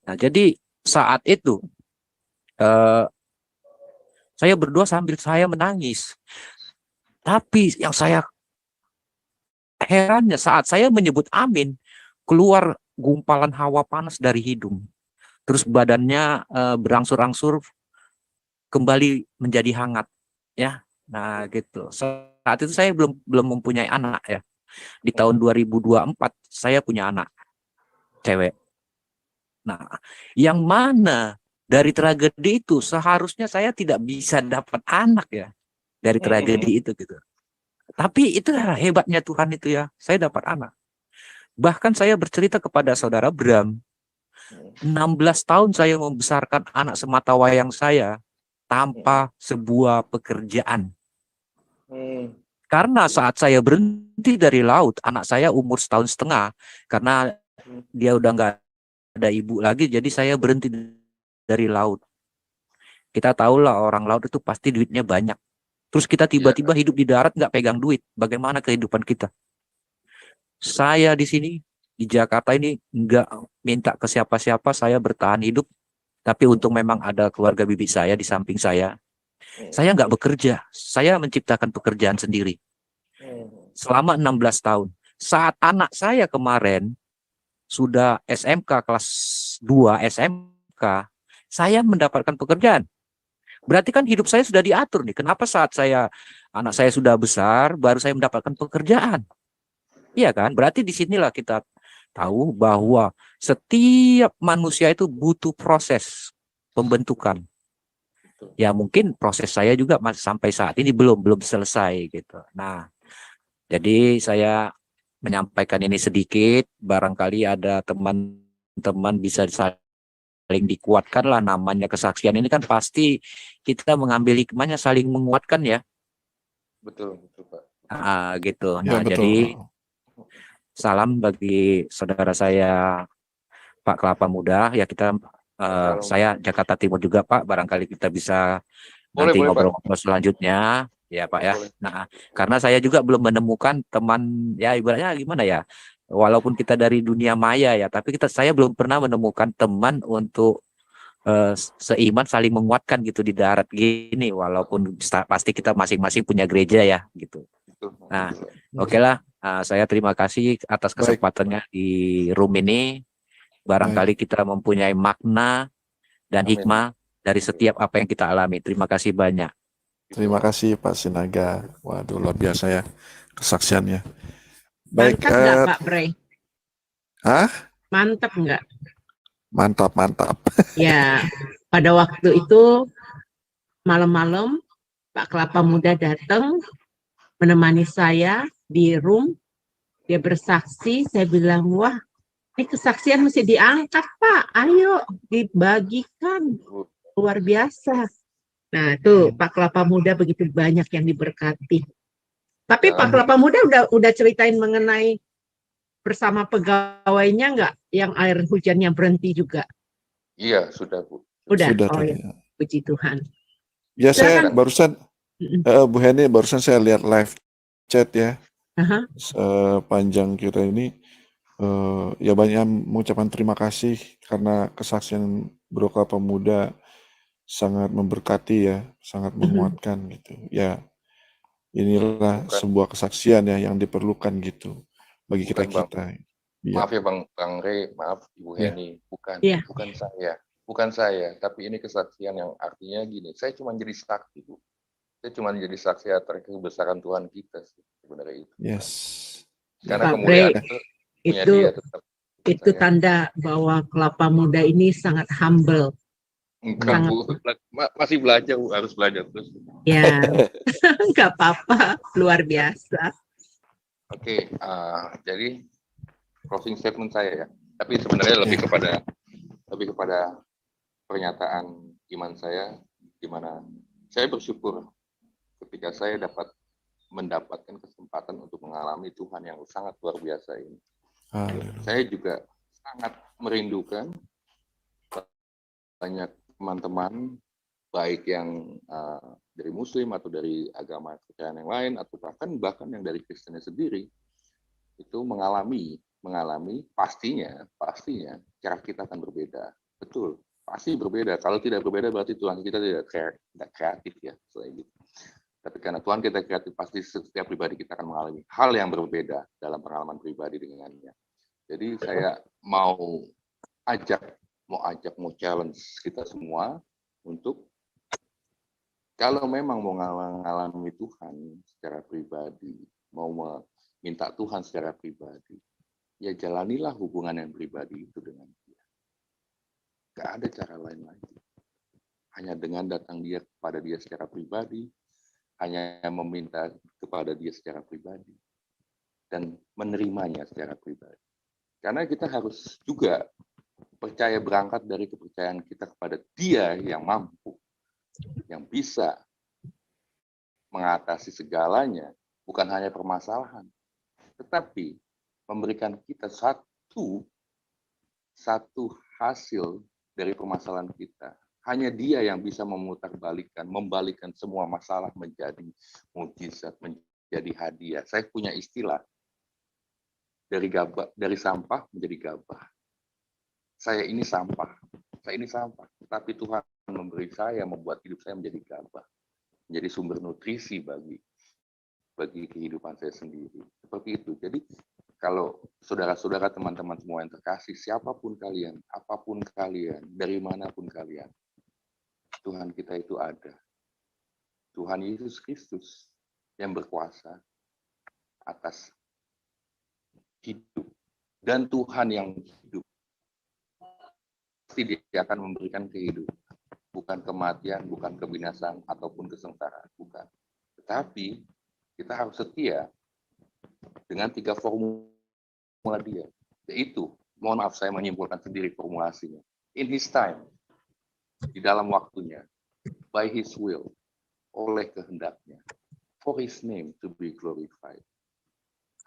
Nah, jadi saat itu saya berdoa sambil saya menangis. Tapi yang saya herannya saat saya menyebut amin, keluar gumpalan hawa panas dari hidung. Terus badannya berangsur-angsur kembali menjadi hangat ya. Nah, gitu. Saat itu saya belum mempunyai anak ya. Di tahun 2024 saya punya anak cewek. Nah, yang mana dari tragedi itu seharusnya saya tidak bisa dapat anak ya dari tragedi itu gitu. Tapi itu hebatnya Tuhan itu ya, saya dapat anak. Bahkan saya bercerita kepada saudara Bram, 16 tahun saya membesarkan anak sematawayang saya tanpa sebuah pekerjaan. Karena saat saya berhenti dari laut, anak saya umur 1,5 tahun, karena dia udah nggak ada ibu lagi, jadi saya berhenti dari laut. Kita tahu lah orang laut itu pasti duitnya banyak. Terus kita tiba-tiba hidup di darat nggak pegang duit. Bagaimana kehidupan kita? Saya di sini, di Jakarta ini nggak minta ke siapa-siapa, saya bertahan hidup. Tapi untung memang ada keluarga bibi saya di samping saya. Saya nggak bekerja, saya menciptakan pekerjaan sendiri. Selama 16 tahun. Saat anak saya kemarin sudah SMK kelas 2 SMK, saya mendapatkan pekerjaan. Berarti kan hidup saya sudah diatur nih. Kenapa saat anak saya sudah besar, baru saya mendapatkan pekerjaan? Iya kan? Berarti disinilah kita tahu bahwa setiap manusia itu butuh proses pembentukan. Ya mungkin proses saya juga sampai saat ini belum selesai gitu. Nah, jadi saya menyampaikan ini sedikit, barangkali ada teman-teman bisa saling dikuatkan lah, namanya kesaksian ini kan pasti kita mengambil hikmahnya saling menguatkan ya. Betul Pak. Gitu. Ya, Nah, betul. jadi salam bagi saudara saya Pak Kelapa Muda ya, kita saya Jakarta Timur juga Pak, barangkali kita bisa nanti ngobrol-ngobrol selanjutnya ya Pak ya. Nah, karena saya juga belum menemukan teman ya, ibaratnya gimana ya, walaupun kita dari dunia maya ya, tapi saya belum pernah menemukan teman untuk seiman saling menguatkan gitu di darat gini, walaupun pasti kita masing-masing punya gereja ya gitu. Nah, oke lah, saya terima kasih atas kesempatannya di room ini. Barangkali kita mempunyai makna dan hikmah dari setiap apa yang kita alami. Terima kasih banyak. Terima kasih Pak Sinaga. Waduh, luar biasa ya kesaksiannya. Baik. Mantap nggak Pak Bre? Hah? Mantap nggak? Mantap. Ya, pada waktu itu malam-malam Pak Kelapa Muda datang menemani saya di room. Dia bersaksi, saya bilang, wah, ini kesaksian mesti diangkat Pak, ayo dibagikan, luar biasa. Nah tuh Pak Kelapa Muda begitu banyak yang diberkati. Tapi Pak Kelapa Muda udah ceritain mengenai bersama pegawainya nggak, yang air hujannya berhenti juga? Iya sudah Bu. Udah. Oh tadi. ya, puji Tuhan. Ya saya barusan Bu Heni, barusan saya lihat live chat ya. Sepanjang kita ini Ya banyak mengucapkan terima kasih karena kesaksian Bro Kelapa Muda sangat memberkati ya, sangat menguatkan gitu. Ya, inilah Bukan, sebuah kesaksian ya yang diperlukan gitu bagi bukan Bang. kita-kita. Ya, Maaf ya Bang Rey, maaf Ibu ya, Heni, bukan Iya. bukan saya, tapi ini kesaksian yang artinya gini, saya cuma jadi saksi Bu. Saya cuma jadi saksi atas kebesaran Tuhan kita sih, sebenarnya itu. yes. Karena Pak kemuliaan Bre, itu punya itu Dia tetap. itu Saya tanda bahwa Kelapa Muda ini sangat humble. enggak Sangat, Bu, masih belajar Bu, harus belajar terus. ya, nggak apa-apa, luar biasa. Oke, jadi closing statement saya ya. Tapi sebenarnya lebih kepada pernyataan iman saya, di mana saya bersyukur ketika saya mendapatkan kesempatan untuk mengalami Tuhan yang sangat luar biasa ini. Haleluya. Saya juga sangat merindukan banyak teman-teman, baik yang dari Muslim atau dari agama kepercayaan yang lain, atau bahkan yang dari Kristennya sendiri, itu mengalami pastinya cara kita akan berbeda. Betul, pasti berbeda. Kalau tidak berbeda berarti Tuhan kita tidak kreatif ya, selain gitu. Tapi karena Tuhan kita kreatif, pasti setiap pribadi kita akan mengalami hal yang berbeda dalam pengalaman pribadi dengannya. Jadi saya mau challenge kita semua untuk kalau memang mau mengalami Tuhan secara pribadi, mau meminta Tuhan secara pribadi, ya jalanilah hubungan yang pribadi itu dengan Dia. Gak ada cara lain lagi. Hanya dengan datang kepada Dia secara pribadi, hanya meminta kepada Dia secara pribadi, dan menerimanya secara pribadi. Karena kita harus juga percaya berangkat dari kepercayaan kita kepada Dia yang mampu, yang bisa mengatasi segalanya, bukan hanya permasalahan, tetapi memberikan kita satu hasil dari permasalahan kita. Hanya Dia yang bisa membalikkan semua masalah menjadi mujizat, menjadi hadiah. Saya punya istilah, dari sampah menjadi gabah. Saya ini sampah, tapi Tuhan memberi saya, membuat hidup saya menjadi gabah, menjadi sumber nutrisi bagi kehidupan saya sendiri. Seperti itu. Jadi kalau saudara-saudara, teman-teman semua yang terkasih, siapapun kalian, apapun kalian, dari manapun kalian, Tuhan kita itu ada. Tuhan Yesus Kristus yang berkuasa atas hidup. Dan Tuhan yang hidup, pasti Dia akan memberikan kehidupan. Bukan kematian, bukan kebinasaan, ataupun kesengsaraan. Bukan. Tetapi kita harus setia dengan 3 formula Dia. Yaitu, mohon maaf saya menyimpulkan sendiri formulasinya. In His time, di dalam waktunya, by His will, oleh kehendaknya, for His name to be glorified.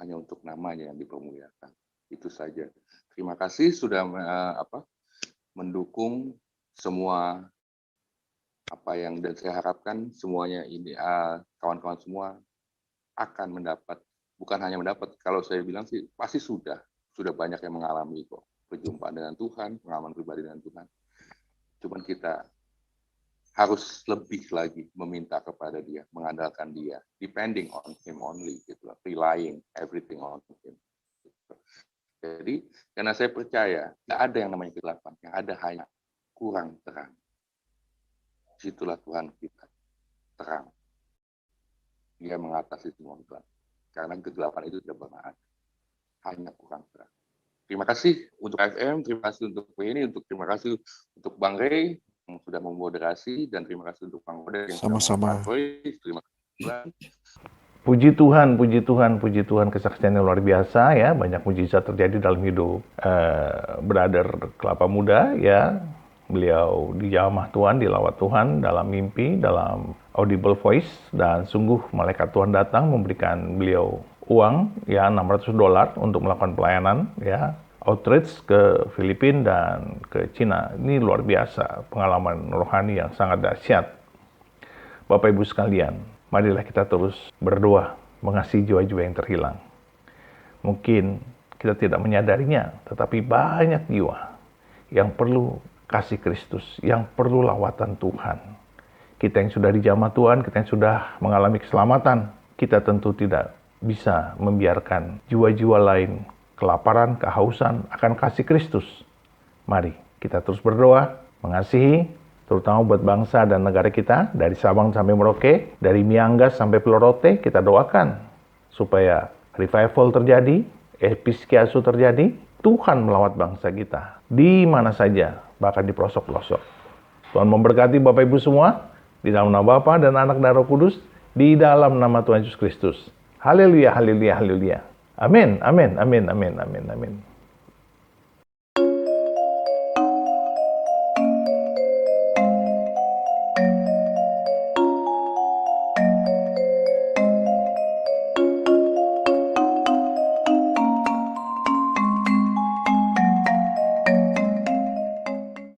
Hanya untuk namanya yang dipermuliakan. Itu saja. Terima kasih sudah mendukung semua dan saya harapkan semuanya ini kawan-kawan semua akan mendapat, bukan hanya mendapat, kalau saya bilang sih pasti sudah banyak yang mengalami kok perjumpaan dengan Tuhan, pengalaman pribadi dengan Tuhan. Cuman kita harus lebih lagi meminta kepada Dia, mengandalkan Dia, depending on Him only, gitu, relying everything on Him. Gitu. Jadi karena saya percaya nggak ada yang namanya kegelapan, yang ada hanya kurang terang. Situlah Tuhan kita terang. Dia mengatasi semua kegelapan. Karena kegelapan itu tidak pernah ada. Hanya kurang terang. Terima kasih untuk FM, terima kasih untuk ini, terima kasih untuk Bang Rey yang sudah memoderasi, dan terima kasih untuk Bang Ode yang Sama-sama. Terima kasih. Puji Tuhan, kesaksian yang luar biasa ya, banyak mujizat terjadi dalam hidup brother Kelapa Muda ya. Beliau dijamah Tuhan, dilawat Tuhan dalam mimpi, dalam audible voice, dan sungguh malaikat Tuhan datang memberikan beliau uang ya $600 untuk melakukan pelayanan ya, outreach ke Filipina dan ke Cina. Ini luar biasa, pengalaman rohani yang sangat dahsyat. Bapak Ibu sekalian, marilah kita terus berdoa mengasihi jiwa-jiwa yang terhilang. Mungkin kita tidak menyadarinya, tetapi banyak jiwa yang perlu kasih Kristus, yang perlu lawatan Tuhan. Kita yang sudah dijamah Tuhan, kita yang sudah mengalami keselamatan, kita tentu tidak bisa membiarkan jiwa-jiwa lain kelaparan, kehausan akan kasih Kristus. Mari kita terus berdoa, mengasihi, terutama buat bangsa dan negara kita, dari Sabang sampai Merauke, dari Miangas sampai Pelorote, kita doakan supaya revival terjadi, episkiasu terjadi, Tuhan melawat bangsa kita, di mana saja, bahkan di pelosok-pelosok. Tuhan memberkati Bapak Ibu semua, di dalam nama Bapa dan Anak dan Roh Kudus, di dalam nama Tuhan Yesus Kristus. Haleluya, haleluya, haleluya. Amin, amin, amin, amin, amin, amin.